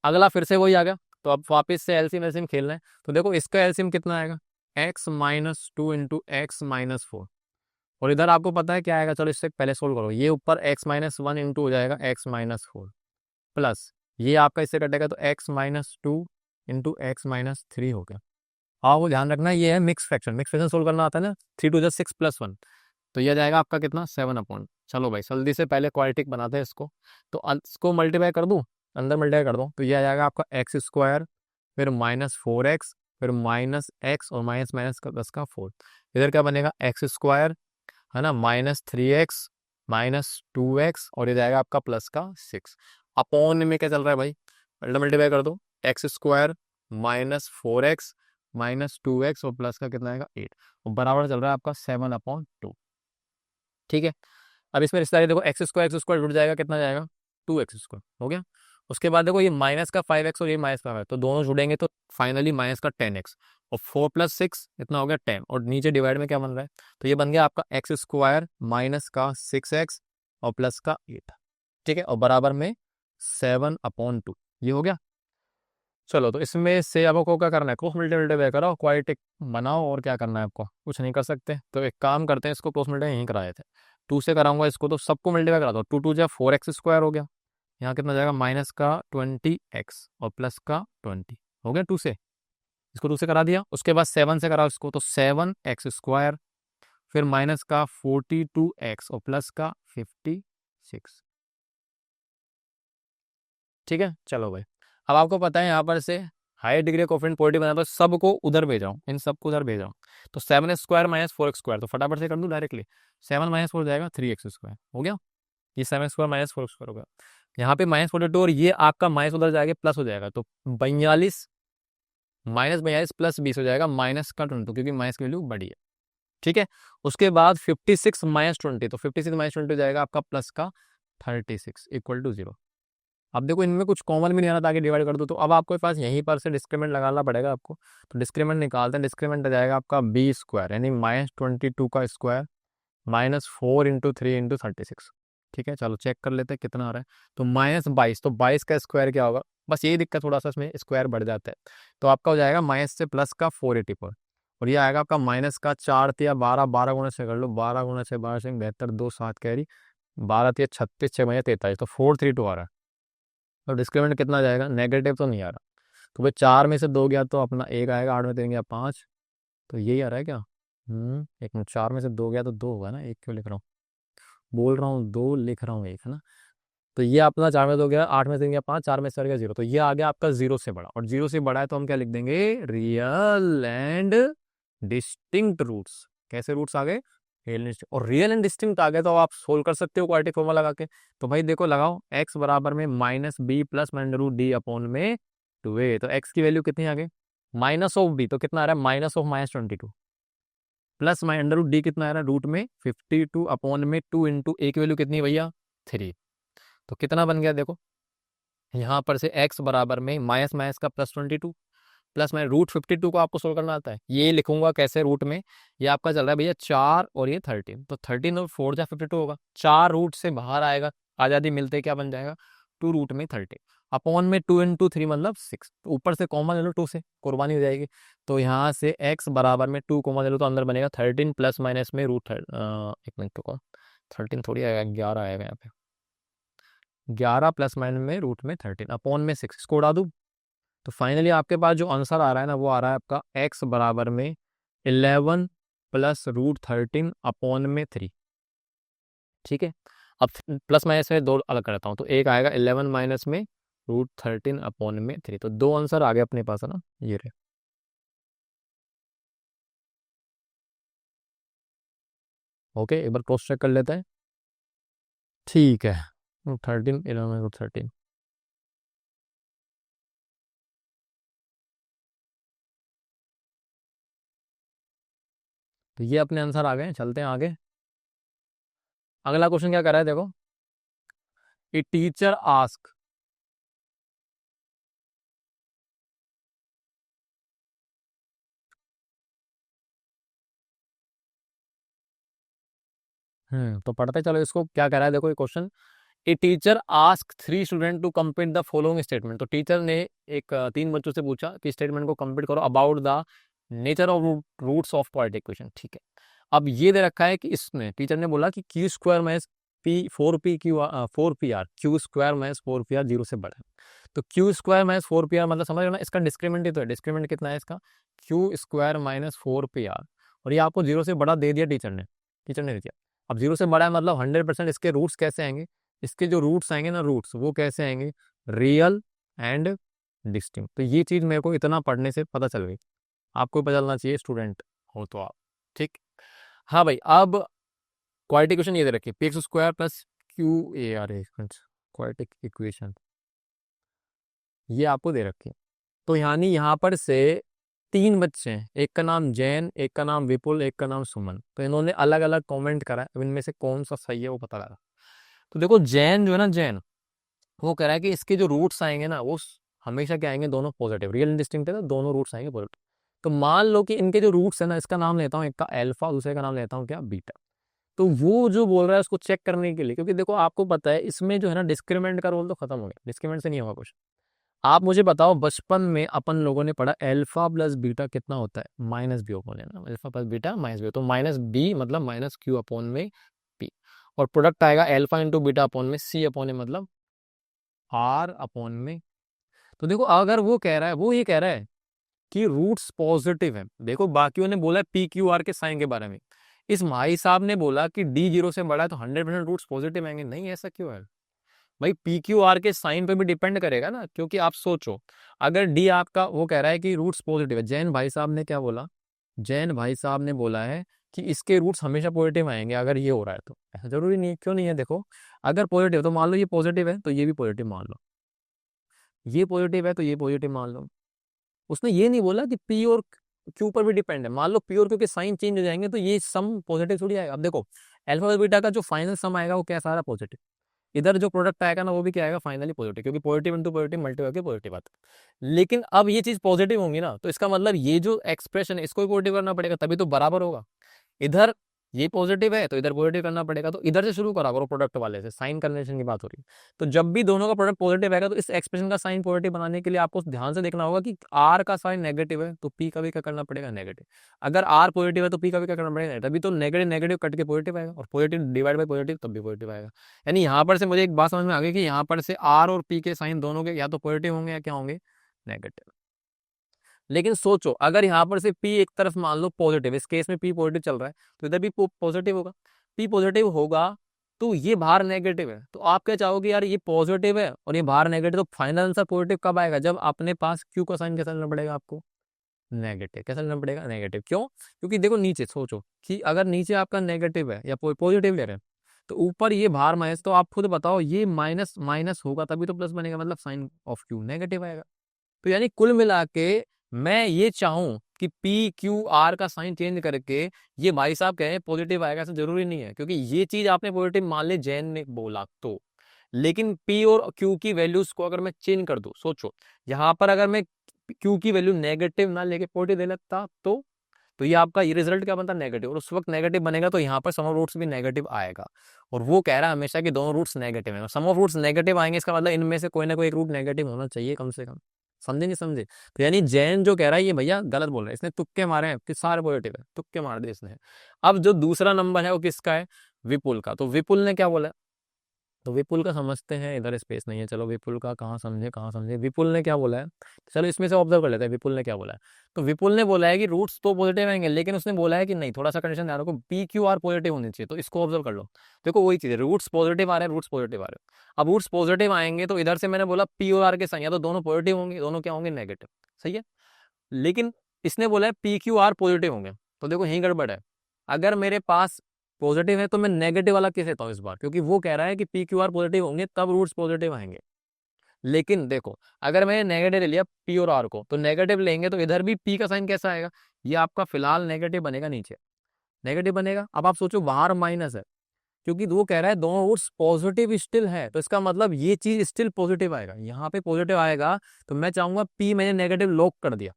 अगला फिर से वही आ गया, तो अब वापस से एलसीएम एलसीएम खेलना है, तो देखो इसका एलसीएम कितना आएगा, x minus 2 into x minus 4, और इधर आपको पता है क्या आएगा, चलो इससे पहले सोल्व करो, ये ऊपर x माइनस 1 इंटू हो जाएगा x माइनस 4, प्लस ये आपका इससे कटेगा तो x minus 2 into x minus 3 हो गया। हाँ वो ध्यान रखना ये है mix fraction, mix fraction solve करना आता है ना, 3 टू 6 प्लस 1, तो ये जाएगा आपका कितना 7 अपॉन, चलो भाई जल्दी से पहले क्वाड्रेटिक बनाते हैं इसको, तो इसको मल्टीप्लाई कर दूँ, अंदर मल्टीप्लाई कर दूँ, तो ये आ जाएगा आपका एक्स स्क्वायर फिर -4x फिर माइनस एक्स और माइनस माइनस का प्लस का 4। इधर क्या बनेगा, एक्स स्क्वायर है ना, माइनस 3x माइनस 2x और ये जाएगा आपका प्लस का 6। अपॉन में क्या चल रहा है भाई, मल्टीप्लाई कर दो, x square minus 4x minus 2x और प्लस का कितना आएगा 8 और बराबर चल रहा है आपका 7/2। ठीक है, अब इसमें रिश्तेदारी देखो, एक्स स्क्वायर जुड़ जाएगा, कितना जाएगा 2x स्क्वायर हो गया। उसके बाद देखो ये माइनस का 5x और ये माइनस का 5, तो दोनों जुड़ेंगे तो फाइनली माइनस का 10x और 4 + 6 इतना हो गया 10 और नीचे डिवाइड में क्या बन रहा है, तो ये बन गया आपका एक्स स्क्वायर माइनस का 6x और प्लस का 8। ठीक है, और बराबर में 7/2 ये हो गया। चलो तो इसमें से अब आपको क्या करना है, क्रॉस मल्टीप्लाई करो, क्वाड्रेटिक बनाओ, और क्या करना है आपको, कुछ नहीं कर सकते। तो एक काम करते हैं, इसको क्रॉस मल्टीप्लाई यहीं कराए थे, 2 से कराऊंगा इसको, तो सबको मल्टीप्लाई करा दो, 2 × 2 = 4x स्क्वायर हो गया, यहाँ कितना जाएगा माइनस का 20x और प्लस का 20 हो गया 2 से, इसको 2 से करा दिया। उसके बाद 7 से कराओ इसको, तो 7x स्क्वायर, फिर माइनस का 42x और प्लस का 56। ठीक है, चलो भाई, अब आपको पता है यहाँ पर से हाई डिग्री कोफिशिएंट पॉजिटिव बना, तो सबको उधर भेज रहा हूँ, इन सबको उधर भेज रहा हूँ। तो 7x square minus 4x square, तो फटाफट से कर दूँ डायरेक्टली, 7 माइनस 4 जाएगा 3x स्क्वायर हो गया, ये 7x square minus 4x square होगा। यहाँ पे -42 और ये आपका माइनस उधर जाएगा प्लस हो जाएगा, तो 42 माइनस 42 प्लस 20 हो जाएगा माइनस का 22, क्योंकि माइनस की वैल्यू बड़ी है। ठीक है, उसके बाद 56 माइनस 20, तो 56 माइनस 20 हो जाएगा आपका प्लस का 36 इक्वल टू 0। अब देखो इनमें कुछ कॉमन भी नहीं आ रहा था, आगे डिवाइड कर दो, तो अब आपके पास यहीं पर से डिस्क्रीमेंट लगाना पड़ेगा आपको। तो डिस्क्रीमेंट निकालते हैं, डिस्क्रीमेंट आ जाएगा आपका b स्क्वायर यानी -22 का स्क्वायर माइनस 4 × 3 × 36। ठीक है, चलो चेक कर लेते हैं कितना आ रहा है। तो -22, तो 22 का स्क्वायर क्या होगा, बस यही दिक्कत, थोड़ा सा इसमें स्क्वायर बढ़ जाता है। तो आपका हो जाएगा माइनस से प्लस का 484 और ये आएगा आपका माइनस का 4 × 3 = 12, 12 गुणे से कर लो, 12 गुणे से 12 से 72, 2 7 कैरी, 12 × 3 = 36, 6 × 43, तो 432 आ रहा है। तो डिस्क्रिमिनेंट कितना जाएगा, नेगेटिव तो नहीं आ रहा, तो भाई 4 में से 2 गया तो अपना 1 आएगा, 8 में 3 गया 5, तो यही आ रहा है क्या, एक मिनट, 4 में से 2 गया तो 2 होगा ना, 1 क्यों लिख रहा हूँ, बोल रहा हूँ 2 लिख रहा हूँ 1 है ना। तो ये अपना 4 में से 2 गया, 8 में से 3 गया 5, 4 में से 4 गया 0, तो ये आ गया आपका 0 से बड़ा, और 0 से बड़ा है तो हम क्या लिख देंगे, रियल एंड डिस्टिंक्ट रूट्स। कैसे रूट्स आ गए, और रियल एंड डिस्टिंक्ट आ गए, तो आप सोल्व कर सकते हो क्वाड्रेटिक फॉर्मूला लगा के। तो भाई देखो लगाओ, x बराबर में -b प्लस -d/2a, तो x की वैल्यू कितनी आ गई, माइनस ऑफ b, तो कितना आ रहा है -22 प्लस √d कितना आ रहा है रूट में 52/2 इंटू a की वैल्यू कितनी है भैया 3, तो कितना बन गया देखो, यहाँ पर से x बराबर में माइनस माइनस का +22 प्लस में √52 को आपको सोल्व करना आता है, ये लिखूंगा कैसे रूट में, ये आपका चल रहा है भैया 4 और ये 13, तो 13 और 4 × 52 होगा, 4 रूट से बाहर आएगा, आज़ादी मिलते क्या बन जाएगा 2 रूट में 30 अपॉन में 2 × 3 मतलब 6, तो ऊपर से कॉमन ले लो 2 से, कुर्बानी हो जाएगी। तो यहाँ से x बराबर में 2 कॉमन ले लो तो अंदर बनेगा 13 प्लस माइनस में एक मिनट को 13 थोड़ी आएगा, 11 आएगा यहाँ पे, 11 प्लस माइनस में रूट में 13 अपॉन में 6, इसको उड़ा दूँ, तो फाइनली आपके पास जो आंसर आ रहा है ना, वो आ रहा है आपका x बराबर में 11 प्लस √13 अपॉन में 3। ठीक है, अब प्लस माइनस में 2 अलग करता हूँ, तो एक आएगा 11 माइनस में √13 अपॉन में 3, तो 2 आंसर आ गए अपने पास है ना, ये रहे। ओके, एक बार क्रॉस चेक कर लेते हैं। ठीक है, √13 11 √13, तो ये अपने आंसर आ गए। चलते हैं आगे, अगला क्वेश्चन क्या कर रहा है देखो, ए टीचर आस्क, तो पढ़ते चलो इसको, क्या कह रहा है देखो ये question, a teacher ask 3 student to complete the following statement, तो टीचर ने एक 3 बच्चों से पूछा कि स्टेटमेंट को कंप्लीट करो about the nature of roots of quadratic equation. ठीक है, अब ये दे रखा है कि इसमें टीचर ने बोला कि Q square minus P 4p r Q square minus 4pr 0 से बड़ा है, तो क्यू स्क्वायर माइनस 4pr मतलब समझ रहे हो ना, इसका डिस्क्रीमेंट ही तो है, डिस्क्रीमेंट कितना है इसका, क्यू स्क्वायर माइनस 4pr, और ये आपको 0 से बड़ा दे दिया टीचर ने दे दिया। अब 0 से बड़ा है मतलब 100% इसके रूट्स कैसे आएंगे, इसके जो रूट्स आएंगे ना, रूट्स वो कैसे आएंगे, रियल एंड डिस्टिंक्ट, तो ये चीज़ मेरे को इतना पढ़ने से पता चल गई। आपको पता चलना चाहिए स्टूडेंट हो तो आप। ठीक। हाँ भाई, अब क्वाड्रेटिक इक्वेशन ये दे रखी है, P x square plus Q A R A, quadratic equation ये आपको दे रखी है। तो यानी यहाँ पर से तीन बच्चे हैं, एक का नाम जैन, एक का नाम विपुल, एक का नाम सुमन। तो इन्होंने अलग अलग कमेंट करा है, अब इनमें से कौन सा सही है वो पता लगा। तो देखो जैन जो है ना, जैन वो कह रहा है कि इसके जो रूट्स आएंगे ना वो हमेशा क्या आएंगे, दोनों पॉजिटिव, रियल डिस्टिंक्ट है तो दोनों रूट्स आएंगे पॉजिटिव। तो मान लो कि इनके जो रूट्स है ना, इसका नाम लेता हूँ एक का अल्फा, दूसरे का नाम लेता हूँ क्या, बीटा। तो वो जो बोल रहा है उसको चेक करने के लिए, क्योंकि देखो आपको पता है इसमें जो है ना डिस्क्रिमिनेंट का रोल तो खत्म हो गया, डिस्क्रिमिनेंट से नहीं होगा कुछ। आप मुझे बताओ, बचपन में अपन लोगों ने पढ़ा अल्फा प्लस बीटा कितना होता है, माइनस बी अपॉन, है ना, alpha plus beta minus b, तो माइनस बी मतलब माइनस क्यू अपॉन में पी, और प्रोडक्ट आएगा अल्फा इंटू बीटा अपॉन में सी अपॉन ए, मतलब आर अपॉन में। तो देखो अगर वो कह रहा है, वो ये कह रहा है कि रूट्स पॉजिटिव है, देखो बाकियों ने बोला पी क्यू आर के साइन के बारे में, इस भाई साहब ने बोला कि डी जीरो से बड़ा है तो 100% रूट्स पॉजिटिव आएंगे, नहीं ऐसा क्यों है भाई, पी क्यू आर के साइन पे भी डिपेंड करेगा ना, क्योंकि आप सोचो अगर डी आपका, वो कह रहा है कि रूट्स पॉजिटिव है, जैन भाई साहब ने क्या बोला, जैन भाई साहब ने बोला है कि इसके रूट्स हमेशा पॉजिटिव आएंगे अगर ये हो रहा है, तो ऐसा जरूरी नहीं है, क्यों नहीं है, देखो अगर पॉजिटिव तो मान लो ये पॉजिटिव है तो ये भी पॉजिटिव मान लो, ये पॉजिटिव है तो ये पॉजिटिव मान लो। उसने ये नहीं बोला कि पी और क्यू पर भी डिपेंड है, मान लो पी और क्यू के साइन चेंज हो जाएंगे तो ये सम पॉजिटिव थोड़ी आएगा। अब देखो अल्फा बीटा का जो फाइनल सम आएगा वो क्या सारा पॉजिटिव, इधर जो प्रोडक्ट आएगा ना वो भी क्या आएगा फाइनली पॉजिटिव, क्योंकि पॉजिटिव इंटू पॉजिटिव मल्टीप्लाई होकर पॉजिटिव आता है। लेकिन अब ये चीज पॉजिटिव होंगी ना, तो इसका मतलब ये जो एक्सप्रेशन है इसको भी पॉजिटिव करना पड़ेगा तभी तो बराबर होगा। इधर ये पॉजिटिव है तो इधर पॉजिटिव करना पड़ेगा, तो इधर से शुरू करा करो प्रोडक्ट वाले से, साइन कन्वेंशन की बात हो रही है। तो जब भी दोनों का प्रोडक्ट पॉजिटिव आएगा तो इस एक्सप्रेशन का साइन पॉजिटिव बनाने के लिए आपको ध्यान से देखना होगा कि आर का साइन नेगेटिव है तो पी का भी क्या करना पड़ेगा, नेगेटिव। अगर आर पॉजिटिव है तो पी का भी क्या करना पड़ेगा, तभी तो नेगेटिव नेगेटिव कट के पॉजिटिव आएगा, और पॉजिटिव डिवाइड बाई पॉजिटिव तब भी पॉजिटिव आएगा। यानी यहाँ पर से मुझे एक बात समझ में आ गई कि यहाँ पर से आर और पी के साइन दोनों के या तो पॉजिटिव होंगे या क्या होंगे, नेगेटिव। लेकिन सोचो अगर यहाँ पर से P एक तरफ मान लो पॉजिटिव, इस केस में P पॉजिटिव चल रहा है तो इधर भी पॉजिटिव होगा, P पॉजिटिव होगा तो ये बाहर नेगेटिव है, तो आप क्या चाहोगे यार ये पॉजिटिव है और ये बाहर नेगेटिव, तो फाइनल आंसर पॉजिटिव कब आएगा, जब अपने पास Q का साइन कैसा लेना पड़ेगा आपको, नेगेटिव। कैसा लेना पड़ेगा, नेगेटिव। क्यों, क्योंकि देखो नीचे सोचो कि अगर नीचे आपका नेगेटिव है या पॉजिटिव ले रहे हैं तो ऊपर ये बाहर माइनस, तो आप खुद बताओ ये माइनस माइनस होगा तभी तो प्लस बनेगा, मतलब साइन ऑफ Q नेगेटिव आएगा। तो यानी कुल मिला के मैं ये चाहूं कि पी क्यू आर का साइन चेंज करके ये भाई साहब कहें पॉजिटिव आएगा, ऐसा जरूरी नहीं है, क्योंकि ये चीज आपने पॉजिटिव मान ले जैन ने बोला तो। लेकिन पी और क्यू की वैल्यूज को अगर मैं चेंज कर दूं, सोचो यहां पर अगर मैं क्यू की वैल्यू नेगेटिव ना लेके पॉजिटिव दे लेता तो ये आपका ये रिजल्ट क्या बनता, नेगेटिव, और उस वक्त नेगेटिव बनेगा तो यहाँ पर सम ऑफ रूट्स भी नेगेटिव आएगा। और वो कह रहा है हमेशा कि दोनों रूट्स नेगेटिव है, सम ऑफ रूट्स नेगेटिव आएंगे इसका मतलब इनमें से कोई ना कोई एक रूट नेगेटिव होना चाहिए कम से कम, समझे नहीं समझे। तो यानी जैन जो कह रहा है ये भैया गलत बोल रहा है, इसने तुक्के मारे हैं कि सारे पॉजिटिव है, तुक्के मार दिए इसने। अब जो दूसरा नंबर है वो किसका है, विपुल का। तो विपुल ने क्या बोला, तो विपुल का समझते हैं, इधर स्पेस नहीं है, चलो विपुल का कहाँ समझे कहाँ समझे, विपुल ने क्या बोला है, चलो इसमें से ऑब्जर्व कर लेते हैं विपुल ने क्या बोला है। तो विपुल ने बोला है कि रूट्स तो पॉजिटिव आएंगे, लेकिन उसने बोला है कि नहीं, थोड़ा सा कंडीशन ध्यान रखो, पी क्यू आर पॉजिटिव होनी चाहिए, तो इसको ऑब्जर्व कर लो। देखो वही चीज है, रूट्स पॉजिटिव आ रहे हैं, रूट्स पॉजिटिव आ रहे हैं। अब रूट्स पॉजिटिव आएंगे तो इधर से मैंने बोला पी और आर के साइन या तो दोनों पॉजिटिव होंगे, दोनों क्या होंगे, नेगेटिव, सही है। लेकिन इसने बोला है पी क्यू आर पॉजिटिव होंगे, तो देखो यही गड़बड़ है। अगर मेरे पास पॉजिटिव है तो मैं नेगेटिव वाला कैसे लेता हूँ इस बार, क्योंकि वो कह रहा है कि पी क्यू आर पॉजिटिव होंगे तब रूट्स पॉजिटिव आएंगे। लेकिन देखो अगर मैंने नेगेटिव ले लिया पी और आर को, तो नेगेटिव लेंगे तो इधर भी पी का साइन कैसा आएगा, ये आपका फिलहाल नेगेटिव बनेगा, नीचे नेगेटिव बनेगा। अब आप सोचो बाहर माइनस है, क्योंकि वो कह रहा है दोनों रूट्स पॉजिटिव स्टिल है, तो इसका मतलब ये चीज स्टिल पॉजिटिव आएगा, यहाँ पे पॉजिटिव आएगा। तो मैं चाहूंगा पी मैंने नेगेटिव लॉक कर दिया,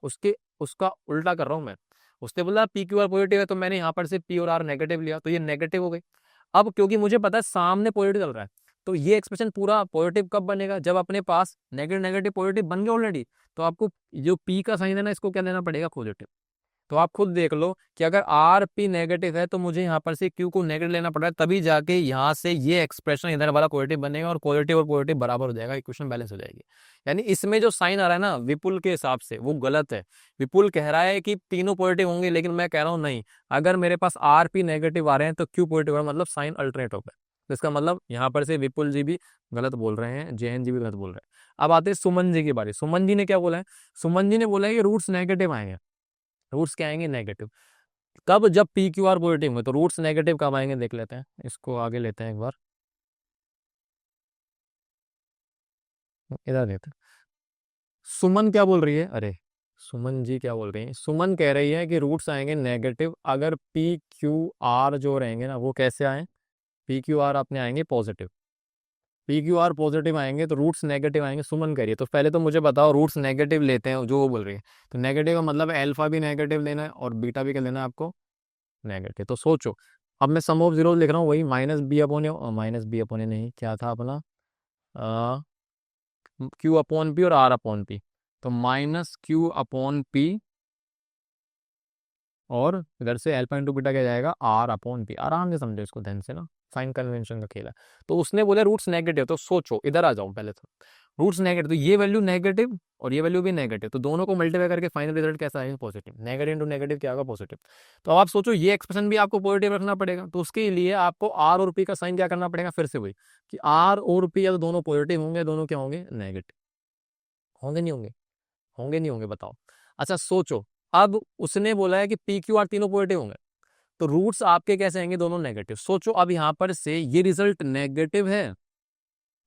उसके उसका उल्टा कर रहा हूं मैं। उसने बोला पी क्यू आर पॉजिटिव है तो मैंने यहाँ पर से पी और आर नेगेटिव लिया, तो ये नेगेटिव हो गई। अब क्योंकि मुझे पता है सामने पॉजिटिव चल रहा है, तो ये एक्सप्रेशन पूरा पॉजिटिव कब बनेगा, जब अपने पास नेगेटिव नेगेटिव पॉजिटिव बन गए ऑलरेडी। तो आपको जो पी का साइन है ना इसको क्या लेना पड़ेगा, पॉजिटिव। तो आप खुद देख लो कि अगर आर पी नेगेटिव है तो मुझे यहाँ पर से क्यू को नेगेटिव लेना पड़ रहा है, तभी जाके यहाँ से ये एक्सप्रेशन इधर वाला पॉजिटिव बनेगा और पॉजिटिव बराबर हो जाएगा, इक्वेशन बैलेंस हो जाएगी। यानी इसमें जो साइन आ रहा है ना विपुल के हिसाब से वो गलत है। विपुल कह रहा है कि तीनों पॉजिटिव होंगे, लेकिन मैं कह रहा हूँ नहीं, अगर मेरे पास आर पी नेगेटिव आ रहे हैं तो क्यू पॉजिटिव आ रहा है, मतलब साइन अल्टरनेट हो गया। तो इसका मतलब यहाँ पर से विपुल जी भी गलत बोल रहे हैं, जयन जी भी गलत बोल रहे हैं। अब आते हैं सुमन जी की बारी। सुमन जी ने क्या बोला है, सुमन जी ने बोला है कि रूट्स नेगेटिव आएंगे। रूट्स क्या आएंगे नेगेटिव। कब? जब पी क्यू आर पॉजिटिव में। तो रूट्स नेगेटिव कब आएंगे देख लेते हैं, इसको आगे लेते हैं एक बार, इधर देते हैं। सुमन क्या बोल रही है, अरे सुमन जी क्या बोल रही है, सुमन कह रही है कि रूट्स आएंगे नेगेटिव अगर पी क्यू आर जो रहेंगे ना वो कैसे आए, पी क्यू आर अपने आएंगे positive. P Q R positive आएंगे तो रूट्स नेगेटिव आएंगे, सुमन कह रही है। तो पहले तो मुझे बताओ रूट्स नेगेटिव लेते हैं जो वो बोल रही है, तो नेगेटिव का मतलब अल्फा भी नेगेटिव लेना है और बीटा भी क्या लेना है आपको, नेगेटिव। तो सोचो, अब मैं सम ऑफ जीरो लिख रहा हूँ, वही minus b upon, minus b upon नहीं क्या था अपना, क्यू अपॉन पी और आर अपॉन पी। तो माइनस क्यू अपॉन पी और इधर से एल्फा इंटू बीटा क्या जाएगा, आर अपॉन पी। आराम से समझो इसको ध्यान से ना, साइन कन्वेंशन का खेल है। तो उसने बोला रूट्स नेगेटिव, तो सोचो इधर आ जाऊं पहले तो, रूट्स नेगेटिव तो ये वैल्यू नेगेटिव और ये वैल्यू भी नेगेटिव, तो दोनों को मल्टीप्लाई करके फाइनल रिजल्ट कैसा आएगा, पॉजिटिव। नेगेटिव इंटू नेगेटिव क्या होगा, पॉजिटिव। तो अब आप सोचो ये एक्सप्रेशन भी आपको पॉजिटिव रखना पड़ेगा, तो उसके लिए आपको आर और पी का साइन क्या करना पड़ेगा, फिर से वही कि आर और पी या तो दोनों पॉजिटिव होंगे, दोनों क्या होंगे, नेगेटिव होंगे, नहीं होंगे, होंगे नहीं होंगे बताओ। अच्छा सोचो, अब उसने बोला है कि पी क्यू आर तीनों पॉजिटिव होंगे, तो रूट्स आपके कैसे आएंगे, दोनों नेगेटिव। सोचो अब यहां पर से ये रिजल्ट नेगेटिव है,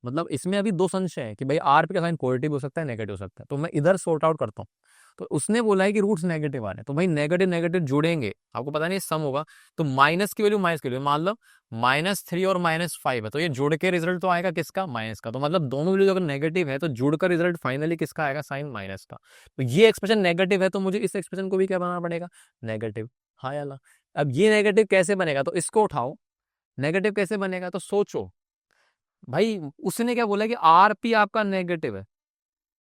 मतलब इसमें अभी दो संशय है कि भाई आर पी का साइन पॉजिटिव हो सकता है नेगेटिव हो सकता है, तो मैं इधर सॉर्ट आउट करता हूँ। तो उसने बोला है कि रूट्स नेगेटिव आ रहे हैं, तो भाई नेगेटिव नेगेटिव जुड़ेंगे, आपको पता नहीं सम होगा, तो माइनस की वैल्यू माइनस की वैल्यू, मान लो -3 और -5 है, तो ये जुड़ के रिजल्ट तो आएगा किसका, माइनस का। तो मतलब दोनों वैल्यू अगर नेगेटिव है तो जुड़कर रिजल्ट फाइनली किसका आएगा, साइन माइनस का। तो ये एक्सप्रेशन नेगेटिव है तो मुझे इस एक्सप्रेशन को भी क्या बनाना पड़ेगा, नेगेटिव। हाँ या ना। अब ये नेगेटिव कैसे बनेगा, तो इसको उठाओ, नेगेटिव कैसे बनेगा, तो सोचो भाई उसने क्या बोला कि आर पी आपका नेगेटिव है,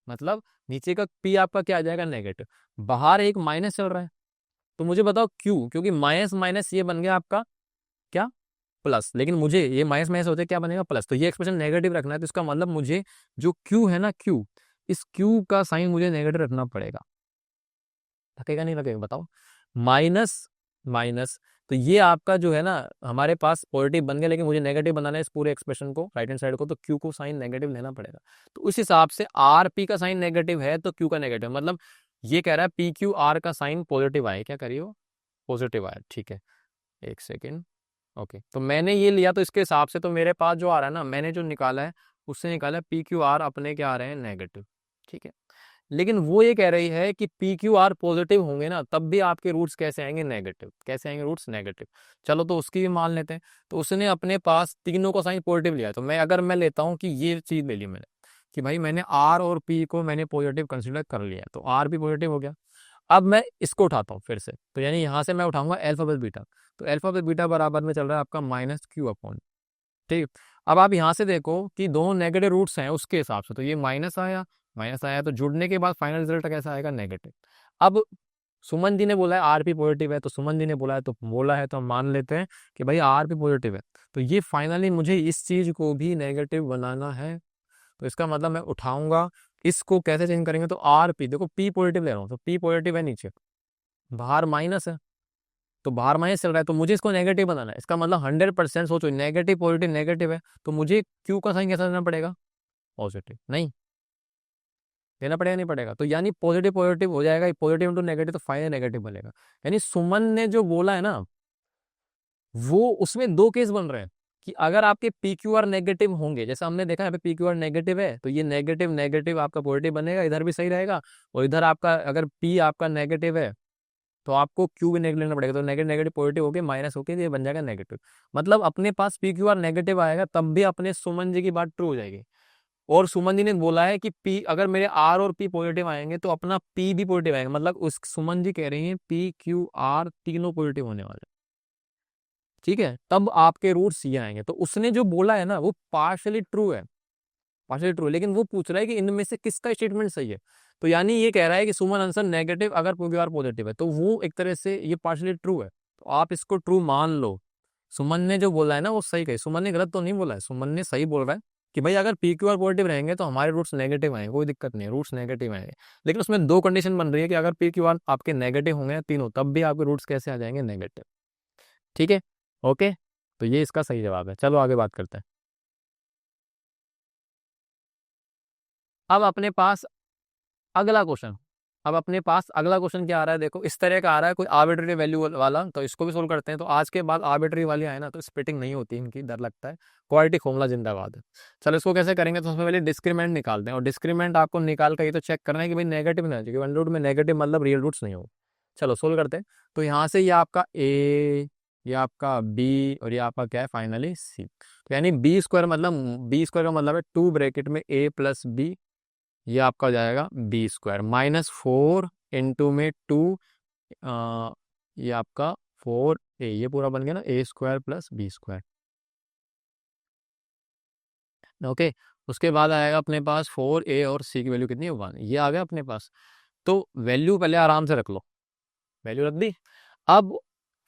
मतलब नीचे का पी आपका क्या आ जाएगा, नेगेटिव। बाहर एक माइनस चल रहा है, तो मुझे बताओ क्यों, क्योंकि माइनस माइनस ये बन गया आपका क्या, प्लस। लेकिन मुझे ये माइनस माइनस होते क्या बनेगा, प्लस। तो ये एक्सप्रेशन नेगेटिव रखना है, तो इसका मतलब मुझे जो क्यू है ना, क्यू, इस क्यू का साइन मुझे नेगेटिव रखना पड़ेगा। लगेगा नहीं लगेगा बताओ, माइनस माइनस, तो ये आपका जो है ना हमारे पास पॉजिटिव बन गया, लेकिन मुझे नेगेटिव बनाना है इस पूरे एक्सप्रेशन को, राइट हैंड साइड को, तो क्यू को साइन नेगेटिव लेना पड़ेगा। तो उस हिसाब से आर पी का साइन नेगेटिव है तो क्यू का नेगेटिव, मतलब ये कह रहा है पी क्यू आर का साइन पॉजिटिव आए, क्या करिए पॉजिटिव आए, ठीक है। एक सेकेंड, ओके। तो मैंने ये लिया, तो इसके हिसाब से तो मेरे पास जो आ रहा है ना, मैंने जो निकाला है उससे निकाला है पी क्यू आर अपने क्या आ रहे हैं, नेगेटिव, ठीक है। लेकिन वो ये कह रही है कि पी क्यू आर पॉजिटिव होंगे ना तब भी आपके रूट्स कैसे आएंगे, नेगेटिव। कैसे आएंगे रूट्स, नेगेटिव। चलो तो उसकी भी मान लेते हैं। तो उसने अपने पास तीनों को साइन पॉजिटिव लिया, तो मैं अगर मैं लेता हूँ कि ये चीज ले ली मैंने कि भाई मैंने आर और पी को मैंने पॉजिटिव कंसिडर कर लिया, तो आर भी पॉजिटिव हो गया। अब मैं इसको उठाता हूँ फिर से, तो यानी यहाँ से मैं उठाऊंगा अल्फाबेट बीटा, तो अल्फाबेट बीटा बराबर में चल रहा है आपका माइनस क्यू अपॉन, ठीक। अब आप यहाँ से देखो कि दोनों नेगेटिव रूट्स हैं उसके हिसाब से, तो ये माइनस आया, माइनस आया, तो जुड़ने के बाद फाइनल रिजल्ट कैसा आएगा, नेगेटिव। अब सुमन जी ने बोला है आर पी पॉजिटिव है, तो सुमन जी ने बोला है तो हम मान लेते हैं कि भाई आर पी पॉजिटिव है। तो ये फाइनली मुझे इस चीज को भी नेगेटिव बनाना है, तो इसका मतलब मैं उठाऊंगा, इसको कैसे चेंज करेंगे, तो आर पी, देखो पी पॉजिटिव ले रहा हूँ तो पी पॉजिटिव है नीचे, बाहर माइनस है, तो बाहर माइनस चल रहा है, तो मुझे इसको नेगेटिव बनाना है। इसका मतलब 100% सोचो, नेगेटिव पॉजिटिव नेगेटिव है, तो मुझे क्यू का साइन कैसा देना पड़ेगा, पॉजिटिव। नहीं देना पड़ेगा, नहीं पड़ेगा, तो यानी पॉजिटिव पॉजिटिव हो जाएगा, पॉजिटिव इंटू नेगेटिव, तो फाइनल नेगेटिव बनेगा। यानी सुमन ने जो बोला है ना, वो उसमें दो केस बन रहे हैं कि अगर आपके पी क्यू आर नेगेटिव होंगे, जैसे हमने देखा है पी क्यू आर नेगेटिव है, तो ये नेगेटिव नेगेटिव आपका पॉजिटिव बनेगा, इधर भी सही रहेगा। और इधर आपका अगर पी आपका नेगेटिव है तो आपको क्यू भी नेगेटिव लेना पड़ेगा, तो नेगेटिव नेगेटिव पॉजिटिव होके माइनस होके ये बन जाएगा नेगेटिव। मतलब अपने पास पी क्यू आर नेगेटिव आएगा तब भी अपने सुमन जी की बात ट्रू हो जाएगी। और सुमन जी ने बोला है कि पी अगर मेरे आर और पी पॉजिटिव आएंगे तो अपना पी भी पॉजिटिव आएगा, मतलब उस सुमन जी कह रही हैं पी क्यू आर तीनों पॉजिटिव होने वाले, ठीक है, तब आपके रूट्स ये आएंगे। तो उसने जो बोला है ना वो पार्शियली ट्रू है, पार्शियली ट्रू, लेकिन वो पूछ रहा है कि इनमें से किसका स्टेटमेंट सही है। तो यानी ये कह रहा है कि सुमन आंसर नेगेटिव अगर पी क्यू आर पॉजिटिव है, तो वो एक तरह से ये पार्शियली ट्रू है, तो आप इसको ट्रू मान लो। सुमन ने जो बोला है ना वो सही कही, सुमन ने गलत तो नहीं बोला है, सुमन ने सही बोल रहा है कि भाई अगर पी क्यू आर पॉजिटिव रहेंगे तो हमारे रूट्स नेगेटिव आएंगे, कोई दिक्कत नहीं है, रूट्स नेगेटिव आएंगे। लेकिन उसमें दो कंडीशन बन रही है कि अगर पी क्यू आर आपके नेगेटिव होंगे तीनों, तब भी आपके रूट्स कैसे आ जाएंगे, नेगेटिव, ठीक है। ओके, तो ये इसका सही जवाब है। चलो आगे बात करते हैं। अब अपने पास अगला क्वेश्चन, अब अपने पास अगला क्वेश्चन क्या आ रहा है, देखो इस तरह का आ रहा है कोई आर्बिट्रेरी वैल्यू वाला, तो इसको भी सोल्व करते हैं। तो आज के बाद आर्बिट्रेरी वाली आए ना तो स्प्लिटिंग नहीं होती इनकी, डर लगता है। क्वाड्रेटिक फॉर्मूला जिंदाबाद है। चलो इसको कैसे करेंगे, तो सबसे पहले डिस्क्रीमेंट निकालते हैं, और डिस्क्रीमेंट आपको निकाल कर ये तो चेक करना है कि भाई नेगेटिव ना हो, क्योंकि वन रूट में नेगेटिव मतलब रियल रूट्स नहीं हो। चलो सोल्व करते हैं। तो यहाँ से ये आपका ए, ये आपका बी, और ये आपका क्या है फाइनली सी। तो यानी बी स्क्वायर मतलब, बी स्क्वायर का मतलब है 2 ब्रैकेट में ए प्लस बी, ये आपका हो जाएगा बी स्क्वायर माइनस 4 इंटू में 2, ये आपका 4 ए, ये पूरा बन गया ना A square plus B square. Okay, उसके बाद आएगा अपने पास 4 ए और सी की वैल्यू कितनी है 1, ये आ गया अपने पास। तो वैल्यू पहले आराम से रख लो, वैल्यू रख दी। अब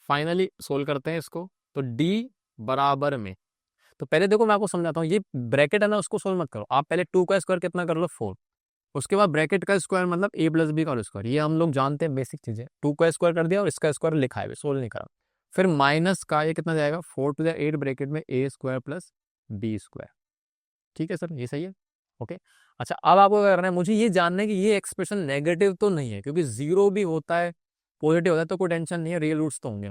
फाइनली सोल्व करते हैं इसको। तो डी बराबर में, तो पहले देखो मैं आपको समझाता हूँ, ये ब्रैकेट है ना उसको सोल्व मत करो आप, पहले 2 का स्क्वायर कितना कर लो 4, उसके बाद ब्रैकेट का स्क्वायर मतलब ए प्लस बी का होल स्क्वायर, ये हम लोग जानते हैं बेसिक चीजें। 2 का स्क्वायर कर दिया और इसका स्क्वायर लिखा है, सोल्व नहीं करा। फिर माइनस का ये कितना जाएगा 4 टू द 8 ब्रैकेट में A square plus B square. ठीक है सर, ये सही है। ओके, अच्छा अब आपको क्या करना है, मुझे ये जानना है कि ये एक्सप्रेशन नेगेटिव तो नहीं है, क्योंकि जीरो भी होता है पॉजिटिव होता है तो कोई टेंशन नहीं है, रियल रूट्स तो होंगे।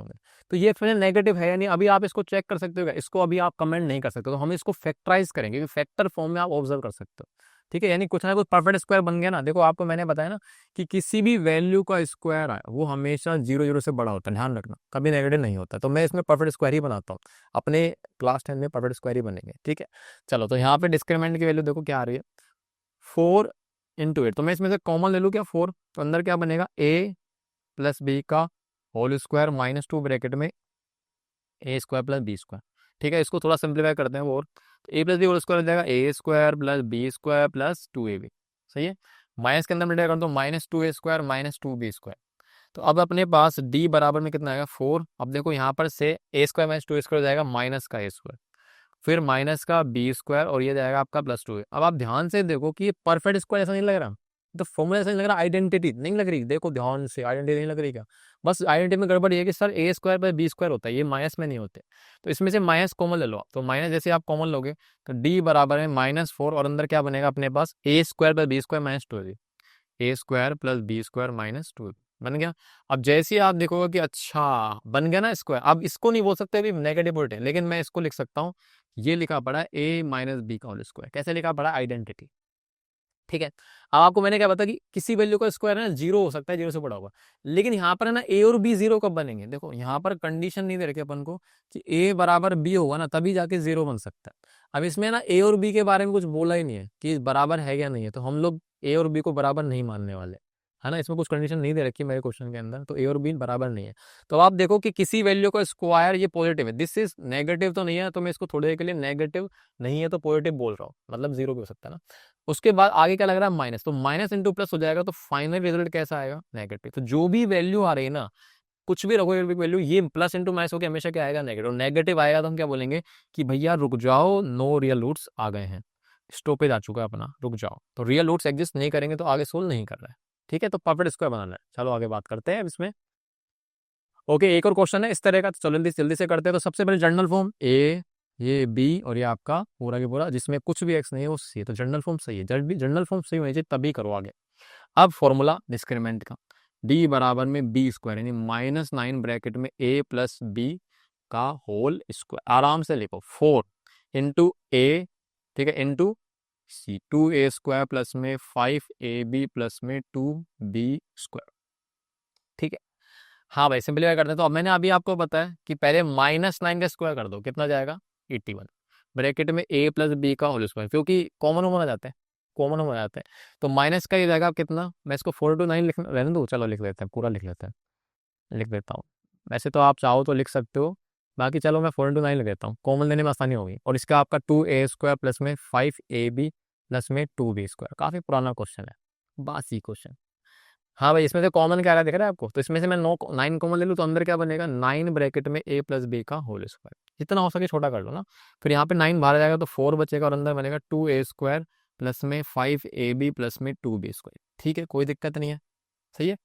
तो ये एक्सप्रेशन नेगेटिव है या नहीं, अभी आप इसको चेक कर सकते हो क्या, इसको अभी आप कमेंट नहीं कर सकते, तो हम इसको फैक्टराइज करेंगे, क्योंकि फैक्टर फॉर्म में आप ऑब्जर्व कर सकते हो। ठीक है, यानी कुछ ना कुछ परफेक्ट स्क्वायर बन गया ना। देखो आपको मैंने बताया ना कि किसी भी वैल्यू का स्क्वायर आए वो हमेशा 0 0 से बड़ा होता है, ध्यान रखना, कभी नेगेटिव नहीं होता। तो मैं इसमें परफेक्ट स्क्वायर ही बनाता हूँ, अपने क्लास 10 में परफेक्ट स्क्वायर ही बनेंगे। ठीक है, चलो तो यहाँ पे डिस्क्रिमिनेंट की वैल्यू देखो क्या आ रही है 4 इंटू 8, तो मैं इसमें से कॉमन ले लूँ क्या 4, तो अंदर क्या बनेगा ए प्लस बी का होल स्क्वायर माइनस 2 ब्रैकेट में A square plus B square. ठीक है, इसको थोड़ा सिंप्लीफाई करते हैं वो, और A plus B whole square हो जाएगा A square plus B square plus 2ab। सही है, माइनस के अंदर मल्टीप्लाई कर दो minus 2a square minus 2b square. तो अब अपने पास d बराबर में कितना आएगा 4। अब देखो यहाँ पर से ए स्क्वायर माइनस 2 स्क्वायर हो जाएगा माइनस का ए स्क्वायर, फिर माइनस का बी स्क्वायर, और ये जाएगा आपका प्लस 2। अब आप ध्यान से देखो कि ये परफेक्ट स्क्वायर ऐसा नहीं लग रहा, तो फॉर्मूला ऐसा नहीं लग रहा, आइडेंटिटी नहीं लग रही। देखो ध्यान से, आइडेंटिटी नहीं लग रही क्या, बस आइडेंटिटी में गड़बड़ ये है कि सर ए स्क्वायर पर बी स्क्वायर होता है, ये माइनस में नहीं होते। तो इसमें से माइनस कॉमन ले लो आप, तो माइनस जैसे आप कॉमन लोगे तो डी बराबर है -4, और अंदर क्या बनेगा अपने पास A square plus B square minus 2, A square plus B square minus 2 बन गया। अब जैसे ही आप देखोगे कि अच्छा बन गया ना स्क्वायर, अब इसको नहीं बोल सकते अभी नेगेटिव उल्टे, लेकिन मैं इसको लिख सकता हूँ, ये लिखा पड़ा है ए माइनस बी का होल स्क्वायर। कैसे लिखा पड़ा है, आइडेंटिटी। ठीक है, अब आपको मैंने क्या बताया कि किसी वैल्यू का स्क्वायर है ना 0 हो सकता है, 0 से बड़ा होगा, लेकिन यहाँ पर है ना ए और बी 0 कब बनेंगे, देखो यहाँ पर कंडीशन नहीं दे रखी अपन को कि ए बराबर बी होगा ना तभी जाके 0 बन सकता है। अब इसमें ना ए और बी के बारे में कुछ बोला ही नहीं है कि बराबर है या नहीं है, तो हम लोग ए और बी को बराबर नहीं मानने वाले, है ना। इसमें कुछ कंडीशन नहीं दे रखी मेरे क्वेश्चन के अंदर, तो ए और बी बराबर नहीं है। तो आप देखो कि किसी वैल्यू का स्क्वायर ये पॉजिटिव है, दिस इज नेगेटिव तो नहीं है, तो मैं इसको थोड़ी देर के लिए नेगेटिव नहीं है तो पॉजिटिव बोल रहा हूँ, मतलब 0 भी हो सकता है ना। उसके बाद आगे क्या लग रहा है माइनस, तो माइनस इंटू प्लस हो जाएगा, तो फाइनल रिजल्ट कैसा आएगा नेगेटिव। तो जो भी वैल्यू आ रही है ना, कुछ भी रखो वैल्यू, ये प्लस इंटू माइनस होकर हमेशा क्या आएगा नेगेटिव। नेगेटिव आएगा तो हम क्या बोलेंगे कि भैया रुक जाओ, नो रियल रूट्स आ गए हैं, स्टॉपेज आ चुका है अपना, रुक जाओ। तो रियल रूट्स एग्जिस्ट नहीं करेंगे तो आगे सोल्व नहीं कर रहा है। ठीक है, तो परफेक्ट स्क्वायर बनाना है। चलो आगे बात करते हैं इसमें। ओके, एक और क्वेश्चन है इस तरह का, तो चलो जल्दी जल्दी से करते हैं। तो सबसे पहले जनरल फॉर्म ए, ये बी, और ये आपका पूरा के पूरा जिसमें कुछ भी एक्स नहीं है वो सी है, तो जनरल फॉर्म सही है। जब भी जनरल फॉर्म सही होनी चाहिए तभी करो आगे। अब फॉर्मूला डिस्क्रिमिनेंट का, डी बराबर में बी स्क्वायर, यानी -9 ब्रैकेट में ए प्लस बी का होल स्क्वायर, आराम से लिखो 4 इंटू ए, ठीक है, इंटू सी, 2a स्क्वायर प्लस में 5ab प्लस में 2b स्क्वायर। ठीक है, हाँ भाई सिंपलीफाई करते हैं। तो अब मैंने अभी आपको बताया कि पहले -9 का स्क्वायर कर दो, कितना जाएगा 81 ब्रैकेट में a प्लस बी का होल स्क्वायर, क्योंकि कॉमन हो जाते हैं, कॉमन हो जाते हैं। तो माइनस का ये जाएगा कितना, मैं इसको 4 to 9 लिख रहने दूँ, चलो लिख लेते हैं, पूरा लिख लेते हैं, लिख देता हूँ। वैसे तो आप चाहो तो लिख सकते हो, बाकी चलो मैं 4 to 9 लिख देता हूँ, कॉमन लेने में आसानी होगी। और इसका आपका 2a स्क्वायर प्लस में 5ab प्लस में 2b स्क्वायर, काफ़ी पुराना क्वेश्चन है, बासी क्वेश्चन। हाँ भाई, इसमें से कॉमन क्या आ रहा है दिख रहा है आपको, तो इसमें से मैं 9 कॉमन ले लूँ तो अंदर क्या बनेगा 9 ब्रैकेट में a प्लस बी का होल स्क्वायर, जितना हो सके छोटा कर लो ना। फिर यहाँ पे 9 बाहर आ जाएगा तो 4 बचेगा, और अंदर बनेगा 2a स्क्वायर प्लस में 5ab प्लस में 2b स्क्वायर। ठीक है, कोई दिक्कत नहीं है, सही है।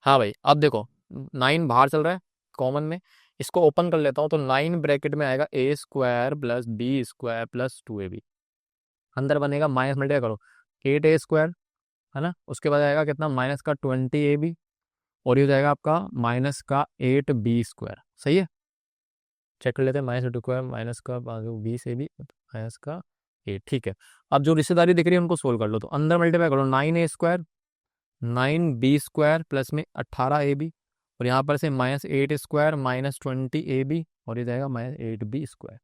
हाँ भाई, अब देखो 9 बाहर चल रहा है कॉमन में, इसको ओपन कर लेता हूँ, तो 9 ब्रैकेट में आएगा a square plus B square plus 2ab, अंदर बनेगा माइनस मल्टीप्लाई करो 8a स्क्वायर, है ना। उसके बाद आएगा कितना, माइनस का 20ab, और ये हो जाएगा आपका माइनस का 8b²। सही है, चेक कर लेते हैं, -2 माइनस का 20ab माइनस का 8। ठीक है, अब जो रिश्तेदारी दिख रही है उनको सोल्व कर लो। तो अंदर मल्टीप्लाई करो, 9a² 9b² प्लस में 18ab, और यहाँ पर से -8² -20ab, और ये जाएगा -8b²।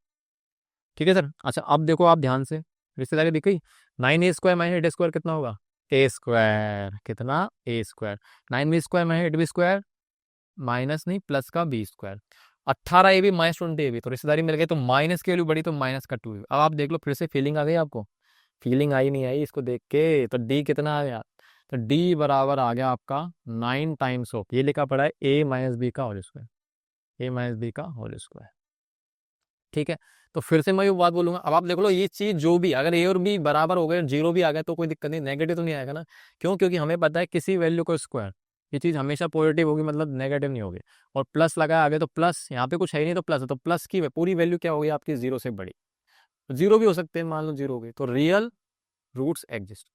ठीक है सर। अच्छा अब देखो आप ध्यान से, रिश्तेदारी दिख गई। 9a² -8a² कितना होगा, a², कितना a², 9b² -8b² माइनस नहीं प्लस का b², 18ab -20ab, तो रिश्तेदारी मिल गई। तो माइनस की वैल्यू बड़ी तो माइनस का 2। अब आप देख लो फिर से, फीलिंग आ गई आपको, फीलिंग आई नहीं आई इसको देख के। तो डी कितना आ गया, तो डी बराबर आ गया आपका 9 टाइम्स ऑफ, ये लिखा पड़ा है a-b का होल स्क्वायर। ठीक है, तो फिर से मैं ये बात बोलूंगा। अब आप देख लो, ये चीज जो भी, अगर ए और बी बराबर हो गए, जीरो भी आ गया तो कोई दिक्कत नहीं, नेगेटिव तो नहीं आएगा ना। क्यों, क्योंकि हमें पता है किसी वैल्यू को स्क्वायर, ये चीज हमेशा पॉजिटिव होगी, मतलब नेगेटिव नहीं होगी। और प्लस लगाया आगे तो प्लस, यहाँ पे कुछ है ही नहीं तो प्लस है, तो प्लस की पूरी वैल्यू क्या होगी आपकी, जीरो से बड़ी। जीरो भी हो सकते हैं, मान लो जीरो हो गई, तो real roots exist.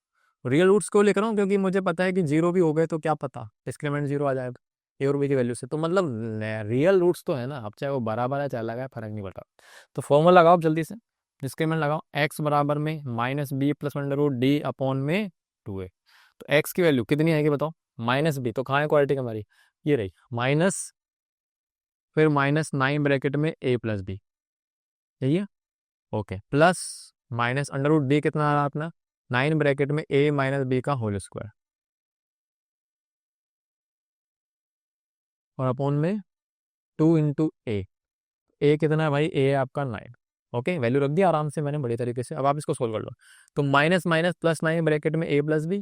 Real roots को लेकर हूँ क्योंकि मुझे पता है कि जीरो भी हो गए तो क्या पता डिस्क्रिमिनेंट जीरो आ जाएगा ए और बी की वैल्यू से, तो मतलब रियल रूट्स तो है ना। अब चाहे वो बराबर है चाहे अलग है, फर्क नहीं पड़ता। तो फॉर्मूला लगाओ जल्दी से, डिस्क्रिमिनेंट लगाओ, एक्स बराबर में -b प्लस √d अपॉन में 2a। तो एक्स की वैल्यू कितनी आएगी बताओ, -b, तो कहाँ है क्वालिटी हमारी, ये रही, माइनस, फिर -9 ब्रैकेट में a प्लस b, यही है, ओके, प्लस माइनस √d कितना आ रहा अपना, 9 ब्रैकेट में a -b का होल स्क्वायर, और अपॉन में 2 इंटू ए कितना है भाई, ए है आपका 9। ओके, वैल्यू रख दिया आराम से मैंने बड़ी तरीके से। अब आप इसको सोल्व कर लो। तो माइनस माइनस प्लस 9 ब्रैकेट में a प्लस बी,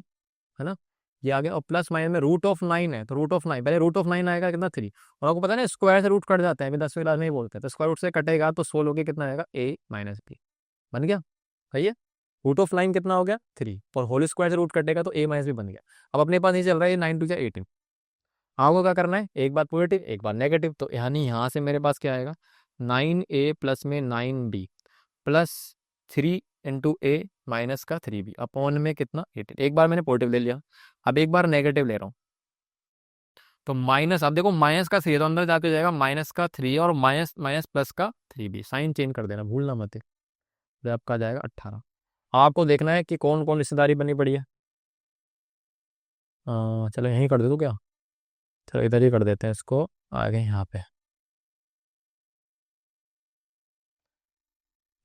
है ना, ये आ गया, और प्लस माइनस में √9 है, तो √9 पहले √9 आएगा कितना 3, और आपको पता है ना स्क्वायर से रूट कट जाता है, अभी 10वीं क्लास में ही बोलते हैं, तो स्क्वायर रूट से कटेगा तो सोल्व होकर कितना आएगा, a -b, बन गया। सही है, √9 कितना हो गया 3, और होल स्क्वायर से रूट कटेगा तो a -b बन गया। अब अपने पास नहीं चल रहा है 9 2 18, आपको क्या करना है, एक बार पॉजिटिव एक बार नेगेटिव, तो यानी यहाँ से मेरे पास क्या आएगा, 9a प्लस में 9b प्लस 3 इंटू ए माइनस का 3b अपॉन में कितना 18। एक बार मैंने पॉजिटिव ले लिया, अब एक बार नेगेटिव ले रहा हूँ, तो माइनस, अब देखो माइनस का 3 है तो अंदर जाके जाएगा माइनस का 3 और माइनस माइनस प्लस का 3b, साइन चेंज कर देना भूलना मत, तो आपका जाएगा 18। आपको देखना है कि कौन कौन रिश्तेदारी बनी पड़ी है। चलो यहीं कर दे दो क्या, चलो इधर ही कर देते हैं इसको, आगे यहाँ पे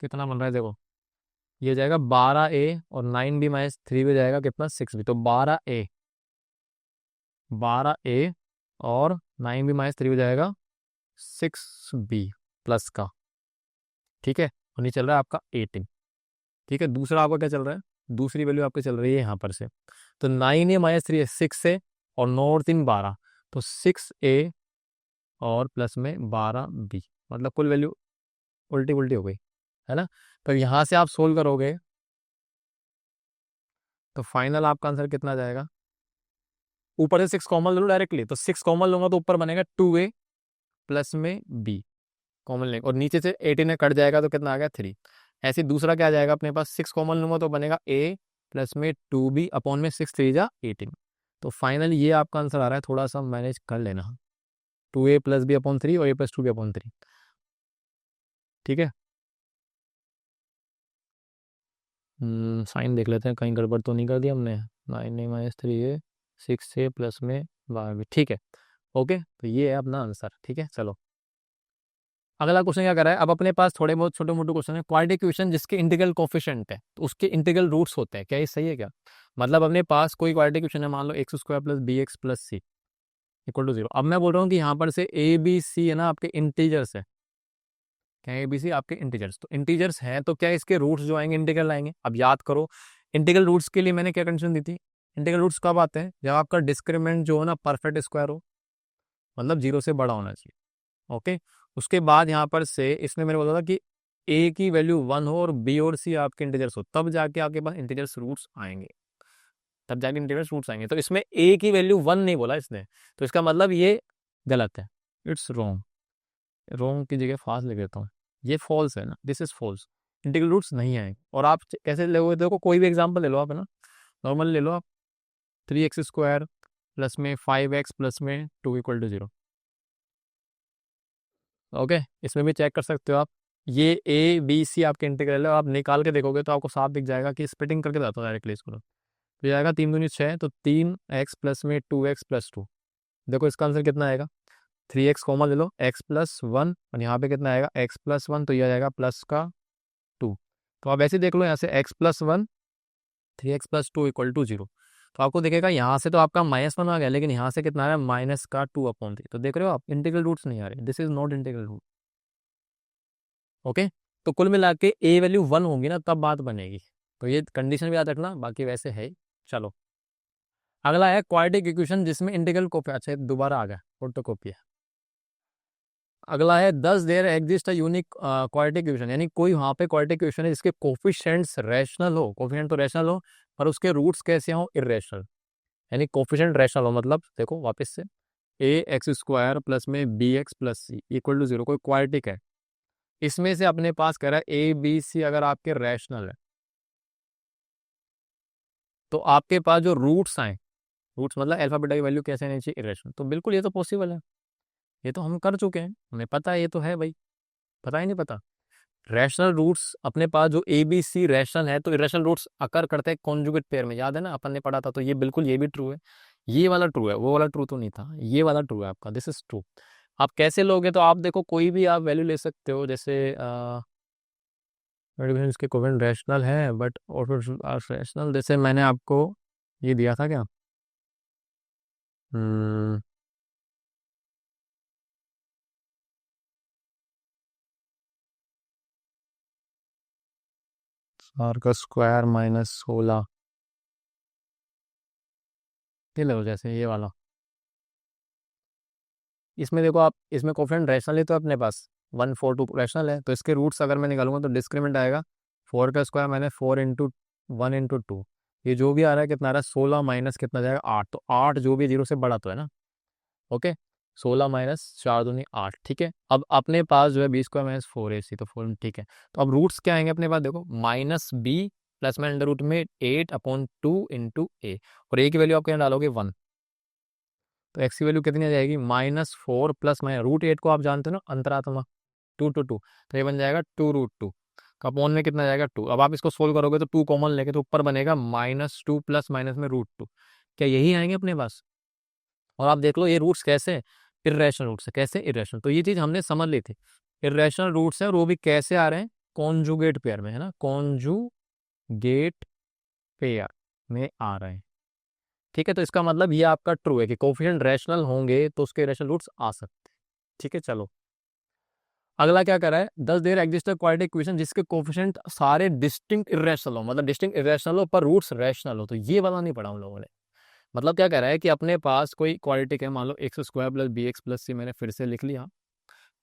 कितना बन रहा है देखो, ये जाएगा 12a और 9b -3 भी जाएगा कितना 6b, तो 12a और 9b -3 हो जाएगा 6b प्लस का। ठीक है, और नहीं चल रहा है आपका 18। ठीक है, दूसरा आपका क्या चल रहा है, दूसरी वैल्यू आपकी चल रही है यहाँ पर से, तो 9a -3 है 6 है, और 9 और 3 12, तो 6a और प्लस में 12b, मतलब कुल वैल्यू उल्टी उल्टी हो गई, है ना। तो यहाँ से आप सोल्व करोगे तो फाइनल आपका आंसर कितना जाएगा, ऊपर से 6 कॉमन ले लो डायरेक्टली, तो 6 कॉमन लूंगा तो ऊपर बनेगा 2a प्लस में b कॉमन लेंगे, और नीचे से 18 में कट जाएगा तो कितना आ गया 3। ऐसे दूसरा क्या आ जाएगा अपने पास, 6 कॉमन लूंगा तो बनेगा a प्लस में 2b अपॉन में 6 3 जा 18। तो फाइनल ये आपका आंसर आ रहा है, थोड़ा सा मैनेज कर लेना, 2a प्लस b अपॉन 3 और a प्लस 2b अपॉन 3। ठीक है, साइन देख लेते हैं कहीं गड़बड़ तो नहीं कर दिया हमने, 9a -3a 6a प्लस में 12b, ठीक है। ओके, तो ये है अपना आंसर। ठीक है, चलो अगला क्वेश्चन क्या कर रहा है, अब अपने पास थोड़े बहुत छोटे मोटे क्वेश्चन है, क्वाड्रेटिक इक्वेशन जिसके इंटीग्रल कोफिशिएंट है तो उसके इंटीग्रल रूट्स होते हैं, क्या ये सही है क्या, मतलब अपने पास कोई क्वाड्रेटिक इक्वेशन है, मान लो x² + bx + c = 0। अब मैं बोल रहा हूँ कि यहाँ पर से a b c है ना आपके इंटीजर्स है, क्या ए बी सी आपके इंटीजर्स, तो इंटीजर्स हैं तो क्या इसके रूट्स जो आएंगे इंटीग्रल आएंगे। अब याद करो इंटीग्रल रूट्स के लिए मैंने क्या कंडीशन दी थी, इंटीग्रल रूट्स कब आते हैं, जब आपका डिस्क्रिमिनेंट जो है ना परफेक्ट स्क्वायर हो, मतलब 0 से बड़ा होना चाहिए। ओके, उसके बाद यहाँ पर से इसमें मैंने बोला था कि a की वैल्यू 1 हो और b और c आपके इंटीजर्स हो, तब जाके आपके पास इंटीजर्स रूट्स आएंगे, तब जाके इंटीजर्स रूट्स आएंगे। तो इसमें a की वैल्यू 1 नहीं बोला इसने, तो इसका मतलब ये गलत है, इट्स रॉन्ग, रॉन्ग की जगह फास्ट लिख देता हूँ, ये फॉल्स है ना, this is false, integral roots नहीं आएंगे। और आप कैसे लोगे, देखो कोई भी एग्जांपल ले लो आप, है ना, नॉर्मल ले लो आप, 3x² प्लस में 5x प्लस में 2 = 0। ओके, इसमें भी चेक कर सकते हो आप। ये ए बी सी आपके इंटीग्रल है, आप निकाल के देखोगे तो आपको साफ दिख जाएगा कि स्प्लिटिंग करके बताता हूँ डायरेक्टली इसको। तो ये आएगा 3 दूनी 6, तो 3x प्लस में 2x प्लस 2। देखो इसका आंसर कितना आएगा, 3x कॉमन ले लो, x प्लस 1, और यहाँ पे कितना आएगा x प्लस 1, तो ये आ जाएगा प्लस का 2। तो आप ऐसे देख लो यहाँ से x प्लस 1, 3x प्लस 2 = 0। तो आपको दिखेगा यहाँ से तो आपका -1 आ गया, लेकिन यहाँ से कितना आ रहा है, माइनस का 2/3। तो देख रहे हो आप, इंटीग्रल रूट्स नहीं आ रहे, this is not integral root. Okay, तो कुल मिला के ए वैल्यू 1 होगी ना तब बात बनेगी। तो ये कंडीशन भी याद रखना, बाकी वैसे है। चलो अगला है क्वाड्रेटिक इक्वेशन जिसमें इंटीग्रल कॉपी, अच्छा दोबारा आ गया फोटोकॉपी है। अगला है 10 there exist a unique quadratic equation, यानी कोई वहाँ पे क्वाड्रेटिक इक्वेशन है जिसके कोफिशिएंट्स रैशनल हो, कोफिशिएंट तो रैशनल हो पर उसके रूट्स कैसे हो, इरेशनल। यानी कोफिशिएंट रैशनल हो, मतलब देखो वापस से ax² प्लस में bx प्लस सी = 0, कोई क्वाड्रेटिक है। इसमें से अपने पास कह रहा है ए बी सी अगर आपके रैशनल है तो आपके पास जो रूट्स आए, रूट्स मतलब अल्फा बीटा की वैल्यू कैसे आनी चाहिए, इरेशनल। तो बिल्कुल ये तो पॉसिबल है, ये तो हम कर चुके हैं, हमें पता है, ये तो है भाई, पता ही नहीं पता। रैशनल रूट्स अपने पास जो ए बी सी रैशनल है, तो इरेशनल रूट्स अकर करते हैं कॉन्जुगेट पेयर में, याद है ना अपन ने पढ़ा था। तो ये बिल्कुल ये भी ट्रू है, ये वाला ट्रू है, वो वाला ट्रू तो नहीं था, ये वाला ट्रू है आपका, दिस इज ट्रू। आप कैसे लोगे, तो आप देखो कोई भी आप वैल्यू ले सकते हो, जैसे इसके कोवेरिएंट रैशनल है बट और रैशनल, जैसे मैंने आपको ये दिया था क्या, हम्म r का स्क्वायर -16, ये लो जैसे ये वाला। इसमें देखो आप, इसमें कोफिशिएंट रैशनल है तो अपने पास 1 4 2 रैशनल है, तो इसके रूट्स अगर मैं निकालूंगा तो डिस्क्रिमिनेंट आएगा 4 का स्क्वायर मैंने 4 × 1 × 2, ये जो भी आ रहा है कितना आ रहा है 16 माइनस कितना जाएगा 8, तो 8 जो भी 0 से बड़ा तो है ना। ओके, 16 माइनस 4 दूनी 8, ठीक है। अब अपने पास जो है b² - 4ac, तो 4, ठीक है। तो अब रूट्स क्या आएंगे अपने पास, देखो -b प्लस में अंडर रूट में 8/2 × a, और a की वैल्यू आप क्या डालोगे 1, तो x की वैल्यू कितनी आ जाएगी -4 प्लस में √8 को आप जानते हो ना, अंतरात्मा 2 to 2, तो ये बन जाएगा 2√2 का अपॉन में कितना जाएगा 2। अब आप इसको सोल्व करोगे तो 2 कॉमन लेके तो ऊपर बनेगा -2 प्लस माइनस में √2, क्या यही आएंगे अपने पास। और आप देख लो ये रूट्स कैसे, इरेशनल रूट्स है, कैसे इरेशनल, तो ये चीज हमने समझ ली थी। इरेशनल रूट्स है और वो भी कैसे आ रहे हैं, कॉन्जुगेट पेयर में, है ना, कॉन्जुगेट पेयर में आ रहे हैं, ठीक है। तो इसका मतलब ये आपका ट्रू है कि कोफिशिएंट रैशनल होंगे तो उसके रैशनल रूट्स आ सकते हैं, ठीक है। चलो अगला क्या कर रहा है, 10 there exist a quadratic equation जिसके कोफिशिएंट सारे डिस्टिंक्ट इरेशनल हो, मतलब डिस्टिंक्ट इरेशनल हो पर रूट्स रैशनल हो, तो ये वाला नहीं पढ़ा हम लोगों ने। मतलब क्या कह रहा है कि अपने पास कोई क्वाड्रेटिक है, मान लो x² प्लस bx प्लस सी, मैंने फिर से लिख लिया।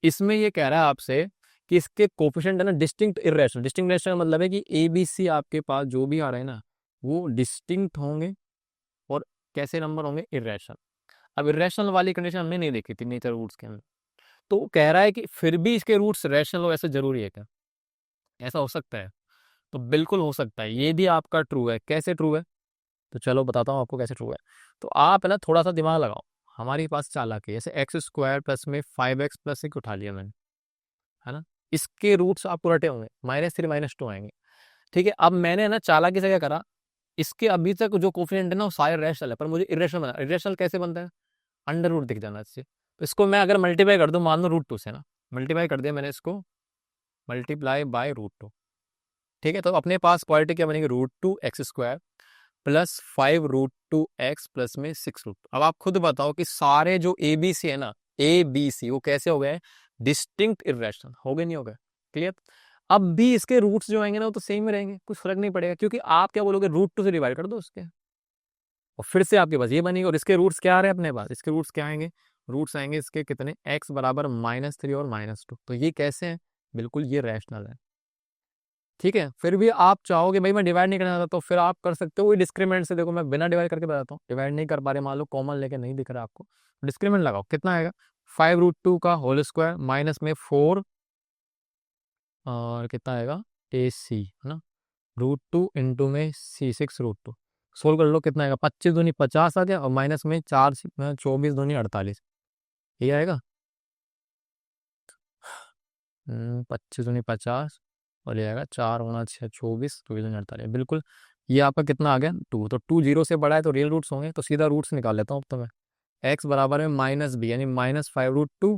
इसमें ये कह रहा है आपसे कि इसके कोफिशिएंट है ना डिस्टिंक्ट इरेशनल, डिस्टिंक्ट इरेशनल का मतलब है कि ए बी सी आपके पास जो भी आ रहे हैं ना वो डिस्टिंक्ट होंगे और कैसे नंबर होंगे, इरेशनल। अब इरेशनल वाली कंडीशन हमने नहीं देखी थी नेचर रूट्स के अंदर, तो वो कह रहा है कि फिर भी इसके रूट्स रैशनल हो, ऐसा जरूरी है क्या, ऐसा हो सकता है। तो बिल्कुल हो सकता है, ये भी आपका ट्रू है। कैसे ट्रू है, तो चलो बताता हूँ आपको कैसे ट्रू है। तो आप है ना थोड़ा सा दिमाग लगाओ, हमारे पास चालाक है, जैसे x² प्लस में 5x प्लस 1 उठा लिया मैंने, है ना, इसके रूट्स आपको रटे होंगे -3 -2 आएंगे, ठीक है। अब मैंने है ना चालाकी से क्या करा, इसके अभी तक जो कोफिशिएंट है ना वो सारे रैशनल है, पर मुझे इरेशनल बना। इरेशनल कैसे बनता है, अंडर रूट दिख जाना चाहिए, तो इसको मैं अगर मल्टीप्लाई कर दूं, मान लो √2 से ना, मल्टीप्लाई कर दिया मैंने इसको, मल्टीप्लाई बाय √2, ठीक है। तो अपने पास क्वालिटी क्या बनेगी, √2x² प्लस 5√2x प्लस में 6√2। अब आप खुद बताओ कि सारे जो ए बी सी है ना, ए बी सी वो कैसे हो गए, डिस्टिंक्ट इरेशनल हो गए, नहीं हो गए, क्लियर। अब भी इसके रूट्स जो आएंगे ना वो तो सेम ही रहेंगे, कुछ फर्क नहीं पड़ेगा, क्योंकि आप क्या बोलोगे, √2 से डिवाइड कर दो उसके, और फिर से आपके पास ये बनेगी। और इसके रूट्स क्या आ रहे हैं अपने पास, इसके रूट्स क्या आएंगे, रूट्स आएंगे इसके कितने, x बराबर -3 और -2, तो ये कैसे हैं, बिल्कुल ये रैशनल है, ठीक है। फिर भी आप चाहोगे भाई मैं डिवाइड नहीं करना चाहता, तो फिर आप कर सकते हो वही डिस्क्रिमिनेंट से। देखो मैं बिना डिवाइड करके बताता हूँ, डिवाइड नहीं कर पा रहे, मान लो कॉमन लेके नहीं दिख रहा आपको, डिस्क्रिमिनेंट लगाओ, कितना आएगा 5√2 का होल स्क्वायर माइनस में 4 और कितना आएगा ac, है ना, √2 इंटू में c 6√2, सोल्व कर लो, कितना आएगा, 25 दूनी 50 आ गया, और माइनस में 4 24 दूनी 48, ये आएगा। 25 दूनी 50, और ये आएगा 4 गुना 6 24, 24 दूनी 48, बिल्कुल। ये आपका कितना आ गया, 2। तो 2 जीरो से बड़ा है तो रियल रूट्स होंगे, तो सीधा रूट्स निकाल लेता हूँ अब तो मैं। एक्स बराबर में माइनस बी, यानी -5√2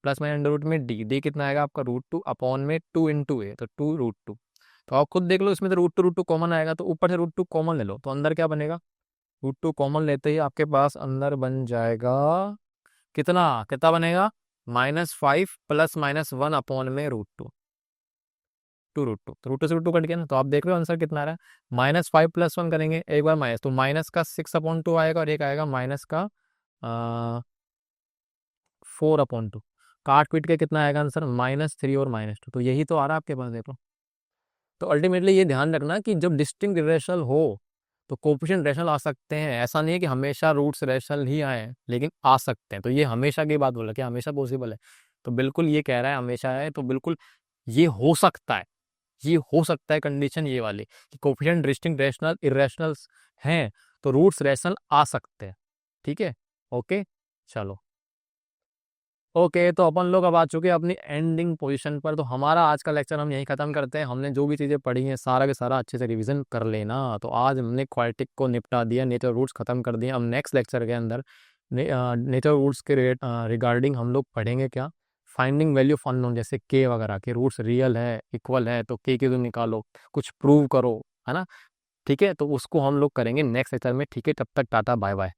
प्लस माइनस अंडर रूट में डी। डी कितना आएगा आपका, √2 अपॉन में 2 इंटू ए, तो 2√2। तो आप खुद देख लो, इसमें तो √2 कॉमन आएगा, तो ऊपर से √2 कॉमन ले लो, तो अंदर क्या बनेगा, √2 कॉमन लेते ही आपके पास अंदर बन जाएगा, कितना कितना बनेगा, -5 प्लस -1 अपॉन में √2, 2√2। तो √2 से √2 कट गया ना, तो आप देख रहे हो आंसर कितना आ रहा है, -5 प्लस 1 करेंगे एक बार माइनस, तो माइनस का 6/2 आएगा, और एक आएगा माइनस का 4/2। काट पीट के कितना आएगा आंसर, -3 और -2। तो यही तो आ रहा है आपके पास, देखो। तो अल्टीमेटली ये ध्यान रखना कि जब डिस्टिंक्ट रेशनल हो तो कोफिशिएंट रेशनल आ सकते हैं, ऐसा नहीं है कि हमेशा रूट्स रेशनल ही आए, लेकिन आ सकते हैं। तो ये हमेशा की बात बोला कि हमेशा पॉसिबल है, तो बिल्कुल ये कह रहा है हमेशा है, तो बिल्कुल ये हो सकता है, ये हो सकता है कंडीशन ये वाली कि कोफिशिएंट डिस्टिंक्ट रेशनल इरेशनल्स हैं, तो रूट्स रेशनल आ सकते हैं। ठीक है, ओके, चलो। ओके, तो अपन लोग अब आ चुके हैं अपनी एंडिंग पोजीशन पर। तो हमारा आज का लेक्चर हम यहीं ख़त्म करते हैं। हमने जो भी चीज़ें पढ़ी हैं सारा के सारा अच्छे से रिवीजन कर लेना। तो आज हमने क्वाड्रेटिक को निपटा दिया, नेचर रूट्स ख़त्म कर दिए। अब नेक्स्ट लेक्चर के अंदर नेचर रूट्स के रिगार्डिंग हम लोग पढ़ेंगे क्या, फाइंडिंग वैल्यू ऑफ अननोन, जैसे के वगैरह के रूट्स रियल है, इक्वल है, तो के तुम निकालो, कुछ प्रूव करो, है ना। ठीक है, तो उसको हम लोग करेंगे नेक्स्ट लेक्चर में। ठीक है, तब तक टाटा बाय बाय।